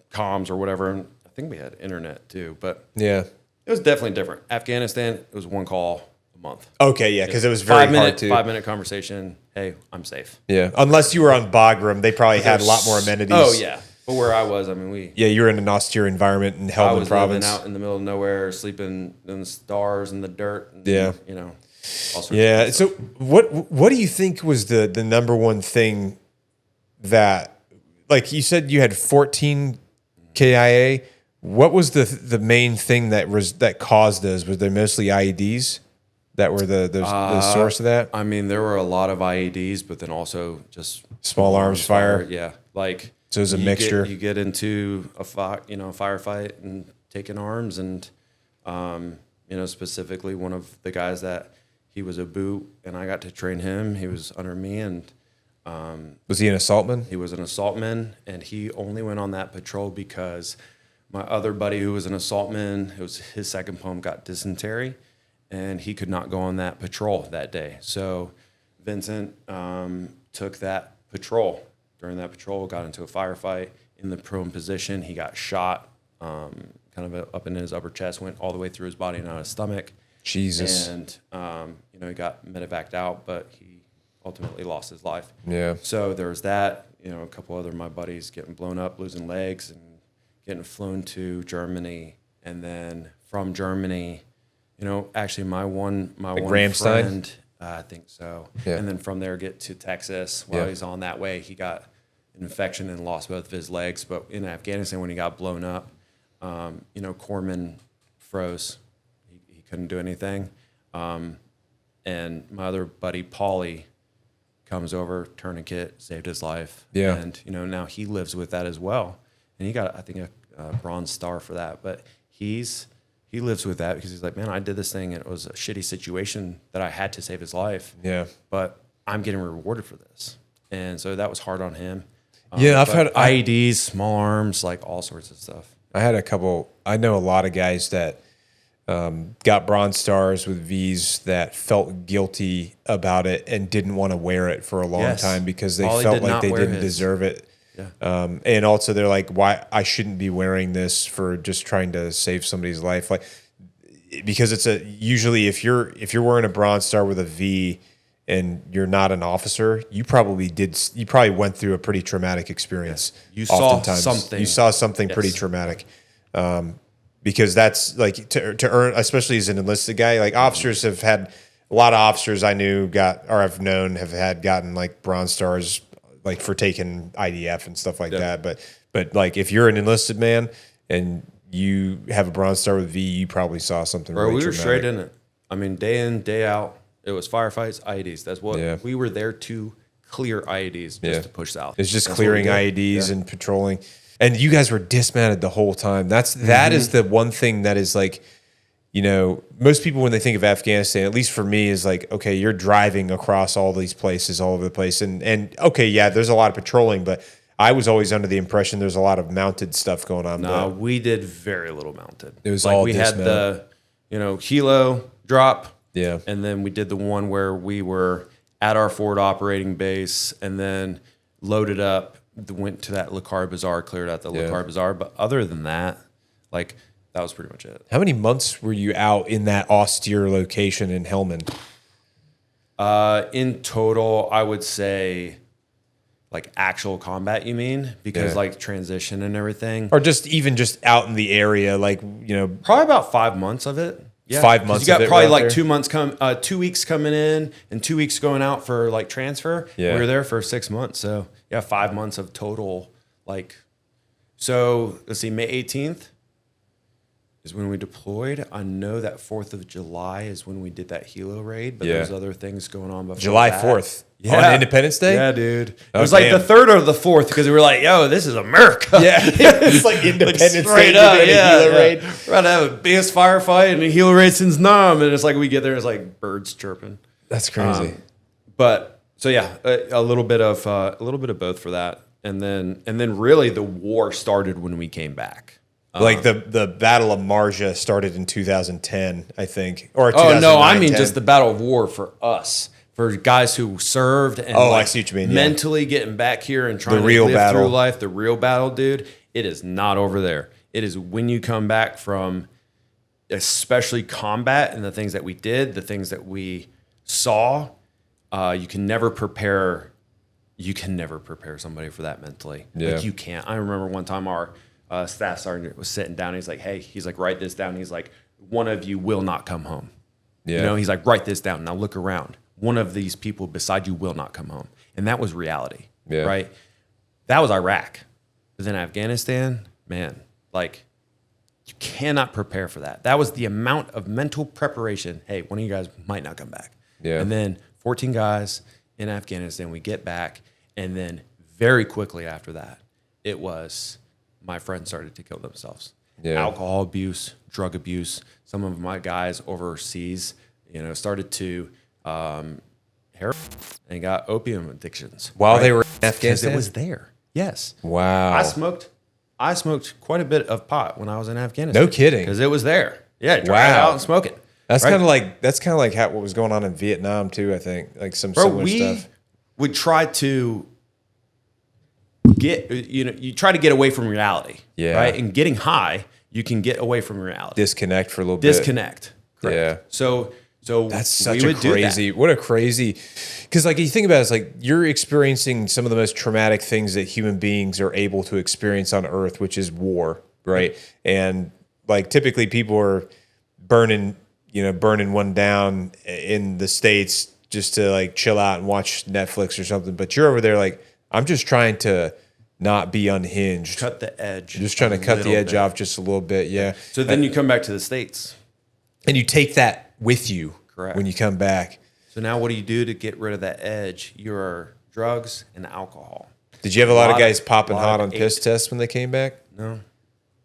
comms or whatever. And I think we had internet too. But it was definitely different. Afghanistan, it was one call a month. Okay, yeah, because it was very hard to... 5-minute conversation. Hey, I'm safe. Yeah, unless you were on Bagram, they probably had a lot more amenities. Oh, yeah. But where I was, I mean, Yeah, you were in an austere environment in Helmand Province. I was living out in the middle of nowhere, sleeping in the stars and the dirt. And, all sorts of so what do you think was the number one thing that like you said, you had 14 KIA. What was the main thing that caused those? Was they mostly IEDs that were the source of that? I mean, there were a lot of IEDs, but then also just Small arms fire. Yeah, like So it was a mixture. You get into a firefight and taking arms, and specifically one of the guys that he was a boot, and I got to train him. He was under me, and was he an assaultman? he was an assaultman, and he only went on that patrol because my other buddy who was an assaultman, it was his second pump, got dysentery, and he could not go on that patrol that day. So Vincent took that patrol. During that patrol, got into a firefight in the prone position. He got shot kind of up in his upper chest, went all the way through his body and out his stomach. Jesus. And, he got medevaced out, but he ultimately lost his life. Yeah. So there was that, a couple other of my buddies getting blown up, losing legs, and getting flown to Germany. And then from Germany, actually my one Ramstein? friend, I think so. Yeah. And then from there get to Texas. While he's on that way, he got an infection and lost both of his legs. But in Afghanistan, when he got blown up, corpsman froze. He couldn't do anything. And my other buddy, Paulie, comes over, tourniquet, saved his life. Yeah. And, now he lives with that as well. And he got, I think, a Bronze Star for that. But he lives with that because he's like, man, I did this thing and it was a shitty situation that I had to save his life. Yeah. But I'm getting rewarded for this. And so that was hard on him. Yeah, I've had IEDs, small arms, like all sorts of stuff. I know a lot of guys that got Bronze Stars with V's that felt guilty about it and didn't want to wear it for a long time because they felt like they didn't deserve it. Yeah. And also they're like, why I shouldn't be wearing this for just trying to save somebody's life. Like, because it's usually if you're wearing a Bronze Star with a V and you're not an officer, you probably went through a pretty traumatic experience. You saw something. You saw something pretty traumatic. Because that's like to earn, especially as an enlisted guy, like officers have had, a lot of officers I knew have gotten like Bronze Stars, like for taking IDF and stuff like that. But like if you're an enlisted man and you have a Bronze Star with V, you probably saw something. Bro, really we were traumatic. straight in it. I mean, day in, day out, it was firefights, IEDs. That's what we were there to clear IEDs, just to push south. It's just clearing IEDs and patrolling. And you guys were dismounted the whole time. That is the one thing that is like, most people when they think of Afghanistan, at least for me, is like, okay, you're driving across all these places all over the place. And okay, yeah, there's a lot of patrolling, but I was always under the impression there's a lot of mounted stuff going on. No, we did very little mounted. It was like all we had the, helo drop. Yeah. And then we did the one where we were at our forward operating base and then loaded up, went to that Lakar Bazaar, cleared out the Lakar Bazaar. But other than that, like, that was pretty much it. How many months were you out in that austere location in Helmand? In total, I would say, like, actual combat, you mean? Because, like, transition and everything. Or just out in the area, like, Probably about 5 months of it. Yeah. 5 months You got of it probably right like there? 2 weeks coming in and 2 weeks going out for, like, transfer. Yeah. We were there for 6 months. So, yeah, 5 months of total, like, so, let's see, May 18th is when we deployed. I know that 4th of July is when we did that helo raid, but there's other things going on before July that. 4th. On Independence Day? Yeah, dude. It was like the 3rd or the 4th because we were like, yo, this is America. Yeah. It's like Independence Day. Straight up, A helo raid. We're about to have the biggest firefight and a helo raid since Nam. And it's like we get there, it's like birds chirping. That's crazy. But so yeah, a little bit of both for that. And then really the war started when we came back. Like the Battle of Marja started in 2010, I think. Or Oh no, I mean 10. just the Battle of War for us. For guys who served and I see what you mean. Mentally getting back here and trying The to real live battle. through life, the real battle, dude. It is not over there. It is when you come back from especially combat and the things that we did, the things that we saw, you can never prepare somebody for that mentally. Yeah. Like you can't. I remember one time our staff sergeant was sitting down. He's like, hey, write this down. He's like, one of you will not come home. Yeah. He's like, write this down. Now look around. One of these people beside you will not come home. And that was reality, right? that was Iraq. But then Afghanistan, man, like you cannot prepare for that. That was the amount of mental preparation. Hey, one of you guys might not come back. Yeah. And then 14 guys in Afghanistan, we get back. And then very quickly after that, it was my friends started to kill themselves. Yeah. Alcohol abuse, drug abuse. Some of my guys overseas, started to heroin and got opium addictions. While they were in Because Afghanistan? it was there. Yes. Wow. I smoked quite a bit of pot when I was in Afghanistan. No kidding. Because it was there. Yeah, dry it out and smoke it. That's right? kind of like what was going on in Vietnam too. I think like some similar stuff. Would try to get you try to get away from reality. Yeah. Right. And getting high, you can get away from reality. Disconnect for a little bit. Disconnect. Correct. Yeah. So that's such a crazy. What a crazy. Because like you think about it, it's like you're experiencing some of the most traumatic things that human beings are able to experience on Earth, which is war, right? And like typically people are burning one down in the States just to like chill out and watch Netflix or something. But you're over there like, I'm just trying to not be unhinged. Cut the edge. Just trying to cut the edge off just a little bit. Yeah. So then you come back to the States. And you take that with you. Correct. When you come back. So now what do you do to get rid of that edge? Your drugs and alcohol. Did you have a lot of guys popping hot on piss tests when they came back? No.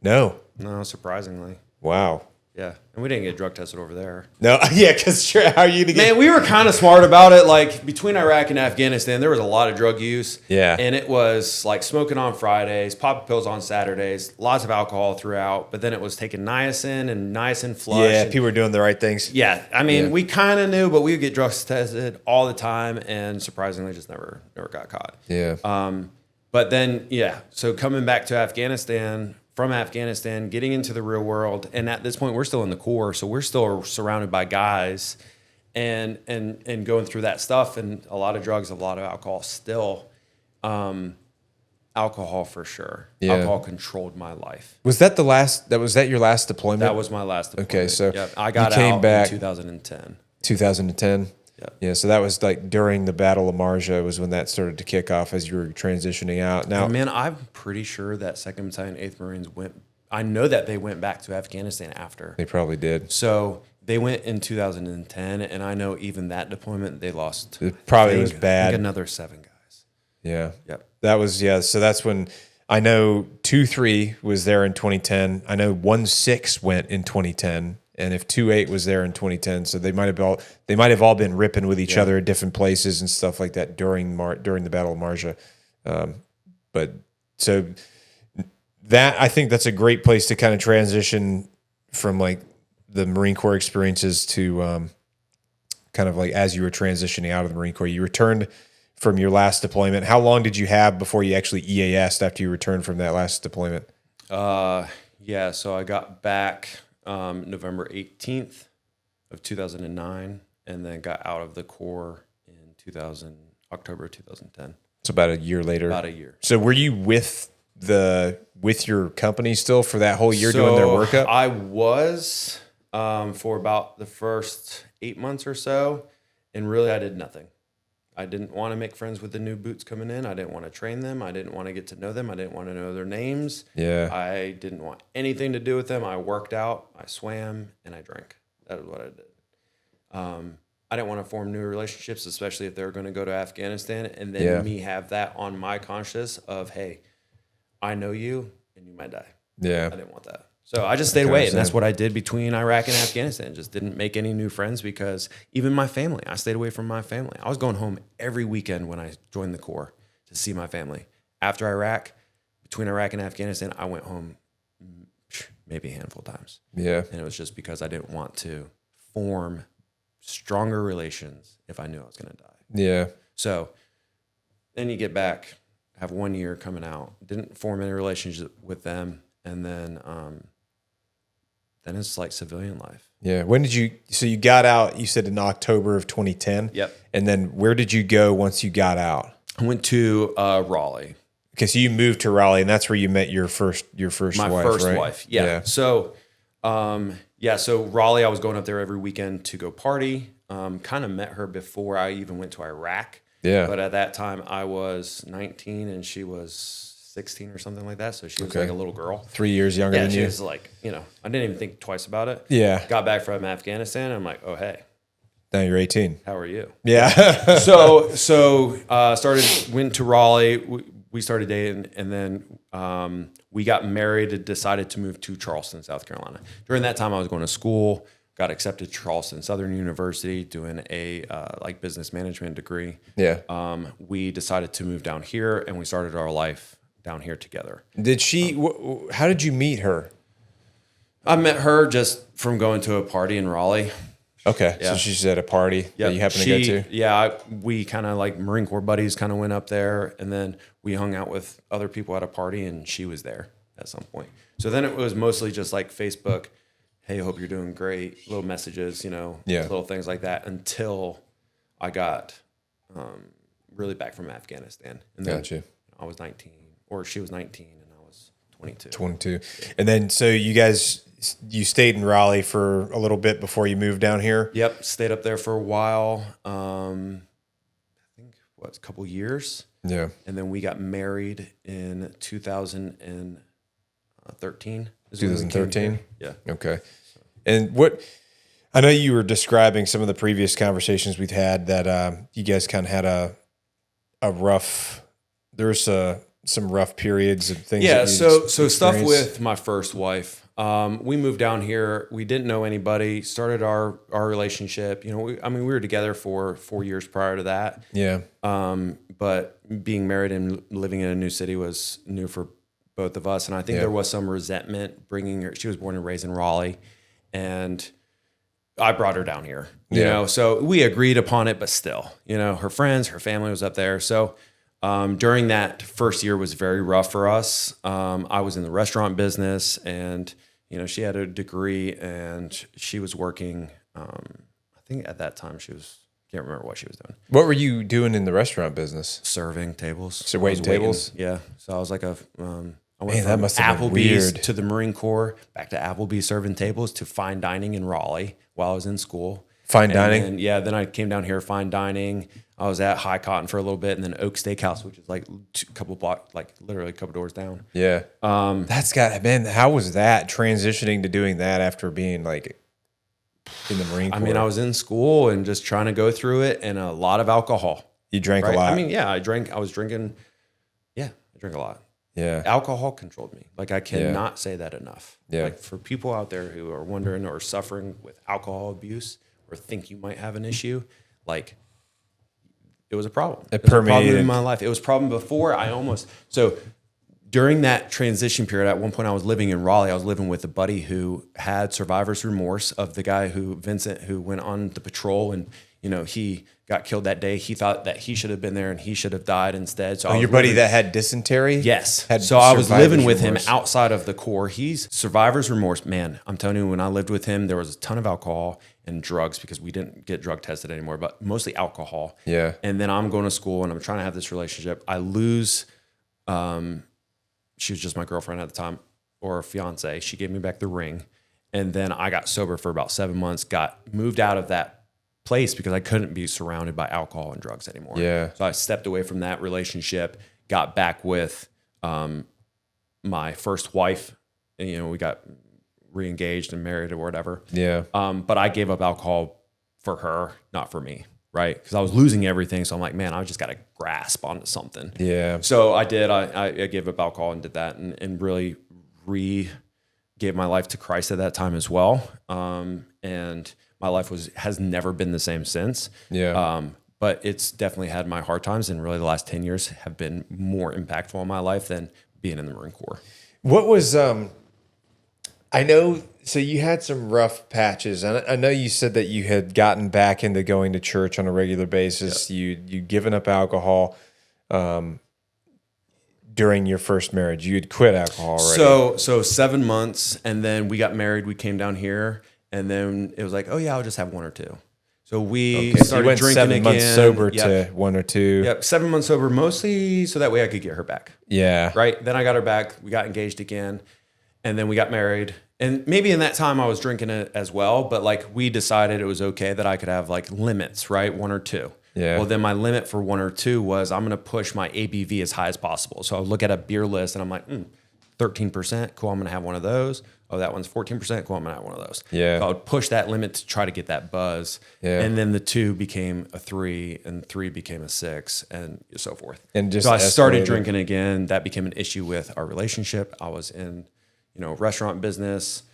No, Surprisingly. Wow. Yeah, and we didn't get drug tested over there. No, yeah, because sure, how are you to get? Man, we were kind of smart about it. Like between Iraq and Afghanistan, there was a lot of drug use. Yeah, and it was like smoking on Fridays, popping pills on Saturdays, lots of alcohol throughout. But then it was taking niacin and niacin flush. Yeah, people were doing the right things. Yeah, I mean, we kind of knew, but we would get drug tested all the time, and surprisingly, just never got caught. Yeah. But then, so coming back to Afghanistan. From Afghanistan, getting into the real world, and at this point, we're still in the Corps, so we're still surrounded by guys, and going through that stuff, and a lot of drugs, a lot of alcohol. Still, alcohol for sure. Yeah. Alcohol controlled my life. Was that your last deployment? That was my last deployment. Okay, so I got out in 2010. 2010. Yeah, so that was like during the Battle of Marja was when that started to kick off as you were transitioning out. Now, man, I'm pretty sure that 2nd Battalion, 8th Marines I know that they went back to Afghanistan after. They probably did. So they went in 2010, and I know even that deployment, they lost. It probably was bad. I think another 7 guys. Yeah. Yep. That was, so that's when I know 2-3 was there in 2010. I know 1-6 went in 2010. And if 2-8 was there in 2010, so they might have all been ripping with each other at different places and stuff like that during the Battle of Marja. But so that I think that's a great place to kind of transition from like the Marine Corps experiences to kind of like as you were transitioning out of the Marine Corps. You returned from your last deployment. How long did you have before you actually EAS'd after you returned from that last deployment? So I got back November 18th of 2009, and then got out of the Corps in October 2010. So about a year later. About a year. So were you with your company still for that whole year doing their workup? I was for about the first 8 months or so, and really I did nothing. I didn't want to make friends with the new boots coming in. I didn't want to train them. I didn't want to get to know them. I didn't want to know their names. Yeah. I didn't want anything to do with them. I worked out, I swam, and I drank. That is what I did. I didn't want to form new relationships, especially if they were going to go to Afghanistan, and then me have that on my conscience of, hey, I know you, and you might die. Yeah. I didn't want that. So I just stayed away, and that's what I did between Iraq and Afghanistan. Just didn't make any new friends because even my family, I stayed away from my family. I was going home every weekend when I joined the Corps to see my family. After Iraq, between Iraq and Afghanistan, I went home maybe a handful of times. Yeah. And it was just because I didn't want to form stronger relations if I knew I was going to die. Yeah. So then you get back, have 1 year coming out, didn't form any relationship with them, and then it's like civilian life. Yeah. When did so you got out, you said in October of 2010. Yep. And then where did you go once you got out? I went to Raleigh. Okay. So you moved to Raleigh, and that's where you met your first wife, My first right? wife. Yeah. So, so Raleigh, I was going up there every weekend to go party. Kind of met her before I even went to Iraq. Yeah. But at that time, I was 19 and she was 16 or something like that. So she was like a little girl. 3 years younger than she you. was like, I didn't even think twice about it. Yeah. Got back from Afghanistan. And I'm like, oh, hey. Now you're 18. How are you? Yeah. So went to Raleigh. We started dating, and then we got married and decided to move to Charleston, South Carolina. During that time, I was going to school, got accepted to Charleston Southern University, doing a business management degree. Yeah. We decided to move down here, and we started our life down here together. Did she? How did you meet her? I met her just from going to a party in Raleigh. Okay, Yeah. so she's at a party that you happen to go to? Yeah, we kind of like Marine Corps buddies kind of went up there, and then we hung out with other people at a party, and she was there at some point. So then it was mostly just like Facebook, hey, hope you're doing great, little messages, little things like that, until I got really back from Afghanistan. And then Gotcha. I was 19, or she was 19, and I was 22. 22. And then, so you stayed in Raleigh for a little bit before you moved down here? Yep, stayed up there for a while. I think, a couple years. Yeah. And then we got married in 2013. 2013? Yeah. Okay. And I know you were describing some of the previous conversations we've had that you guys kind of had a rough, there's some rough periods and things. Yeah. That so stuff experienced. with my first wife. We moved down here. We didn't know anybody, started our relationship. We were together for 4 years prior to that. Yeah. But being married and living in a new city was new for both of us. And I think there was some resentment bringing her. She was born and raised in Raleigh, and I brought her down here, you know, so we agreed upon it, but still, her friends, her family was up there. So, during that first year was very rough for us. I was in the restaurant business, and, she had a degree, and she was working, I think at that time can't remember what she was doing. What were you doing in the restaurant business? Serving tables. So waiting tables? Yeah. So I was like I went that from must have been Applebee's weird. to the Marine Corps, back to Applebee's serving tables, to fine dining in Raleigh while I was in school. Fine dining? Then I came down here, fine dining. I was at High Cotton for a little bit, and then Oak Steakhouse, which is like a couple blocks, like literally a couple doors down. Yeah. How was that transitioning to doing that after being like in the Marine Corps? I was in school and just trying to go through it, and a lot of alcohol. You drank right? a lot? I was drinking. Yeah, I drank a lot. Yeah. Alcohol controlled me. Like, I cannot say that enough. Yeah. Like, for people out there who are wondering or suffering with alcohol abuse or think you might have an issue, like, it was a problem. It was a problem permeated in my life. It was a problem before so during that transition period, at one point I was living in Raleigh. I was living with a buddy who had survivor's remorse of the guy Vincent, who went on the patrol, and, he got killed that day. He thought that he should have been there and he should have died instead. So your buddy that had dysentery? Yes. Had So I was living with survivor's him outside of the Corps. He's survivor's remorse. Man, I'm telling you, when I lived with him, there was a ton of alcohol and drugs, because we didn't get drug tested anymore, but mostly alcohol. Yeah. And then I'm going to school and I'm trying to have this relationship. I lose, she was just my girlfriend at the time, or fiance. She gave me back the ring. And then I got sober for about 7 months, got moved out of that place because I couldn't be surrounded by alcohol and drugs anymore. Yeah. So I stepped away from that relationship, got back with my first wife. And, we got re-engaged and married or whatever. Yeah. But I gave up alcohol for her, not for me, right? Because I was losing everything. So I'm like, man, I just got to grasp onto something. Yeah. So I did. I gave up alcohol and did that, and really gave my life to Christ at that time as well. And my life has never been the same since. Yeah. But it's definitely had my hard times, and really the last 10 years have been more impactful in my life than being in the Marine Corps. What was, I know, so you had some rough patches. I know you said that you had gotten back into going to church on a regular basis. Yep. You'd given up alcohol during your first marriage. You had quit alcohol already. So 7 months, and then we got married. We came down here, and then it was like, oh yeah, I'll just have one or two. So we started went drinking 7 again. months sober to 1 or 2. Yep, 7 months sober, mostly so that way I could get her back. Yeah. Right? Then I got her back. We got engaged again, and then we got married. And maybe in that time I was drinking it as well, but like we decided it was okay that I could have like limits, right? 1 or 2. Yeah. Well, then my limit for 1 or 2 was I'm going to push my ABV as high as possible. So I would look at a beer list and I'm like, 13%, cool, I'm going to have one of those. Oh, that one's 14%, cool, I'm going to have one of those. Yeah. So I would push that limit to try to get that buzz. Yeah. And then the 2 became a 3 and 3 became a 6 and so forth. And just so I started escalated. drinking again. That became an issue with our relationship. I was in, restaurant business.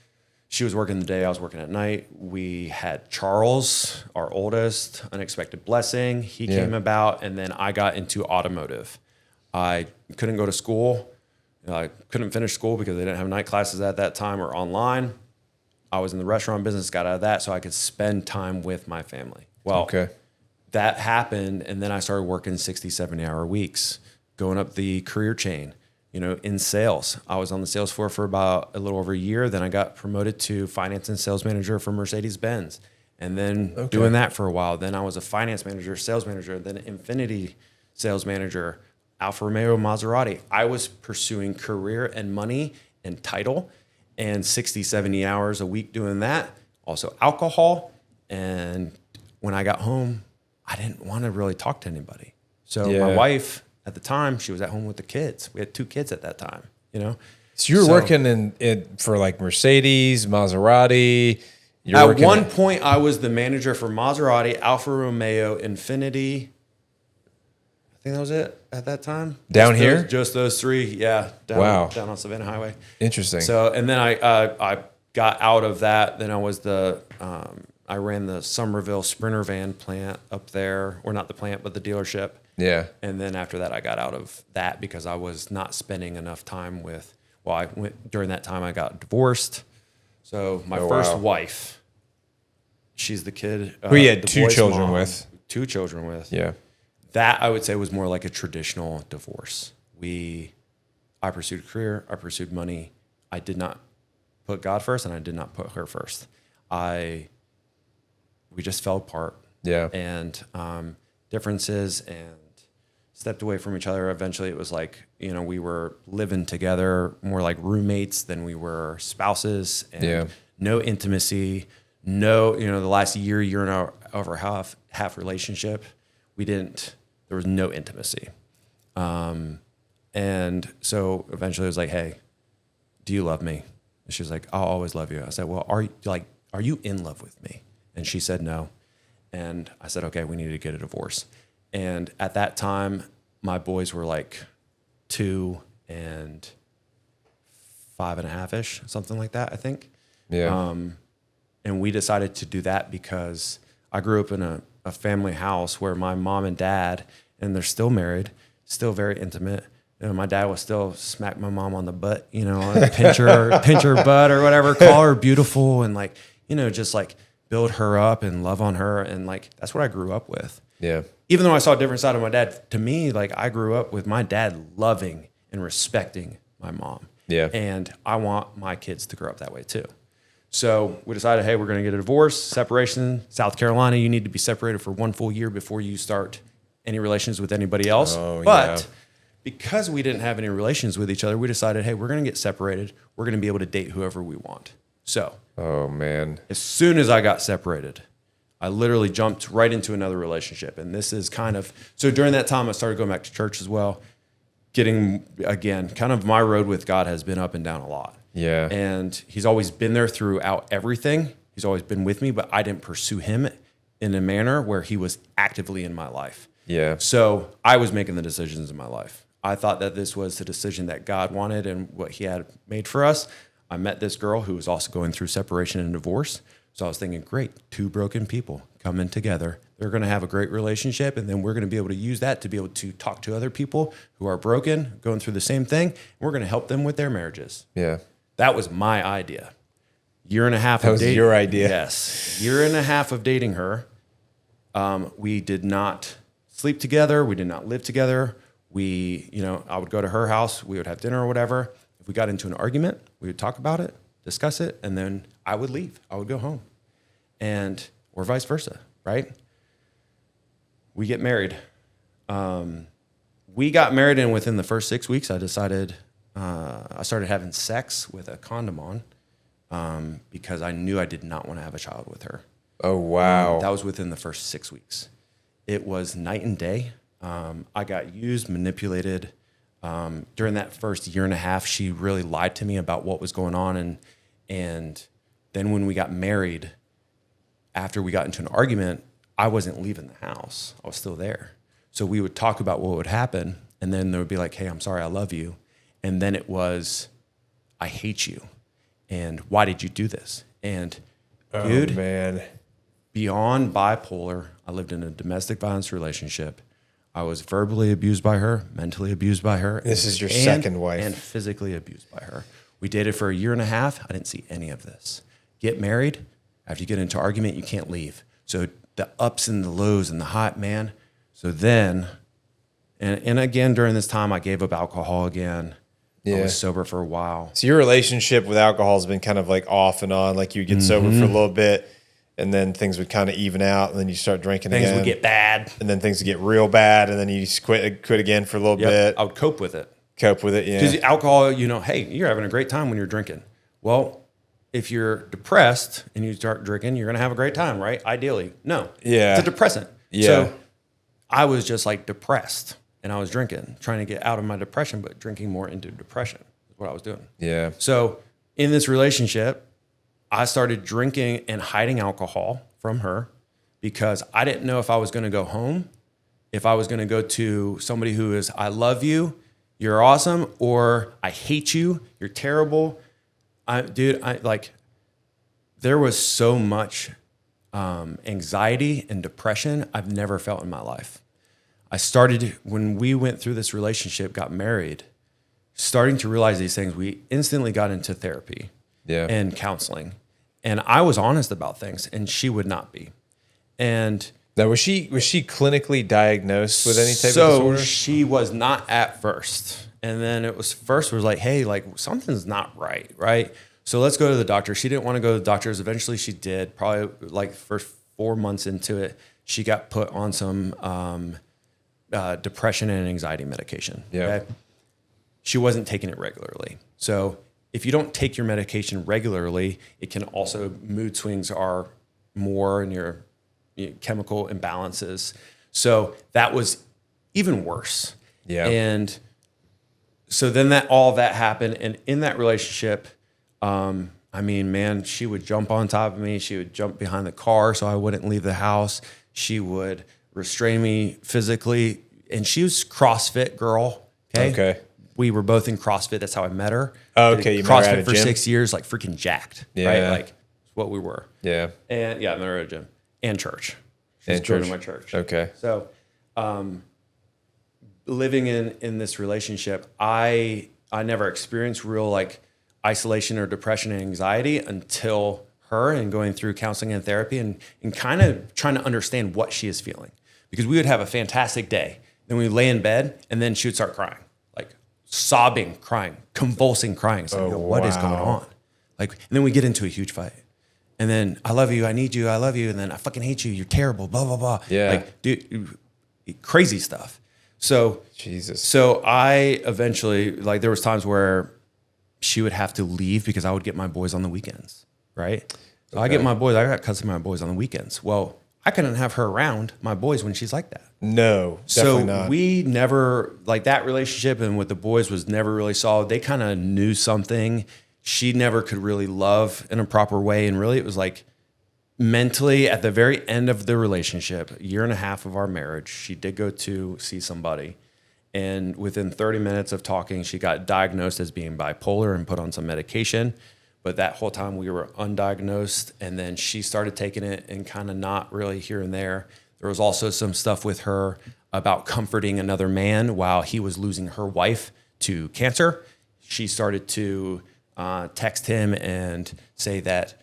She was working the day, I was working at night. We had Charles, our oldest, unexpected blessing. He came about, and then I got into automotive. I couldn't go to school. I couldn't finish school because they didn't have night classes at that time or online. I was in the restaurant business, got out of that so I could spend time with my family. Well, that happened, and then I started working 60, 70-hour weeks, going up the career chain. In sales. I was on the sales floor for about a little over a year. Then I got promoted to finance and sales manager for Mercedes-Benz. And then doing that for a while. Then I was a finance manager, sales manager, then Infinity sales manager, Alfa Romeo, Maserati. I was pursuing career and money and title and 60, 70 hours a week doing that. Also alcohol. And when I got home, I didn't want to really talk to anybody. So my wife... At the time, she was at home with the kids. We had 2 kids at that time, So you were working in for like Mercedes, Maserati. At one point, I was the manager for Maserati, Alfa Romeo, Infinity. I think that was it at that time. Down here? Just those 3, yeah. Down on Savannah Highway. Interesting. So, and then I got out of that. Then I was I ran the Somerville Sprinter van plant up there, or not the plant, but the dealership. Yeah. And then after that, I got out of that because I was not spending enough time with, during that time I got divorced. So my first wife, she's the kid. Who you had 2 children with. 2 children with. Yeah. That I would say was more like a traditional divorce. I pursued a career, I pursued money. I did not put God first, and I did not put her first. We just fell apart. Yeah. And differences and stepped away from each other. Eventually it was like, we were living together more like roommates than we were spouses, and no intimacy, the last year and a half relationship, there was no intimacy. And so eventually it was like, hey, do you love me? And she was like, I'll always love you. I said, well, are you in love with me? And she said, no. And I said, okay, we need to get a divorce. And at that time, my boys were like 2 and 5.5-ish, something like that, I think. Yeah. And we decided to do that because I grew up in a family house where my mom and dad, and they're still married, still very intimate. My dad would still smack my mom on the butt, pinch her butt or whatever, call her beautiful, and just build her up and love on her. And that's what I grew up with. Yeah. Even though I saw a different side of my dad, to me, I grew up with my dad loving and respecting my mom. Yeah. And I want my kids to grow up that way too. So we decided, hey, we're going to get a divorce, separation. South Carolina, you need to be separated for 1 full year before you start any relations with anybody else. But because we didn't have any relations with each other, we decided, hey, we're going to get separated. We're going to be able to date whoever we want. So, oh man, as soon as I got separated, I literally jumped right into another relationship. And this is so during that time, I started going back to church as well. Getting, again, kind of my road with God has been up and down a lot. Yeah. And he's always been there throughout everything. He's always been with me, but I didn't pursue him in a manner where he was actively in my life. Yeah. So I was making the decisions in my life. I thought that this was the decision that God wanted and what he had made for us. I met this girl who was also going through separation and divorce. So I was thinking, great, 2 broken people coming together. They're going to have a great relationship, and then we're going to be able to use that to be able to talk to other people who are broken, going through the same thing. And we're going to help them with their marriages. Yeah. That was my idea. Year and a half that of was dating. your idea. Yes. Year and a half of dating her. We did not sleep together. We did not live together. I would go to her house. We would have dinner or whatever. If we got into an argument, we would talk about it, discuss it, and then I would leave. I would go home. Or vice versa, right? We get married. We got married, and within the first 6 weeks, I decided I started having sex with a condom on because I knew I did not want to have a child with her. Oh, wow. That was within the first 6 weeks. it was night and day. I got used, manipulated. During that first year and a half, she really lied to me about what was going on. And then when we got married, after we got into an argument, I wasn't leaving the house. I was still there. So we would talk about what would happen. And then there would be like, hey, I'm sorry, I love you. And then it was, I hate you. And why did you do this? And dude, man, beyond bipolar, I lived in a domestic violence relationship. I was verbally abused by her, mentally abused by her. This is your second wife. And physically abused by her. We dated for a year and a half. I didn't see any of this. Get married. After you get into argument, you can't leave. So the ups and the lows and the hot, man. So then, and again, during this time, I gave up alcohol again. I was sober for a while. So your relationship with alcohol has been kind of like off and on. Like you get sober for a little bit, and then things would kind of even out, and then you start drinking again. Things would get bad. And then things would get real bad, and then you just quit again for a little bit. I would cope with it. Cope with it, yeah. Because alcohol, hey, you're having a great time when you're drinking. Well, if you're depressed and you start drinking, you're going to have a great time, right? Ideally. No. Yeah. It's a depressant. Yeah. So I was just like depressed, and I was drinking, trying to get out of my depression, but drinking more into depression is what I was doing. Yeah. So in this relationship, I started drinking and hiding alcohol from her because I didn't know if I was going to go home, if I was going to go to somebody who is, I love you, you're awesome, or I hate you, you're terrible. There was so much anxiety and depression I've never felt in my life. I started, when we went through this relationship, got married, starting to realize these things, we instantly got into therapy and counseling. And I was honest about things, and she would not be. And now, was she clinically diagnosed with any type of disorder? So she was not at first. And then it was like, hey, like something's not right, right? So let's go to the doctor. She didn't want to go to the doctors. Eventually she did. Probably like first 4 months into it, she got put on some depression and anxiety medication. Yeah. Okay? She wasn't taking it regularly. So if you don't take your medication regularly, it can also, mood swings are more in your chemical imbalances. So that was even worse. Yeah. And so then all that happened. And in that relationship, she would jump on top of me. She would jump behind the car so I wouldn't leave the house. She would restrain me physically. And she was CrossFit girl. Okay. We were both in CrossFit. That's how I met her. Oh, okay. You met her at a CrossFit for gym? 6 years, like freaking jacked. Yeah. Right? Like what we were. Yeah. And I met her at a gym and church. And She's going to my church. Okay. So, living in this relationship, I never experienced real like isolation or depression and anxiety until her and going through counseling and therapy and kind of trying to understand what she is feeling. Because we would have a fantastic day. Then we lay in bed and then she would start crying, like sobbing, crying, convulsing crying. It's like, what is going on? Like, and then we get into a huge fight. And then I love you, I need you, I love you, and then I fucking hate you, you're terrible, blah, blah, blah. Yeah. Like, dude, crazy stuff. So Jesus. So I eventually, like there was times where she would have to leave because I would get my boys on the weekends, right? So I got custody of my boys on the weekends. Well, I couldn't have her around my boys when she's like that. No, definitely not. So we never, like that relationship and with the boys was never really solid. They kind of knew something. She never could really love in a proper way. And really it was like mentally at the very end of the relationship, a year and a half of our marriage, she did go to see somebody. And within 30 minutes of talking, she got diagnosed as being bipolar and put on some medication. But that whole time we were undiagnosed. And then she started taking it and kind of not really here and there. There was also some stuff with her about comforting another man while he was losing her wife to cancer. She started to text him and say that,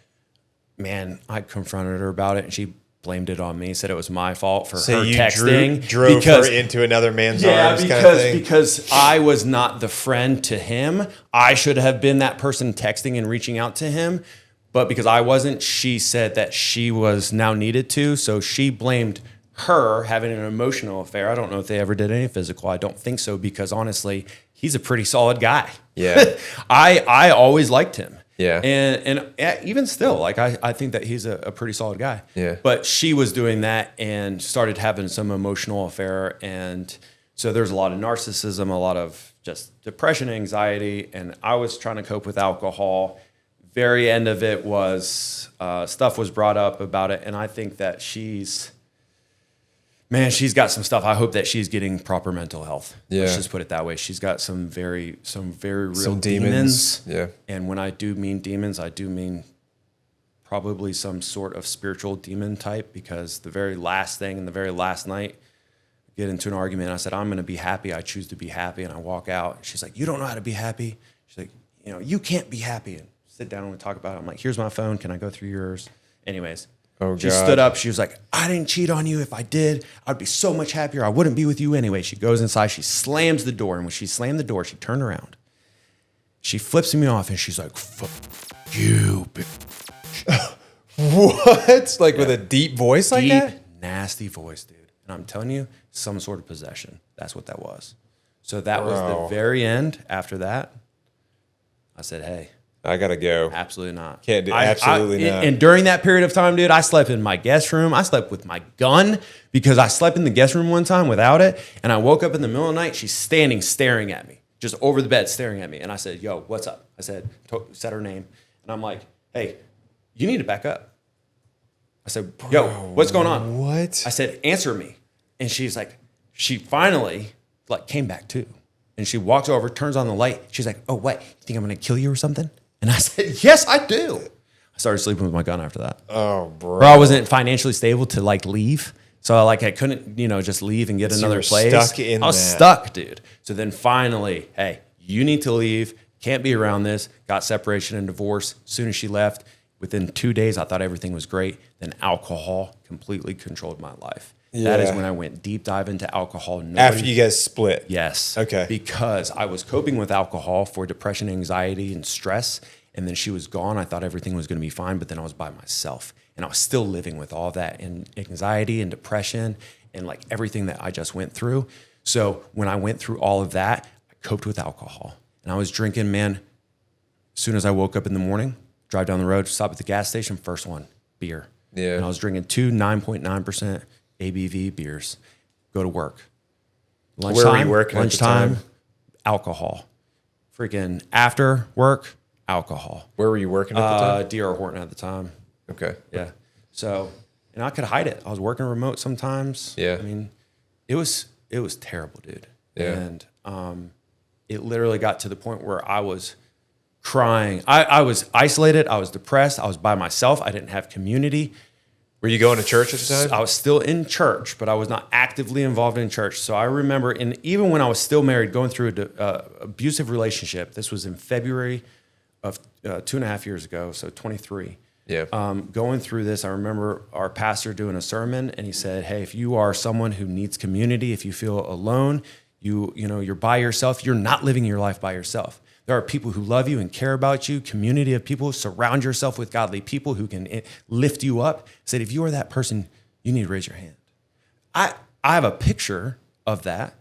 man, I confronted her about it, and she blamed it on me, said it was my fault for her texting. Drove her into another man's arms kind of thing? Because I was not the friend to him. I should have been that person texting and reaching out to him. But because I wasn't, she said that she was now needed to. So she blamed her having an emotional affair. I don't know if they ever did any physical. I don't think so, because honestly, he's a pretty solid guy. Yeah. I always liked him. Yeah. And even still, like I think that he's a pretty solid guy. Yeah. But she was doing that and started having some emotional affair. And so there's a lot of narcissism, a lot of just depression, anxiety. And I was trying to cope with alcohol. Very end of it was stuff was brought up about it. And I think that she's got some stuff. I hope that she's getting proper mental health. Yeah. Let's just put it that way. She's got some very real demons. Yeah. And when I do mean demons, I do mean probably some sort of spiritual demon type, because the very last thing and the very last night, I get into an argument. I said, I'm going to be happy. I choose to be happy. And I walk out. She's like, you don't know how to be happy. She's like, you can't be happy. And sit down and we talk about it. I'm like, here's my phone. Can I go through yours? Anyways. Oh, she God. stood up. She was like, I didn't cheat on you. If I did, I'd be so much happier. I wouldn't be with you anyway. She goes inside. She slams the door. And when she slammed the door, she turned around. She flips me off and she's like, fuck you, bitch. What? Like with a deep voice like that? Nasty voice, dude. And I'm telling you, some sort of possession. That's what that was. So that was the very end. After that, I said, hey. I gotta go. Absolutely not. Can't do absolutely not. And during that period of time, dude, I slept in my guest room. I slept with my gun because I slept in the guest room one time without it. And I woke up in the middle of the night. She's standing, staring at me, just over the bed, staring at me. And I said, yo, what's up? I said her name. And I'm like, hey, you need to back up. I said, yo, what's going on? What? I said, answer me. And she's like, she finally came back to. And she walks over, turns on the light. She's like, oh, what? You think I'm going to kill you or something? And I said, yes, I do. I started sleeping with my gun after that. Oh, bro. I wasn't financially stable to leave. So I couldn't, just leave and get another place. I was stuck, dude. So then finally, hey, you need to leave. Can't be around this. Got separation and divorce. As soon as she left, within 2 days, I thought everything was great. Then alcohol completely controlled my life. Yeah. That is when I went deep dive into alcohol. After you guys split? Yes. Okay. Because I was coping with alcohol for depression, anxiety, and stress. And then she was gone. I thought everything was going to be fine, but then I was by myself. And I was still living with all that and anxiety and depression and everything that I just went through. So when I went through all of that, I coped with alcohol. And I was drinking, man, as soon as I woke up in the morning, drive down the road, stop at the gas station, first one, beer. Yeah. And I was drinking 9.9% ABV beers. Go to work. Lunchtime, where were you working lunchtime, at the time? Alcohol. Freaking after work, alcohol. Where were you working at the time? DR Horton at the time. Okay. Yeah. So, and I could hide it. I was working remote sometimes. Yeah. I mean, it was terrible, dude. Yeah. And it literally got to the point where I was crying. I was isolated. I was depressed. I was by myself. I didn't have community. Were you going to church at the time? I was still in church, but I was not actively involved in church. So I remember, and even when I was still married, going through an abusive relationship. This was in February of 2.5 years ago, so 23. Yeah. Going through this, I remember our pastor doing a sermon, and he said, hey, if you are someone who needs community, if you feel alone, you're by yourself, you're not living your life by yourself. There are people who love you and care about you, community of people. Surround yourself with godly people who can lift you up. He said, if you are that person, you need to raise your hand. I have a picture of that,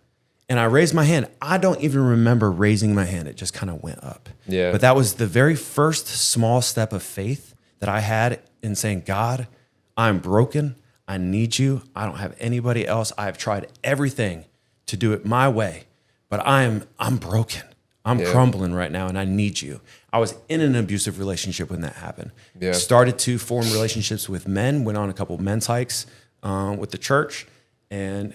and I raised my hand. I don't even remember raising my hand. It just kind of went up. Yeah. But that was the very first small step of faith that I had in saying, God, I'm broken. I need you. I don't have anybody else. I've tried everything to do it my way, but I'm broken. I'm crumbling right now, and I need you. I was in an abusive relationship when that happened. Yeah. Started to form relationships with men, went on a couple of men's hikes with the church, and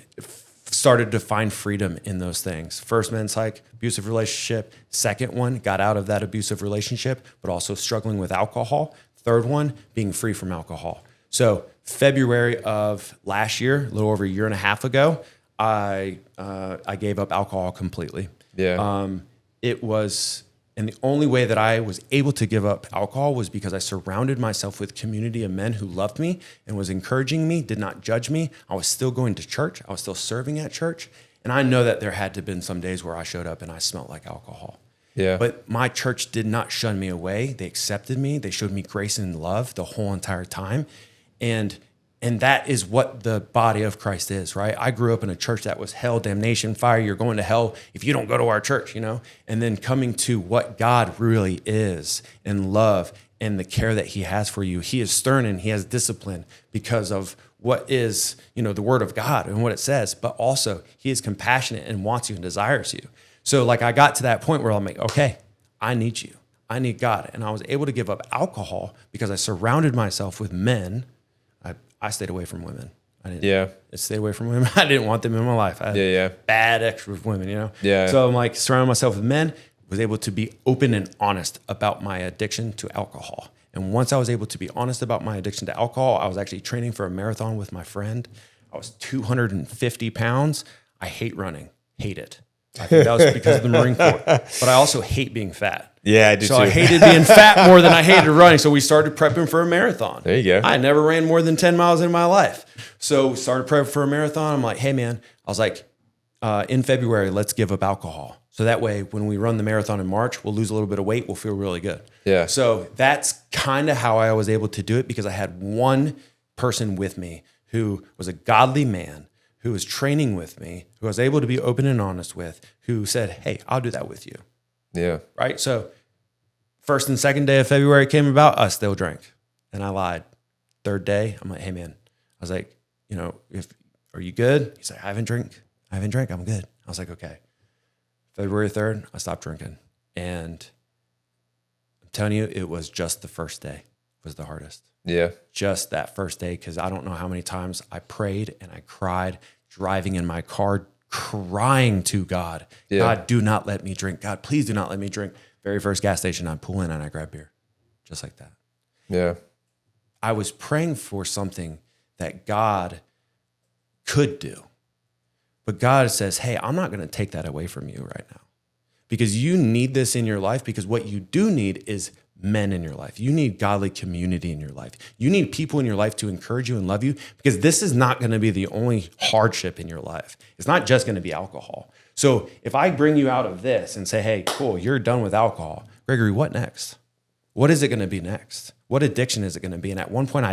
started to find freedom in those things. First men's hike, abusive relationship. Second one, got out of that abusive relationship, but also struggling with alcohol. Third one, being free from alcohol. So February of last year, a little over a year and a half ago, I gave up alcohol completely. Yeah. It was, and the only way that I was able to give up alcohol was because I surrounded myself with a community of men who loved me and was encouraging me, did not judge me. I was still going to church. I was still serving at church. And I know that there had to have been some days where I showed up and I smelled like alcohol. Yeah. But my church did not shun me away. They accepted me. They showed me grace and love the whole entire time. And And that is what the body of Christ is, right? I grew up in a church that was hell, damnation, fire. You're going to hell if you don't go to our church, you know? And then coming to what God really is and love and the care that he has for you. He is stern and he has discipline because of what is, you know, the word of God and what it says, but also he is compassionate and wants you and desires you. So like I got to that point where I'm like, okay, I need you. I need God. And I was able to give up alcohol because I surrounded myself with men. I stayed away from women. I stayed away from women. I didn't want them in my life. I had bad extra with women, you know? Yeah. So I'm like surrounding myself with men, was able to be open and honest about my addiction to alcohol. And once I was able to be honest about my addiction to alcohol, I was actually training for a marathon with my friend. I was 250 pounds. I hate running, hate it. I think that was because of the Marine Corps. But I also hate being fat. Yeah, I do so too. I hated being fat more than I hated running. So we started prepping for a marathon. There you go. I never ran more than 10 miles in my life. So we started prepping for a marathon. I'm like, hey, man, I was like, in February, let's give up alcohol. So that way, when we run the marathon in March, we'll lose a little bit of weight. We'll feel really good. Yeah. So that's kind of how I was able to do it because I had one person with me who was a godly man, who was training with me, who I was able to be open and honest with, who said, hey, I'll do that with you. Yeah. Right? So first and second day of February came about, I still drank. And I lied. Third day, I'm like, hey, man. I was like, you know, are you good? He's like, I haven't drank. I'm good. I was like, okay. February 3rd, I stopped drinking. And I'm telling you, it was just the first day was the hardest. Yeah. Just that first day, because I don't know how many times I prayed and I cried driving in my car, crying to God. Yeah. God, do not let me drink. God, please do not let me drink. Very first gas station, I pull in and I grab beer. Just like that. Yeah. I was praying for something that God could do. But God says, hey, I'm not going to take that away from you right now because you need this in your life because what you do need is men in your life. You need godly community in your life. You need people in your life to encourage you and love you because this is not going to be the only hardship in your life. It's not just going to be alcohol. So if I bring you out of this and say, hey, cool, you're done with alcohol. Gregory, what next? What is it going to be next? What addiction is it going to be? And at one point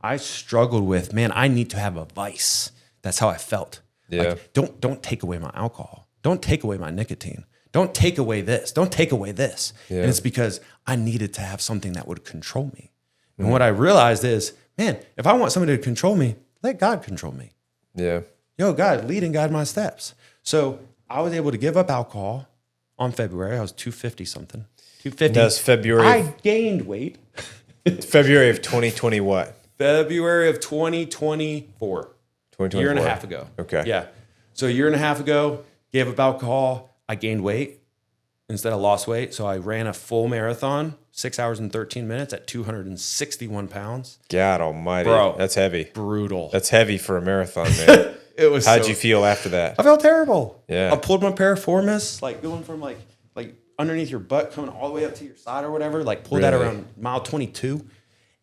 I struggled with, man, I need to have a vice. That's how I felt. Yeah. Like, don't take away my alcohol. Don't take away my nicotine. Don't take away this. Don't take away this. Yeah. And it's because I needed to have something that would control me. And what I realized is, man, if I want somebody to control me, let God control me. Yeah. Yo, God, lead and guide my steps. So I was able to give up alcohol on February. I was 250 something. 250. That's February. I gained weight. February of 2020 what? February of 2024. 2024. Year and a half ago. Okay. Yeah. So a year and a half ago, gave up alcohol. I gained weight instead of lost weight. So I ran a full marathon, 6 hours and 13 minutes at 261 pounds. God almighty. Bro, that's heavy. Brutal. That's heavy for a marathon, man. It was. How'd you feel after that? I felt terrible. Yeah. I pulled my piriformis, like going from like underneath your butt, coming all the way up to your side or whatever, like pulled that around mile 22.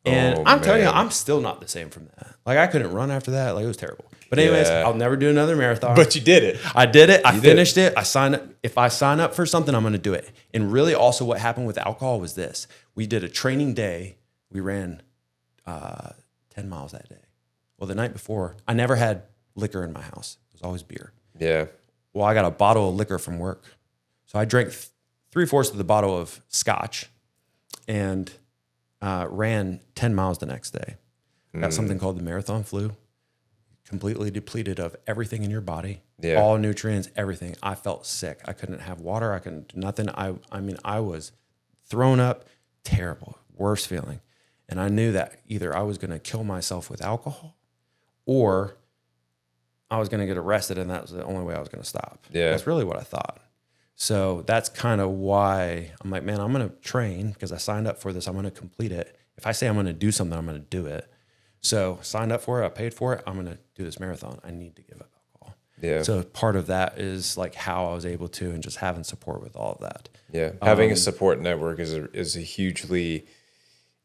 And I'm telling you, I'm still not the same from that. Like I couldn't run after that. Like it was terrible. But anyways, I'll never do another marathon. But you did it. I did it. I finished it. I signed up. If I sign up for something, I'm going to do it. And really also what happened with alcohol was this. We did a training day. We ran 10 miles that day. Well, the night before, I never had liquor in my house. It was always beer. Yeah. Well, I got a bottle of liquor from work. So I drank 3/4 of the bottle of scotch and ran 10 miles the next day. Got something called the marathon flu. Completely depleted of everything in your body, all nutrients, everything. I felt sick. I couldn't have water. I couldn't do nothing. I mean, I was thrown up, terrible, worst feeling. And I knew that either I was going to kill myself with alcohol or I was going to get arrested and that was the only way I was going to stop. Yeah. That's really what I thought. So that's kind of why I'm like, man, I'm going to train because I signed up for this. I'm going to complete it. If I say I'm going to do something, I'm going to do it. So signed up for it. I paid for it. I'm going to do this marathon. I need to give up alcohol. Yeah. So part of that is like how I was able to, and just having support with all of that. Yeah. Having a support network is a hugely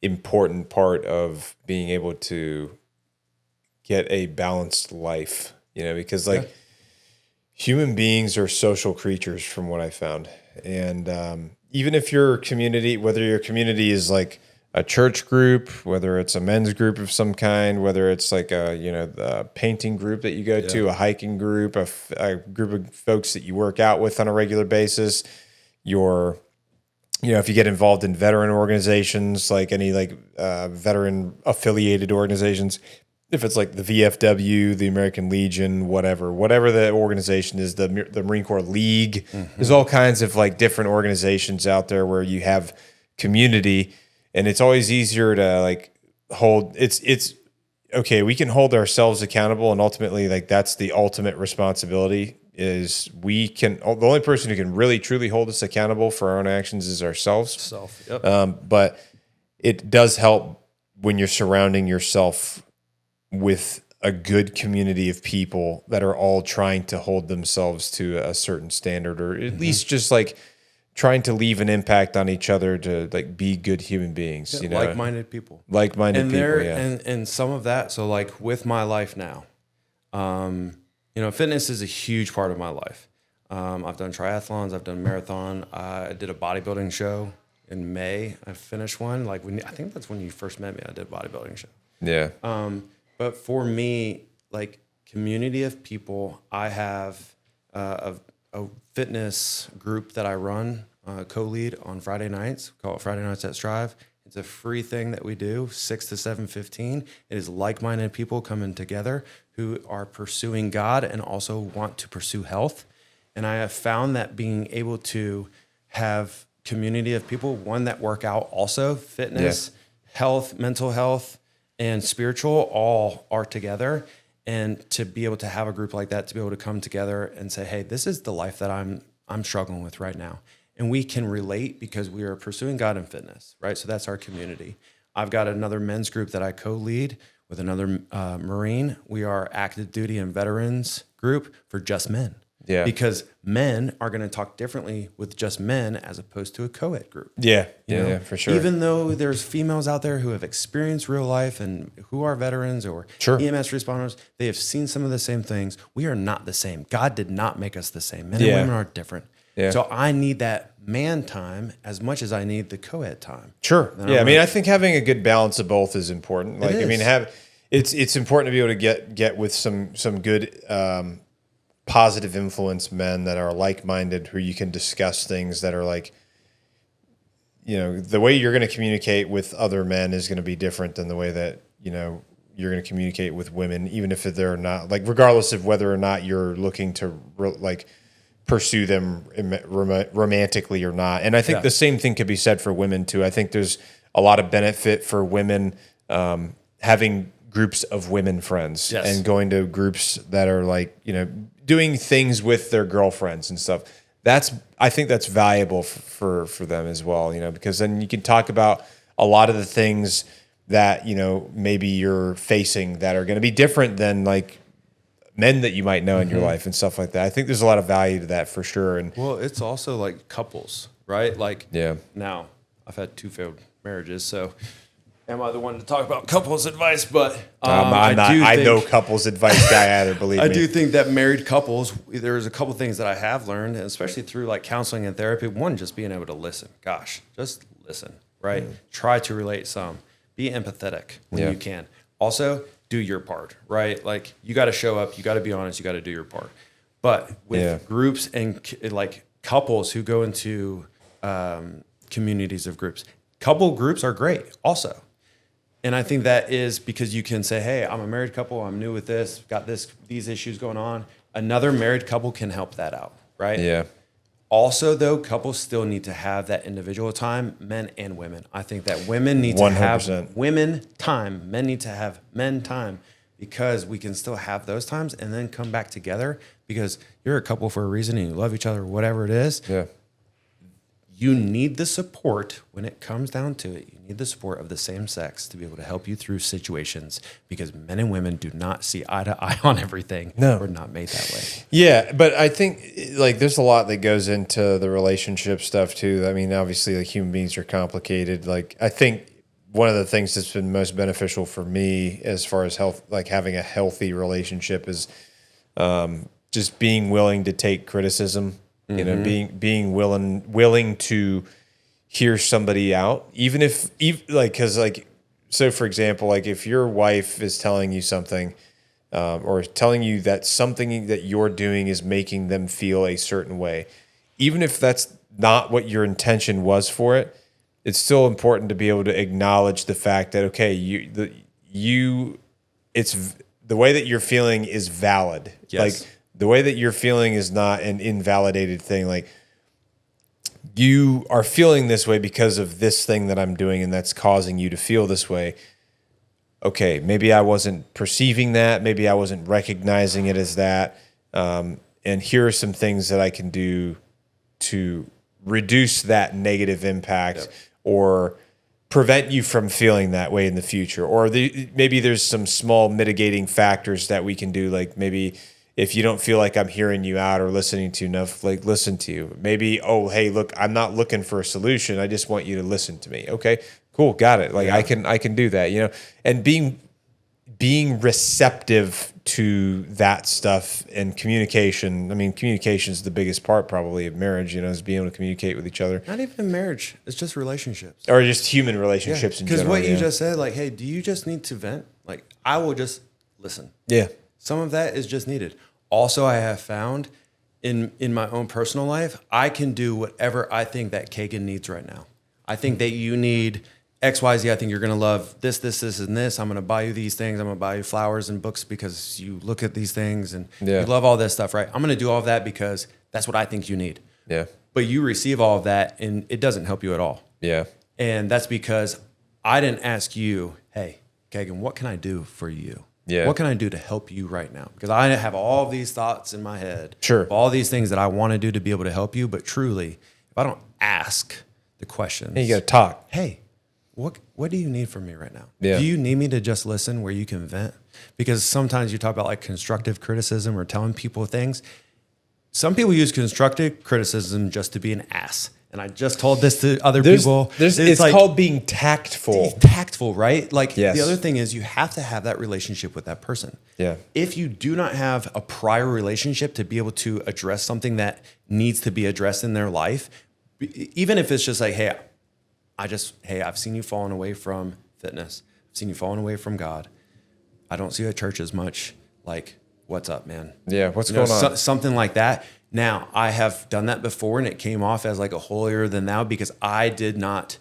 important part of being able to get a balanced life, you know, because like human beings are social creatures from what I found. And even if your community, whether your community is like a church group, whether it's a men's group of some kind, whether it's like a painting group that you go to, a hiking group, a group of folks that you work out with on a regular basis, if you get involved in veteran organizations, like any veteran affiliated organizations, if it's like the VFW, the American Legion, whatever the organization is, the Marine Corps League, there's all kinds of like different organizations out there where you have community. And it's always easier to like hold. It's okay. We can hold ourselves accountable, and ultimately, like that's the ultimate responsibility. Is we can the only person who can really truly hold us accountable for our own actions is ourselves. But it does help when you're surrounding yourself with a good community of people that are all trying to hold themselves to a certain standard, or at least just like trying to leave an impact on each other to like be good human beings, like-minded people, and some of that. So like with my life now, fitness is a huge part of my life. I've done triathlons, I've done marathon. I did a bodybuilding show in May. I finished one. I think that's when you first met me. I did a bodybuilding show. Yeah. But for me, like community of people, I have a fitness group that I run, co-lead on Friday nights. Call it Friday Nights at Strive. It's a free thing that we do, 6 to 7:15. It is like-minded people coming together who are pursuing God and also want to pursue health. And I have found that being able to have community of people, one that work out also, fitness, health, mental health, and spiritual all are together. And to be able to have a group like that, to be able to come together and say, hey, this is the life that I'm struggling with right now. And we can relate because we are pursuing God in fitness, right? So that's our community. I've got another men's group that I co-lead with another Marine. We are active duty and veterans group for just men. Yeah. Because men are going to talk differently with just men as opposed to a co-ed group. Yeah. Yeah, for sure. Even though there's females out there who have experienced real life and who are veterans or EMS responders, they have seen some of the same things. We are not the same. God did not make us the same. Men and women are different. Yeah. So I need that man time as much as I need the co-ed time. Sure. Yeah. I think having a good balance of both is important. Like, it's important to be able to get with some good, positive influence men that are like-minded, who you can discuss things that are like, the way you're going to communicate with other men is going to be different than the way that, you're going to communicate with women, even if they're not, like, regardless of whether or not you're looking to pursue them romantically or not. And I think the same thing could be said for women too. I think there's a lot of benefit for women having groups of women friends and going to groups that are like, doing things with their girlfriends and stuff. I think that's valuable for them as well, because then you can talk about a lot of the things that, maybe you're facing that are going to be different than like men that you might know in your life and stuff like that. I think there's a lot of value to that for sure. And well, it's also like couples, right? Like now I've had 2 failed marriages, so am I the one to talk about couples advice? But I know couples advice guy either, believe me. I do think that married couples, there's a couple things that I have learned, especially through like counseling and therapy. One, just being able to listen. Gosh, just listen, right? Try to relate some. Be empathetic when you can. Also, do your part, right? Like you got to show up, you got to be honest, you got to do your part. But with groups and like couples who go into communities of groups, couple groups are great also. And I think that is because you can say, hey, I'm a married couple. I'm new with this, got these issues going on. Another married couple can help that out, right? Yeah. Also, though, couples still need to have that individual time, men and women. I think that women need 100%. to have women time. Men need to have men time because we can still have those times and then come back together because you're a couple for a reason and you love each other, whatever it is. Yeah. You need the support when it comes down to it. You need the support of the same sex to be able to help you through situations because men and women do not see eye to eye on everything. No. We're not made that way. Yeah, but I think like there's a lot that goes into the relationship stuff too. I mean, obviously like human beings are complicated. Like I think one of the things that's been most beneficial for me as far as health, like having a healthy relationship is just being willing to take criticism. Being willing to hear somebody out, even like, because like, so for example, like if your wife is telling you something, or telling you that something that you're doing is making them feel a certain way, even if that's not what your intention was for it, it's still important to be able to acknowledge the fact that, okay, it's the way that you're feeling is valid. Yes. Like the way that you're feeling is not an invalidated thing. Like you are feeling this way because of this thing that I'm doing, and that's causing you to feel this way. Okay, maybe I wasn't perceiving that. Maybe I wasn't recognizing it as that. And here are some things that I can do to reduce that negative impact or prevent you from feeling that way in the future. Or maybe there's some small mitigating factors that we can do. Like maybe if you don't feel like I'm hearing you out or listening to you enough, like listen to you. Maybe, oh, hey, look, I'm not looking for a solution. I just want you to listen to me. Okay, cool. Got it. Like I can do that, and being receptive to that stuff and communication. I mean, communication is the biggest part probably of marriage, is being able to communicate with each other. Not even marriage. It's just relationships. Or just human relationships in general. Because what you just said, like, hey, do you just need to vent? Like, I will just listen. Yeah. Some of that is just needed. Also, I have found in my own personal life, I can do whatever I think that Kagan needs right now. I think that you need X, Y, Z. I think you're going to love this, and this. I'm going to buy you these things. I'm going to buy you flowers and books because you look at these things and you love all this stuff, right? I'm going to do all of that because that's what I think you need. Yeah. But you receive all of that and it doesn't help you at all. Yeah. And that's because I didn't ask you, hey, Kagan, what can I do for you? Yeah. What can I do to help you right now? Because I have all these thoughts in my head. Sure. All these things that I want to do to be able to help you. But truly, if I don't ask the questions. Hey, you got to talk. Hey, what do you need from me right now? Yeah. Do you need me to just listen where you can vent? Because sometimes you talk about like constructive criticism or telling people things. Some people use constructive criticism just to be an ass. And I just told this to other people. It's like, called being tactful. Tactful, right? Like yes. The other thing is you have to have that relationship with that person. Yeah. If you do not have a prior relationship to be able to address something that needs to be addressed in their life, even if it's just like, hey, I've seen you falling away from fitness. I've seen you falling away from God. I don't see you at church as much. Like, what's up, man? Yeah, what's going on? Something like that. Now, I have done that before, and it came off as like a holier than thou because I did not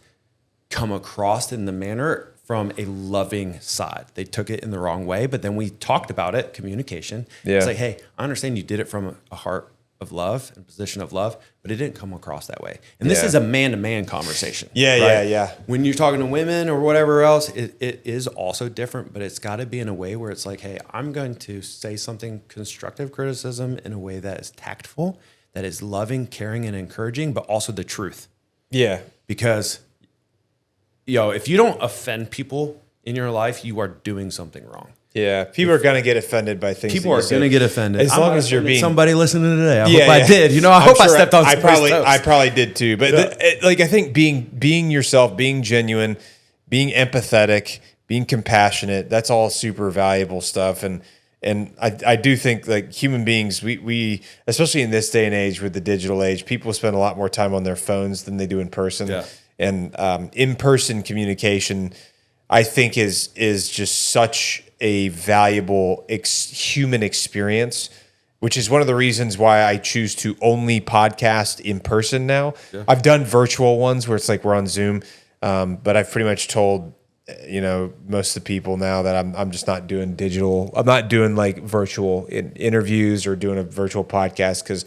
come across in the manner from a loving side. They took it in the wrong way, but then we talked about it, communication. Yeah. It's like, hey, I understand you did it from a heart of love and position of love, but it didn't come across that way. And this is a man-to-man conversation. Yeah, right? yeah. When you're talking to women or whatever else, it is also different, but it's got to be in a way where it's like, hey, I'm going to say something constructive criticism in a way that is tactful, that is loving, caring, and encouraging, but also the truth. Yeah. Because, if you don't offend people in your life, you are doing something wrong. Yeah, people are going to get offended by things. People are going to get offended. As long as you're being somebody listening today. I hope I did. I hope I stepped on some toes. I probably did too. But I think being yourself, being genuine, being empathetic, being compassionate, that's all super valuable stuff. And I do think like human beings, we especially in this day and age with the digital age, people spend a lot more time on their phones than they do in person. Yeah. And in-person communication, I think is just such a valuable human experience, which is one of the reasons why I choose to only podcast in person now. Yeah. I've done virtual ones where it's like we're on Zoom, but I've pretty much told most of the people now that I'm just not doing digital. I'm not doing like virtual interviews or doing a virtual podcast because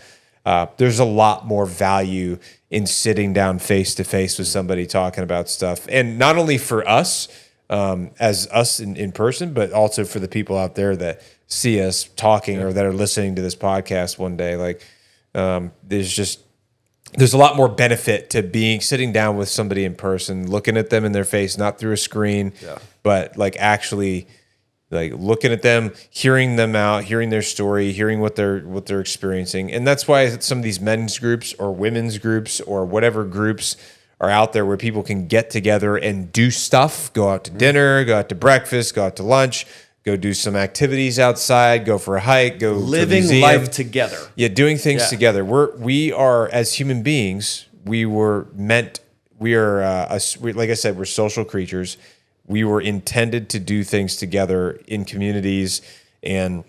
there's a lot more value in sitting down face to face with somebody talking about stuff, and not only for us. As us in person, but also for the people out there that see us talking or that are listening to this podcast one day. Like, there's a lot more benefit to sitting down with somebody in person, looking at them in their face, not through a screen, but like actually like looking at them, hearing them out, hearing their story, hearing what they're experiencing. And that's why some of these men's groups or women's groups or whatever groups are out there where people can get together and do stuff, go out to dinner, go out to breakfast, go out to lunch, go do some activities outside, go for a hike, go living to a life together. Yeah, doing things together. We are as human beings, we like I said, we're social creatures. We were intended to do things together in communities, and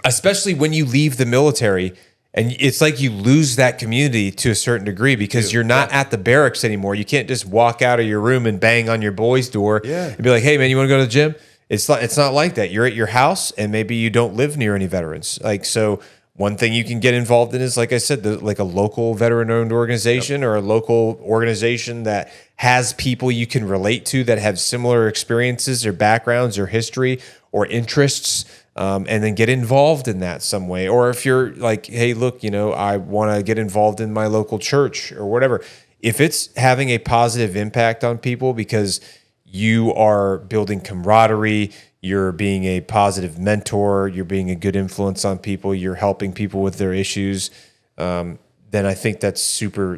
especially when you leave the military, and it's like you lose that community to a certain degree because you're not at the barracks anymore. You can't just walk out of your room and bang on your boy's door and be like, "Hey, man, you want to go to the gym?" It's not like that. You're at your house, and maybe you don't live near any veterans. Like, so one thing you can get involved in is, like I said, like a local veteran-owned organization or a local organization that has people you can relate to that have similar experiences or backgrounds or history or interests, and then get involved in that some way. Or if you're like, hey, look, I want to get involved in my local church or whatever. If it's having a positive impact on people because you are building camaraderie, you're being a positive mentor, you're being a good influence on people, you're helping people with their issues, then I think that's super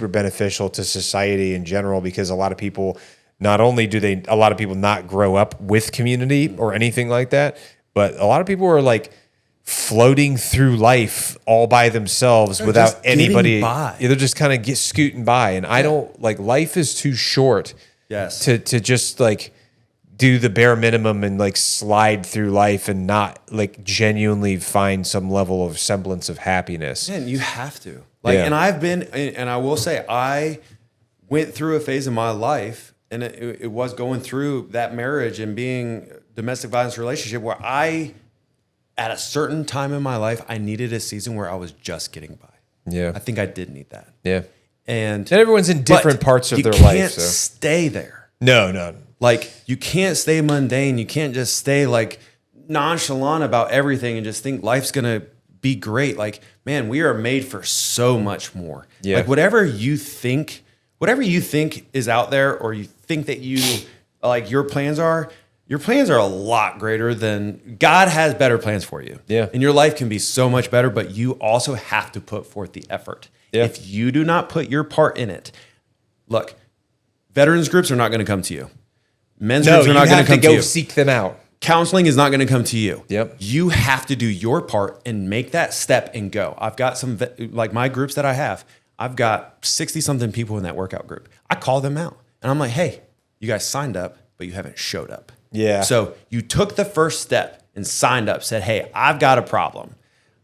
beneficial to society in general, because a lot of people, not only do a lot of people not grow up with community or anything like that, but a lot of people are like floating through life all by themselves without anybody. They're just kind of scooting by. And I don't like, life is too short to just like do the bare minimum and like slide through life and not like genuinely find some level of semblance of happiness. And you have to and I will say, I went through a phase in my life, and it was going through that marriage and being domestic violence relationship, where at a certain time in my life, I needed a season where I was just getting by. Yeah. I think I did need that. Yeah. And everyone's in different parts of their life. You can't stay there. No. Like, you can't stay mundane. You can't just stay like nonchalant about everything and just think life's going to be great. Like, man, we are made for so much more. Yeah. Like, whatever you think is out there, or you think that your plans are a lot greater than God has. Better plans for you. Yeah. And your life can be so much better, but you also have to put forth the effort. Yeah. If you do not put your part in it, look, veterans groups are not going to come to you. Men's groups are not going to come to you. You have to go seek them out. Counseling is not going to come to you. Yep. You have to do your part and make that step and go. I've got some, like my groups that I have, I've got 60 something people in that workout group. I call them out and I'm like, hey, you guys signed up, but you haven't showed up. Yeah. So you took the first step and signed up, said, hey, I've got a problem.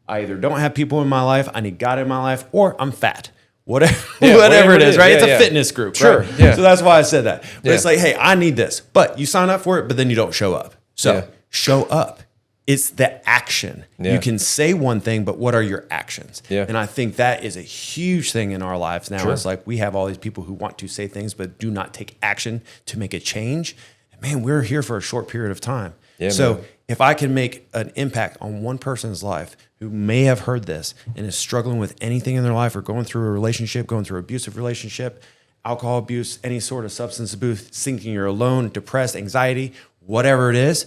I either don't have people in my life, I need God in my life, or I'm fat. Whatever it is, right? It's a fitness group, sure. Right? Yeah. So that's why I said that. But it's like, hey, I need this. But you sign up for it, but then you don't show up. So show up. It's the action. Yeah. You can say one thing, but what are your actions? Yeah. And I think that is a huge thing in our lives now. Sure. It's like we have all these people who want to say things, but do not take action to make a change. And man, we're here for a short period of time. Yeah, so if I can make an impact on one person's life who may have heard this and is struggling with anything in their life, or going through a relationship, going through an abusive relationship, alcohol abuse, any sort of substance abuse, thinking you're alone, depressed, anxiety, whatever it is,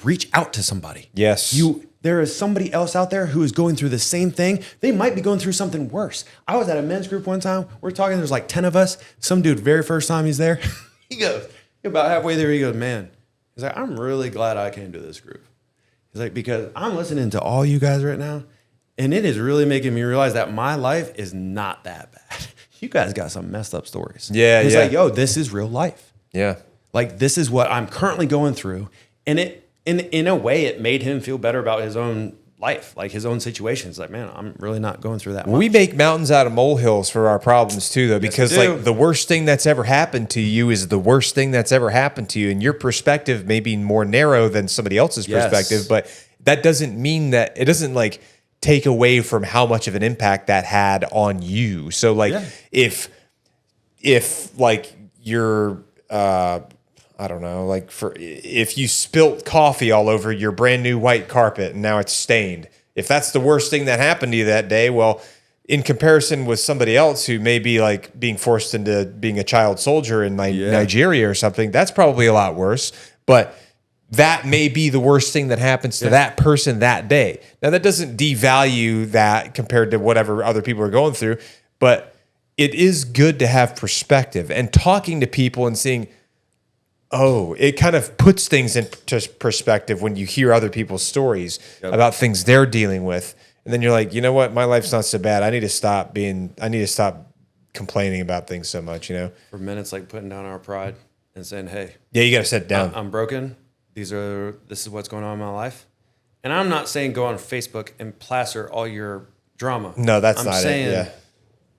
reach out to somebody. Yes. There is somebody else out there who is going through the same thing. They might be going through something worse. I was at a men's group one time. We're talking, there's like 10 of us. Some dude, very first time he's there, he goes, about halfway there, he goes, man, he's like, I'm really glad I came to this group. He's like, because I'm listening to all you guys right now, and it is really making me realize that my life is not that bad. You guys got some messed up stories. Yeah, He's like, yo, this is real life. Yeah. Like, this is what I'm currently going through. And it, in a way, it made him feel better about his own life, like his own situations. Like, man, I'm really not going through that much. We make mountains out of molehills for our problems too, though, because like the worst thing that's ever happened to you is the worst thing that's ever happened to you. And your perspective may be more narrow than somebody else's perspective, but that doesn't mean that it doesn't like take away from how much of an impact that had on you. So like if like you're, I don't know, like if you spilt coffee all over your brand new white carpet and now it's stained, if that's the worst thing that happened to you that day, well, in comparison with somebody else who may be like being forced into being a child soldier in Nigeria or something, that's probably a lot worse. But that may be the worst thing that happens to that person that day. Now, that doesn't devalue that compared to whatever other people are going through, but it is good to have perspective and talking to people and seeing, it kind of puts things into perspective when you hear other people's stories about things they're dealing with. And then you're like, you know what? My life's not so bad. I need to stop complaining about things so much, you know? For men, it's like putting down our pride and saying, hey, Yeah, you got to set it down. I'm broken. This is what's going on in my life. And I'm not saying go on Facebook and plaster all your drama. No, that's I'm not saying, it. Yeah.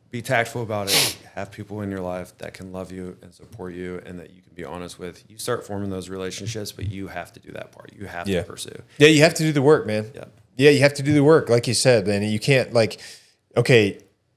Be tactful about it. Have people in your life that can love you and support you and that you can be honest with. You start forming those relationships, but you have to do that part. You have to pursue. Yeah, you have to do the work, man. Yeah. Yeah, you have to do the work, like you said, man. You can't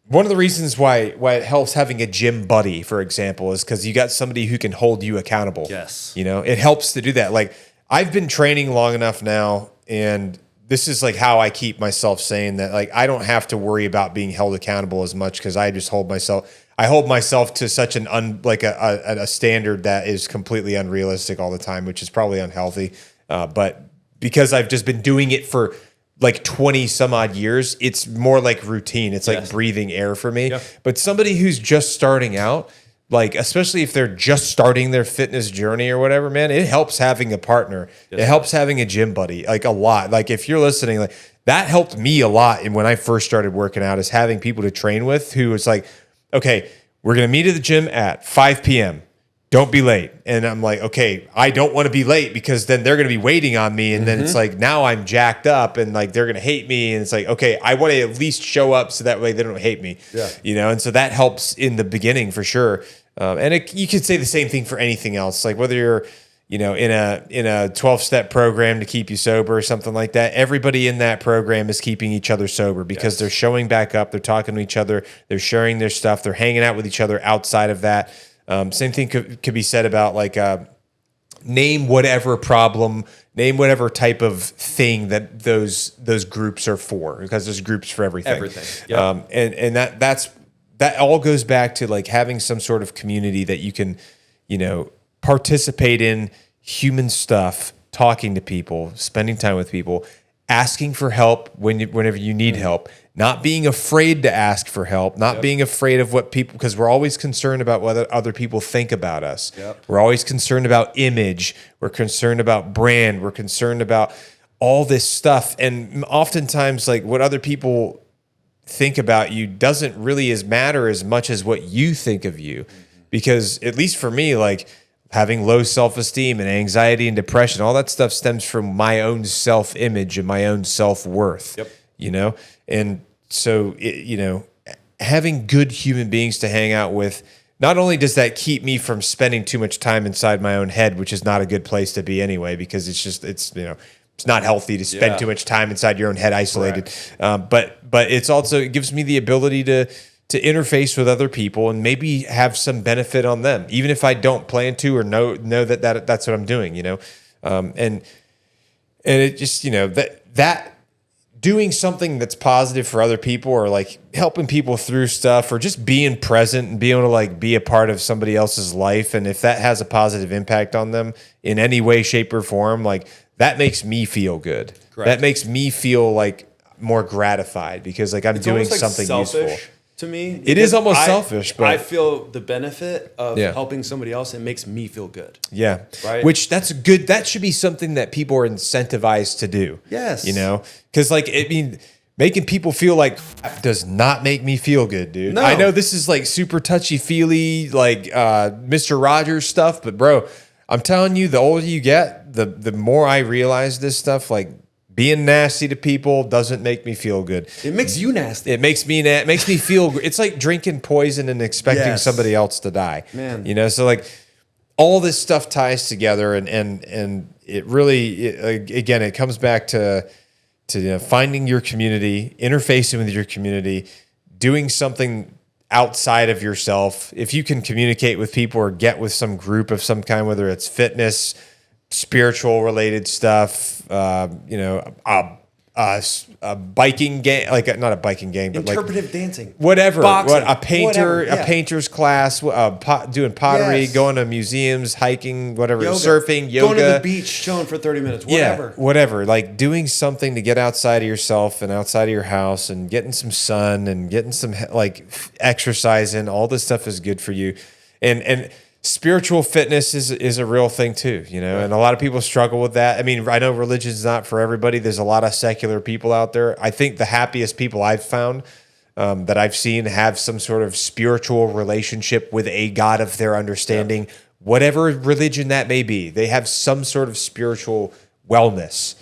one of the reasons why it helps having a gym buddy, for example, is because you got somebody who can hold you accountable. Yes. You know, it helps to do that. Like, I've been training long enough now, and this is like how I keep myself saying that, like, I don't have to worry about being held accountable as much because I just hold myself to such a standard that is completely unrealistic all the time, which is probably unhealthy. But because I've just been doing it for like 20 some odd years, it's more like routine. It's like breathing air for me. Yep. But somebody who's just starting out, like, especially if they're just starting their fitness journey or whatever, man, it helps having a partner. Yes. It helps having a gym buddy, like, a lot. Like, if you're listening, like, that helped me a lot. And when I first started working out, is having people to train with who was like, okay, we're going to meet at the gym at 5 p.m. Don't be late. And I'm like, okay, I don't want to be late because then they're going to be waiting on me. And then it's like, now I'm jacked up and like, they're going to hate me. And it's like, okay, I want to at least show up so that way they don't hate me. Yeah. You know? And so that helps in the beginning for sure. You could say the same thing for anything else. Like whether you're, you know, in a 12-step program to keep you sober or something like that, everybody in that program is keeping each other sober because they're showing back up. They're talking to each other. They're sharing their stuff. They're hanging out with each other outside of that. Same thing could be said about like name whatever problem, name whatever type of thing that those groups are for, because there's groups for everything. Everything. Yep. And that all goes back to like having some sort of community that you can, you know, participate in human stuff, talking to people, spending time with people, asking for help whenever you need help, not being afraid to ask for help, not being afraid of what people, because we're always concerned about what other people think about us. Yep. We're always concerned about image. We're concerned about brand. We're concerned about all this stuff. And oftentimes, like, what other people think about you doesn't really matter as much as what you think of you. Because at least for me, like, having low self-esteem and anxiety and depression, all that stuff stems from my own self-image and my own self-worth. Yep. You know? And so, you know, having good human beings to hang out with, not only does that keep me from spending too much time inside my own head, which is not a good place to be anyway, because it's not healthy to spend too much time inside your own head isolated. But it gives me the ability to interface with other people and maybe have some benefit on them, even if I don't plan to or know that's what I'm doing, you know? And it just, you know, that doing something that's positive for other people, or like helping people through stuff, or just being present and being able to like be a part of somebody else's life. And if that has a positive impact on them in any way, shape, or form, like that makes me feel good. Correct. That makes me feel like more gratified because like I'm doing like something useful. To me, it is almost selfish, but I feel the benefit of helping somebody else. It makes me feel good. Yeah. Right. Which that's good. That should be something that people are incentivized to do. Yes. You know, because like, I mean, making people feel like does not make me feel good, dude. No. I know this is like super touchy feely, like Mr. Rogers stuff, but bro, I'm telling you, the older you get, the more I realize this stuff, like, being nasty to people doesn't make me feel good. It makes you nasty. It makes me makes me feel. It's like drinking poison and expecting somebody else to die. Man, you know. So like, all this stuff ties together, and it really again it comes back to you know, finding your community, interfacing with your community, doing something outside of yourself. If you can communicate with people or get with some group of some kind, whether it's fitness, spiritual related stuff, you know, a biking gang, like not a biking gang, but interpretive like dancing, whatever, boxing, a painter, whatever, a painter's class, doing pottery, going to museums, hiking, whatever, surfing, yoga, going to the beach, chilling for 30 minutes, whatever. Yeah, whatever. Like doing something to get outside of yourself and outside of your house and getting some sun and getting some like exercise in. All this stuff is good for you, and spiritual fitness is a real thing too, you know, and a lot of people struggle with that. I mean, I know religion's not for everybody. There's a lot of secular people out there. I think the happiest people I've found that I've seen have some sort of spiritual relationship with a God of their understanding, whatever religion that may be. They have some sort of spiritual wellness,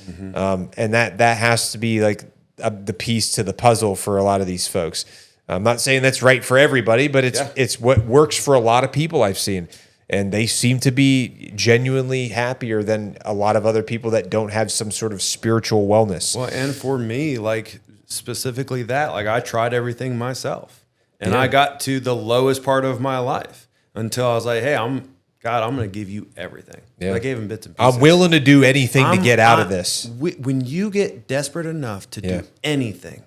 and that has to be like the piece to the puzzle for a lot of these folks. I'm not saying that's right for everybody, but it's what works for a lot of people I've seen. And they seem to be genuinely happier than a lot of other people that don't have some sort of spiritual wellness. Well, and for me, like specifically that, like I tried everything myself, and I got to the lowest part of my life until I was like, "Hey, God, I'm going to give you everything." Yeah. I gave him bits and pieces. I'm willing to do anything to get out of this. When you get desperate enough to do anything,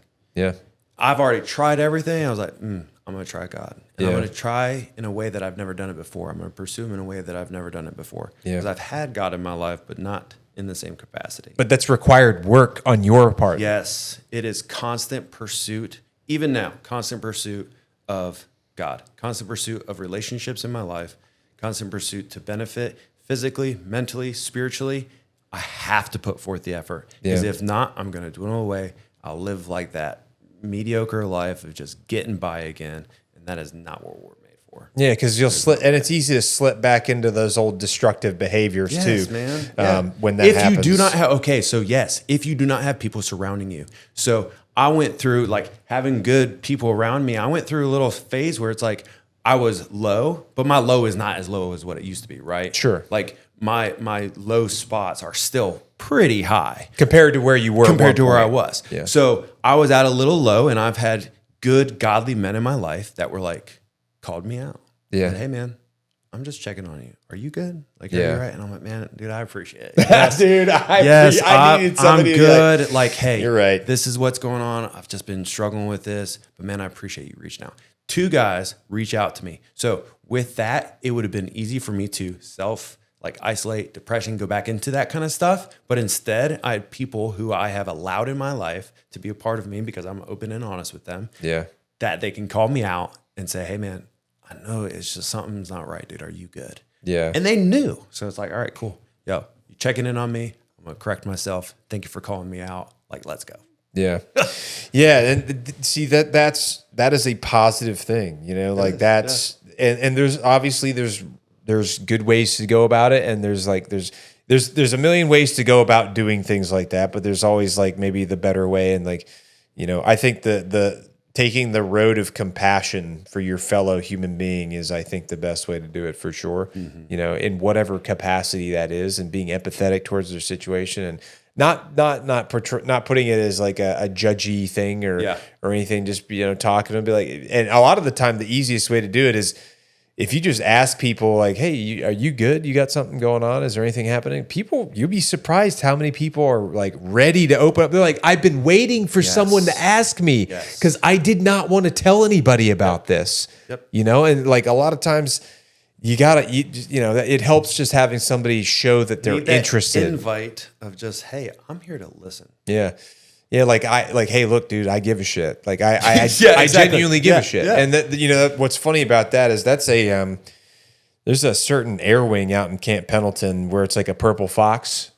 I've already tried everything. I was like, I'm going to try God. And I'm going to try in a way that I've never done it before. I'm going to pursue him in a way that I've never done it before. Because I've had God in my life, but not in the same capacity. But that's required work on your part. Yes, it is constant pursuit, even now, constant pursuit of God, constant pursuit of relationships in my life, constant pursuit to benefit physically, mentally, spiritually. I have to put forth the effort. Because if not, I'm going to dwindle away. I'll live like that mediocre life of just getting by again, and that is not what we're made for. Yeah, because you'll slip, and it's easy to slip back into those old destructive behaviors too. Man. When that happens. If you do not have, if you do not have people surrounding you. So I went through like having good people around me. I went through a little phase where it's like I was low, but my low is not as low as what it used to be, right? Sure. Like my low spots are still pretty high compared to where you were. Compared to where I was. Yeah. So I was at a little low, and I've had good, godly men in my life that were like, called me out. Yeah. Said, hey, man, I'm just checking on you. Are you good? Like, are you right? And I'm like, man, dude, I appreciate it. Yes. Dude, I needed somebody I'm good. Like, hey, you're right. This is what's going on. I've just been struggling with this, but man, I appreciate you reaching out. 2 guys reach out to me. So with that, it would have been easy for me to isolate, depression, go back into that kind of stuff. But instead, I had people who I have allowed in my life to be a part of me because I'm open and honest with them. Yeah. That they can call me out and say, hey, man, I know it's just something's not right, dude. Are you good? Yeah. And they knew. So it's like, all right, cool. Yo, you checking in on me. I'm going to correct myself. Thank you for calling me out. Like, let's go. Yeah. Yeah. And see that is a positive thing, like that's, and there's obviously there's good ways to go about it. And there's a million ways to go about doing things like that, but there's always like maybe the better way. And I think the taking the road of compassion for your fellow human being is, I think, the best way to do it for sure. Mm-hmm. In whatever capacity that is, and being empathetic towards their situation, and not putting it as like a judgy thing or anything. Just talking and be like, and a lot of the time, the easiest way to do it is if you just ask people like, hey, are you good? You got something going on? Is there anything happening? You'll be surprised how many people are like ready to open up. They're like, I've been waiting for someone to ask me because I did not want to tell anybody about this. Yep. And like a lot of times it helps just having somebody show that they're interested. Invite of just, hey, I'm here to listen. Yeah. Yeah, hey, look, dude, I give a shit. Like I exactly. Genuinely give a shit. Yeah. And what's funny about that is that's there's a certain air wing out in Camp Pendleton where it's like a purple fox,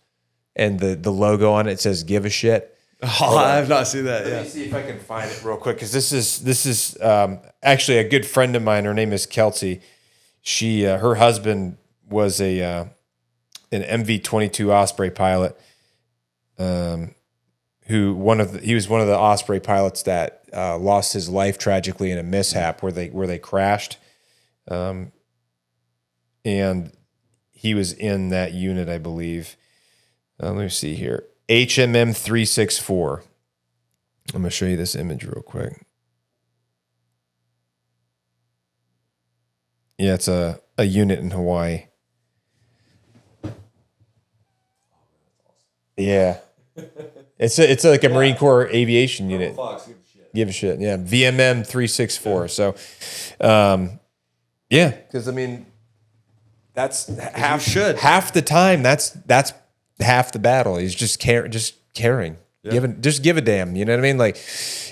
and the logo on it says "Give a shit." Oh, I have not seen that. Let me see if I can find it real quick, because this is actually a good friend of mine. Her name is Kelsey. She her husband was an MV-22 Osprey pilot. He was one of the Osprey pilots that lost his life tragically in a mishap where they crashed, and he was in that unit, I believe. Let me see here, HMM 364. I'm gonna show you this image real quick. Yeah, it's a unit in Hawaii. Yeah. It's like a Marine Corps aviation unit. Give a shit. Yeah. VMM 364. So, because that's half the time. That's half the battle. He's just caring, just give a damn. You know what I mean? Like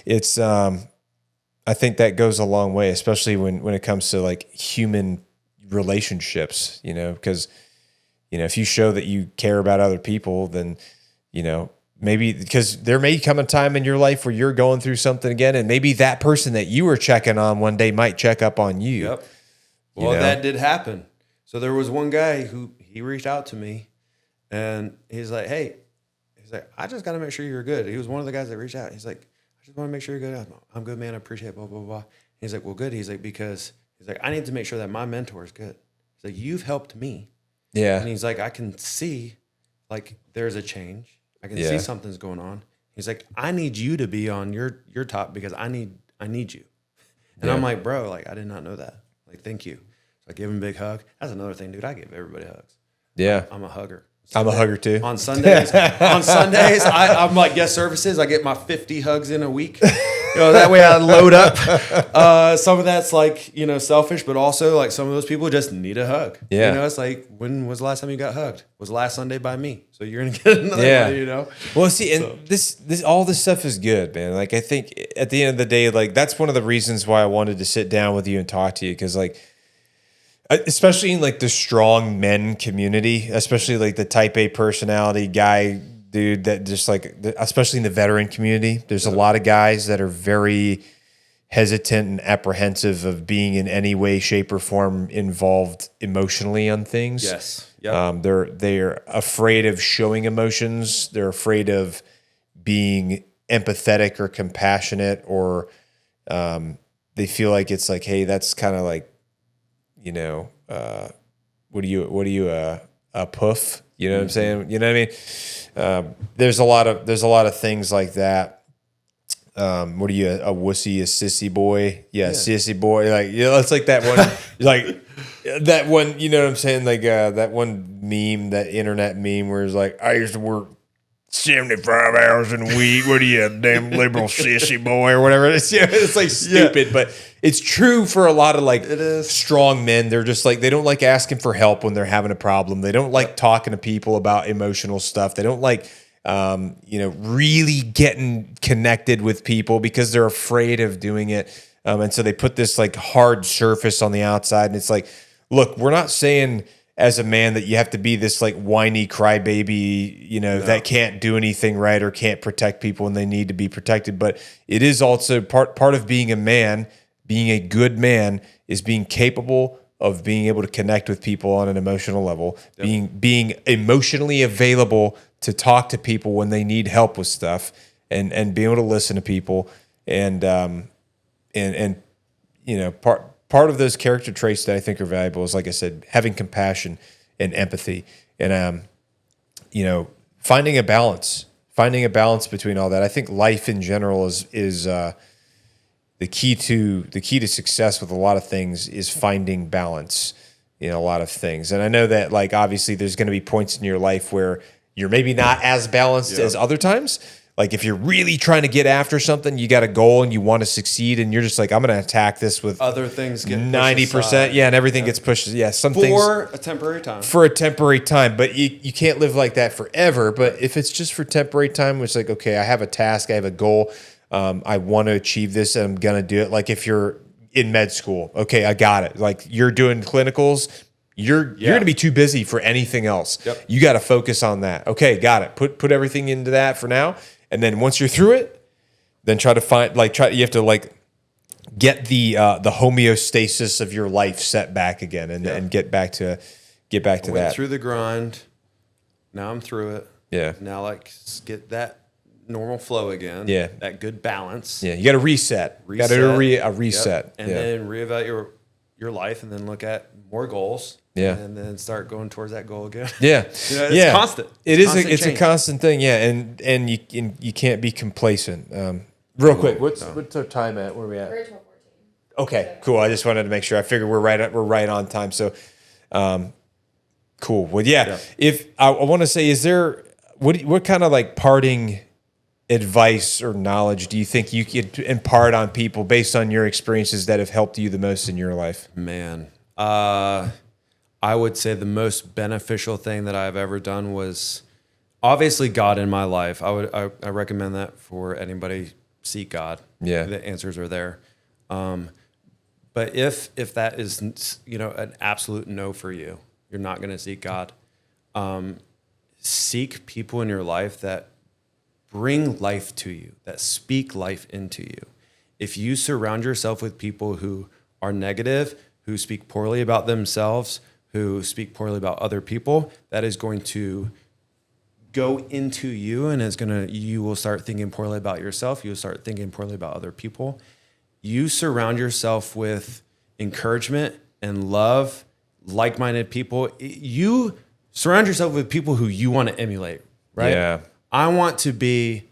it's, I think that goes a long way, especially when it comes to like human relationships, because, if you show that you care about other people, then, maybe because there may come a time in your life where you're going through something again, and maybe that person that you were checking on one day might check up on you. Yep. Well, that did happen. So there was one guy who he reached out to me, and he's like, "Hey," he's like, "I just got to make sure you're good." He was one of the guys that reached out. He's like, "I just want to make sure you're good." I'm good, man. I appreciate it, blah, blah, blah. He's like, "Well, good." He's like, because he's like, "I need to make sure that my mentor is good." He's like, "You've helped me." Yeah. And he's like, "I can see like there's a change. I can see something's going on." He's like, "I need you to be on your top because I need you." And I'm like, "Bro, like I did not know that. Like, thank you." So I give him a big hug. That's another thing, dude. I give everybody hugs. Yeah. I'm a hugger. I'm a hugger too. On Sundays, I'm like guest services. I get my 50 hugs in a week. That way I load up. Some of that's like, selfish, but also like some of those people just need a hug. Yeah. It's like, when was the last time you got hugged? Was last Sunday by me. So you're going to get another one, Well, see, and this all this stuff is good, man. Like, I think at the end of the day, like, that's one of the reasons why I wanted to sit down with you and talk to you. Cause like, especially in like the strong men community, especially like the type A personality guy, dude, that just like, especially in the veteran community, there's a lot of guys that are very hesitant and apprehensive of being in any way, shape, or form involved emotionally on things. Yes. Yep. They're afraid of showing emotions. They're afraid of being empathetic or compassionate, or they feel like it's like, hey, that's kind of like, what are you, a puff? You know what I'm saying? You know what I mean? There's a lot of things like that. What are you, a wussy, a sissy boy? Yeah. Sissy boy. Like, it's like that one, like that one, you know what I'm saying? Like, that one meme, that internet meme where it's like, I used to work 75 hours in a week. What are you, a damn liberal sissy boy or whatever? It's like stupid, but it's true for a lot of like strong men. They're just like, they don't like asking for help when they're having a problem. They don't like talking to people about emotional stuff. They don't like, really getting connected with people because they're afraid of doing it. And so they put this like hard surface on the outside, and it's like, look, we're not saying as a man that you have to be this like whiny crybaby, that can't do anything right or can't protect people when they need to be protected. But it is also part of being a man, being a good man, is being capable of being able to connect with people on an emotional level, being emotionally available to talk to people when they need help with stuff, and being able to listen to people, and part of those character traits that I think are valuable is, like I said, having compassion and empathy, and finding a balance between all that. I think life in general is the key to success with a lot of things is finding balance in a lot of things. And I know that, like, obviously there's going to be points in your life where you're maybe not as balanced as other times. Like, if you're really trying to get after something, you got a goal and you want to succeed, and you're just like, I'm going to attack this with other things get 90%. Yeah, and everything gets pushed. Yeah, some things for a temporary time. For a temporary time, but you can't live like that forever. But if it's just for temporary time, it's like, okay, I have a task, I have a goal, I want to achieve this, and I'm going to do it. Like, if you're in med school, okay, I got it. Like, you're doing clinicals, you're going to be too busy for anything else. Yep. You got to focus on that. Okay, got it. Put everything into that for now. And then once you're through it, then you have to get the homeostasis of your life set back again, and get back to that. Went through the grind. Now I'm through it. Yeah. Now get that normal flow again. Yeah. That good balance. Yeah. You got to reset. You got to do a reset. Yep. And then reevaluate your life, and then look at more goals. Yeah. And then start going towards that goal again. Yeah. It's constant. It's a constant thing. Yeah. And you can't be complacent. Real quick, what's our time at? Where are we at? We're at 12:14. Okay, cool. I just wanted to make sure. I figured we're right on time. So, cool. Well, yeah. If I want to say, is there what kind of like parting advice or knowledge do you think you could impart on people based on your experiences that have helped you the most in your life? Man, I would say the most beneficial thing that I've ever done was obviously God in my life. I recommend that for anybody. Seek God. Yeah, the answers are there. But if that is an absolute no for you, you're not going to seek God. Seek people in your life that bring life to you, that speak life into you. If you surround yourself with people who are negative, who speak poorly about themselves, who speak poorly about other people, that is going to go into you, and you will start thinking poorly about yourself. You will start thinking poorly about other people. You surround yourself with encouragement and love, like-minded people. You surround yourself with people who you want to emulate, right? Yeah. I want to be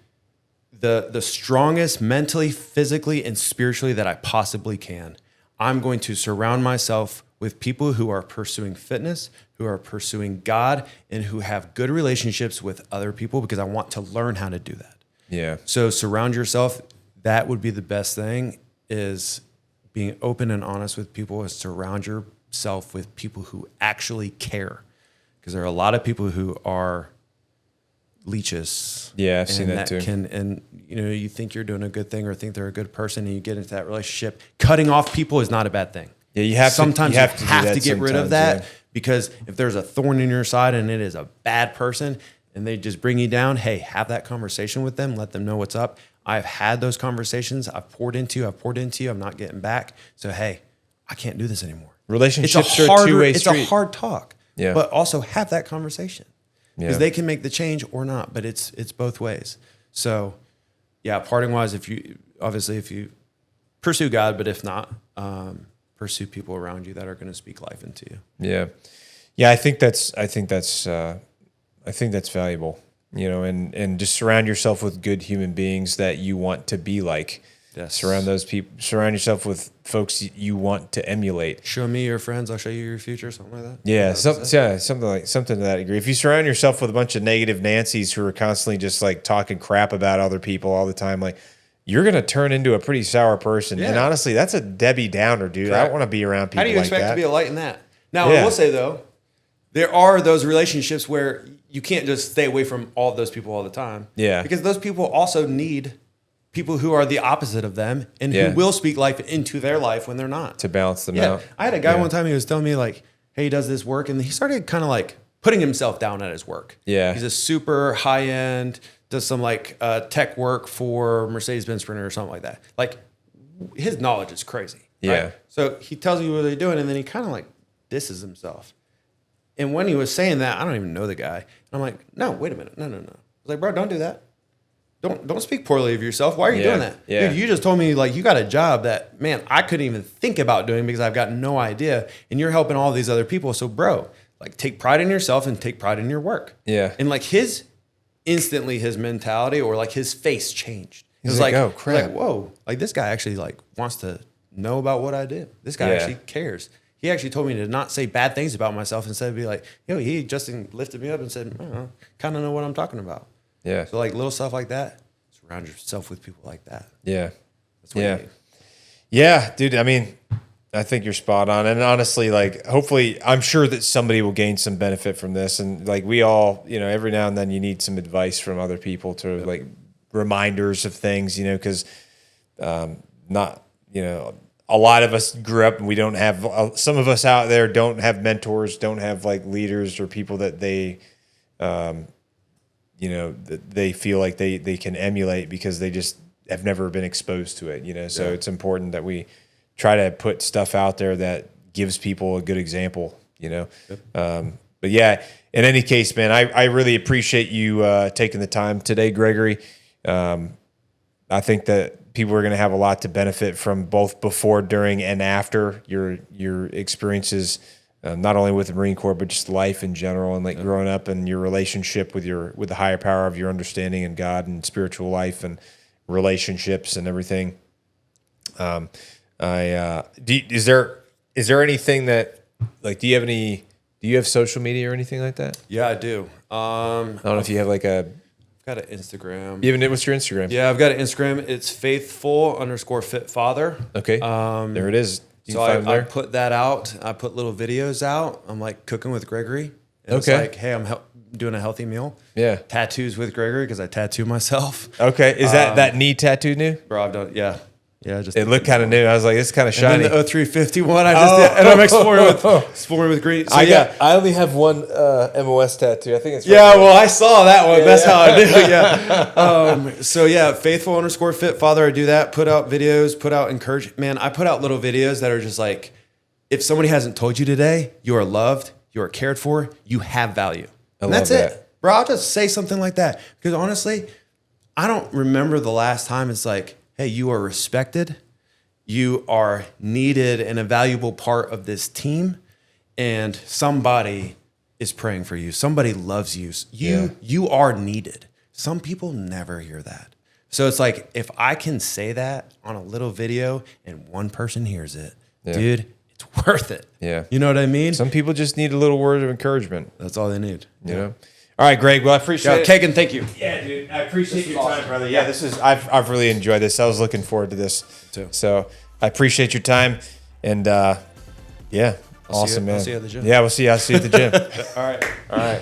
the strongest mentally, physically, and spiritually that I possibly can. I'm going to surround myself with people who are pursuing fitness, who are pursuing God, and who have good relationships with other people, because I want to learn how to do that. Yeah. So surround yourself. That would be the best thing, is being open and honest with people, is surround yourself with people who actually care. Because there are a lot of people who are leeches. Yeah, I've seen that too. And you think you're doing a good thing or think they're a good person, and you get into that relationship. Cutting off people is not a bad thing. Yeah, you have to get rid of that, because if there's a thorn in your side and it is a bad person and they just bring you down, hey, have that conversation with them. Let them know what's up. I've had those conversations. I've poured into you. I'm not getting back. So, hey, I can't do this anymore. Relationships are a two-way street. It's a hard talk, yeah. But also have that conversation, because Yeah. they can make the change or not, but it's both ways. So, yeah, parting wise, if you pursue God, but if not, pursue people around you that are going to speak life into you. Yeah. Yeah. I think that's valuable, and just surround yourself with good human beings that you want to be like. Yes. Surround yourself with folks you want to emulate. Show me your friends, I'll show you your future, something like that. Yeah. Something to that degree. If you surround yourself with a bunch of negative Nancys who are constantly just like talking crap about other people all the time, like, you're going to turn into a pretty sour person. Yeah. And honestly, that's a Debbie Downer, dude. Correct. I don't want to be around people like that. How do you expect to be a light in that? Now, Yeah. I will say, though, there are those relationships where you can't just stay away from all of those people all the time. Yeah. Because those people also need people who are the opposite of them and Yeah. who will speak life into their life when they're not. To balance them Yeah. out. I had a guy Yeah. one time, he was telling me, like, hey, he does this work, and he started kind of like putting himself down at his work. Yeah. He's a super high-end, does some like tech work for Mercedes-Benz Sprinter or something like that. Like, his knowledge is crazy. Yeah. Right? So he tells you what they're doing, and then he kind of like disses himself. And when he was saying that, I don't even know the guy. And I'm like, no, wait a minute. No. I was like, bro, don't do that. Don't speak poorly of yourself. Why are you doing that? Yeah. Dude, you just told me, like, you got a job that, man, I couldn't even think about doing because I've got no idea. And you're helping all these other people. So, bro, like, take pride in yourself and take pride in your work. Yeah. And like instantly his mentality or like his face changed. It was like, like, oh, crap. like, whoa, like this guy actually like wants to know about what I do. This guy Yeah. actually cares. He actually told me to not say bad things about myself, instead of be like, he just lifted me up and said, I kind of know what I'm talking about. Yeah. So like little stuff like that, surround yourself with people like that. Yeah. That's what you need. Yeah, dude. I mean, I think you're spot on. And honestly, like, hopefully, I'm sure that somebody will gain some benefit from this. And like, we all, every now and then you need some advice from other people to like reminders of things, because not, a lot of us grew up and we don't have, some of us out there don't have mentors, don't have like leaders or people that they, that they feel like they can emulate because they just have never been exposed to it, So it's important that we try to put stuff out there that gives people a good example, But yeah, in any case, man, I really appreciate you taking the time today, Gregory. I think that people are going to have a lot to benefit from both before, during, and after your experiences, not only with the Marine Corps, but just life in general, and like growing up and your relationship with the higher power of your understanding and God and spiritual life and relationships and everything. Is there anything that, like, do you have social media or anything like that? Yeah, I do. I don't know if you have like I've got an Instagram. What's your Instagram? Yeah, I've got an Instagram. It's faithful_fitfather. Okay. There it is. So I put that out. I put little videos out. I'm like cooking with Gregory. And It's like, hey, I'm doing a healthy meal. Yeah. Tattoos with Gregory because I tattoo myself. Okay. Is that knee tattoo new? Bro, I've done, yeah. Yeah, just It looked kind of new. I was like, it's kind of and shiny. then the 0351. I just did, and I'm exploring with green. So I only have one MOS tattoo. I think it's yeah. Well, I saw that one. That's how I knew. Yeah. So yeah, faithful_fit father. I do that. Put out videos. Put out encourage. Man, I put out little videos that are just like, if somebody hasn't told you today, you are loved, you are cared for, you have value, and that's it, bro. I'll just say something like that because honestly, I don't remember the last time it's like, hey, you are respected, you are needed and a valuable part of this team, and somebody is praying for you. Somebody loves you. You are needed. Some people never hear that. So it's like, if I can say that on a little video and one person hears it, dude, it's worth it. Yeah. You know what I mean? Some people just need a little word of encouragement. That's all they need. You know? All right, Greg. Well, I appreciate it. Kagan, thank you. Yeah, dude. I appreciate your time, brother. Yeah, I've really enjoyed this. I was looking forward to this too. So I appreciate your time. And awesome, man. I'll see you at the gym. Yeah, we'll see you. I'll see you at the gym. All right. All right.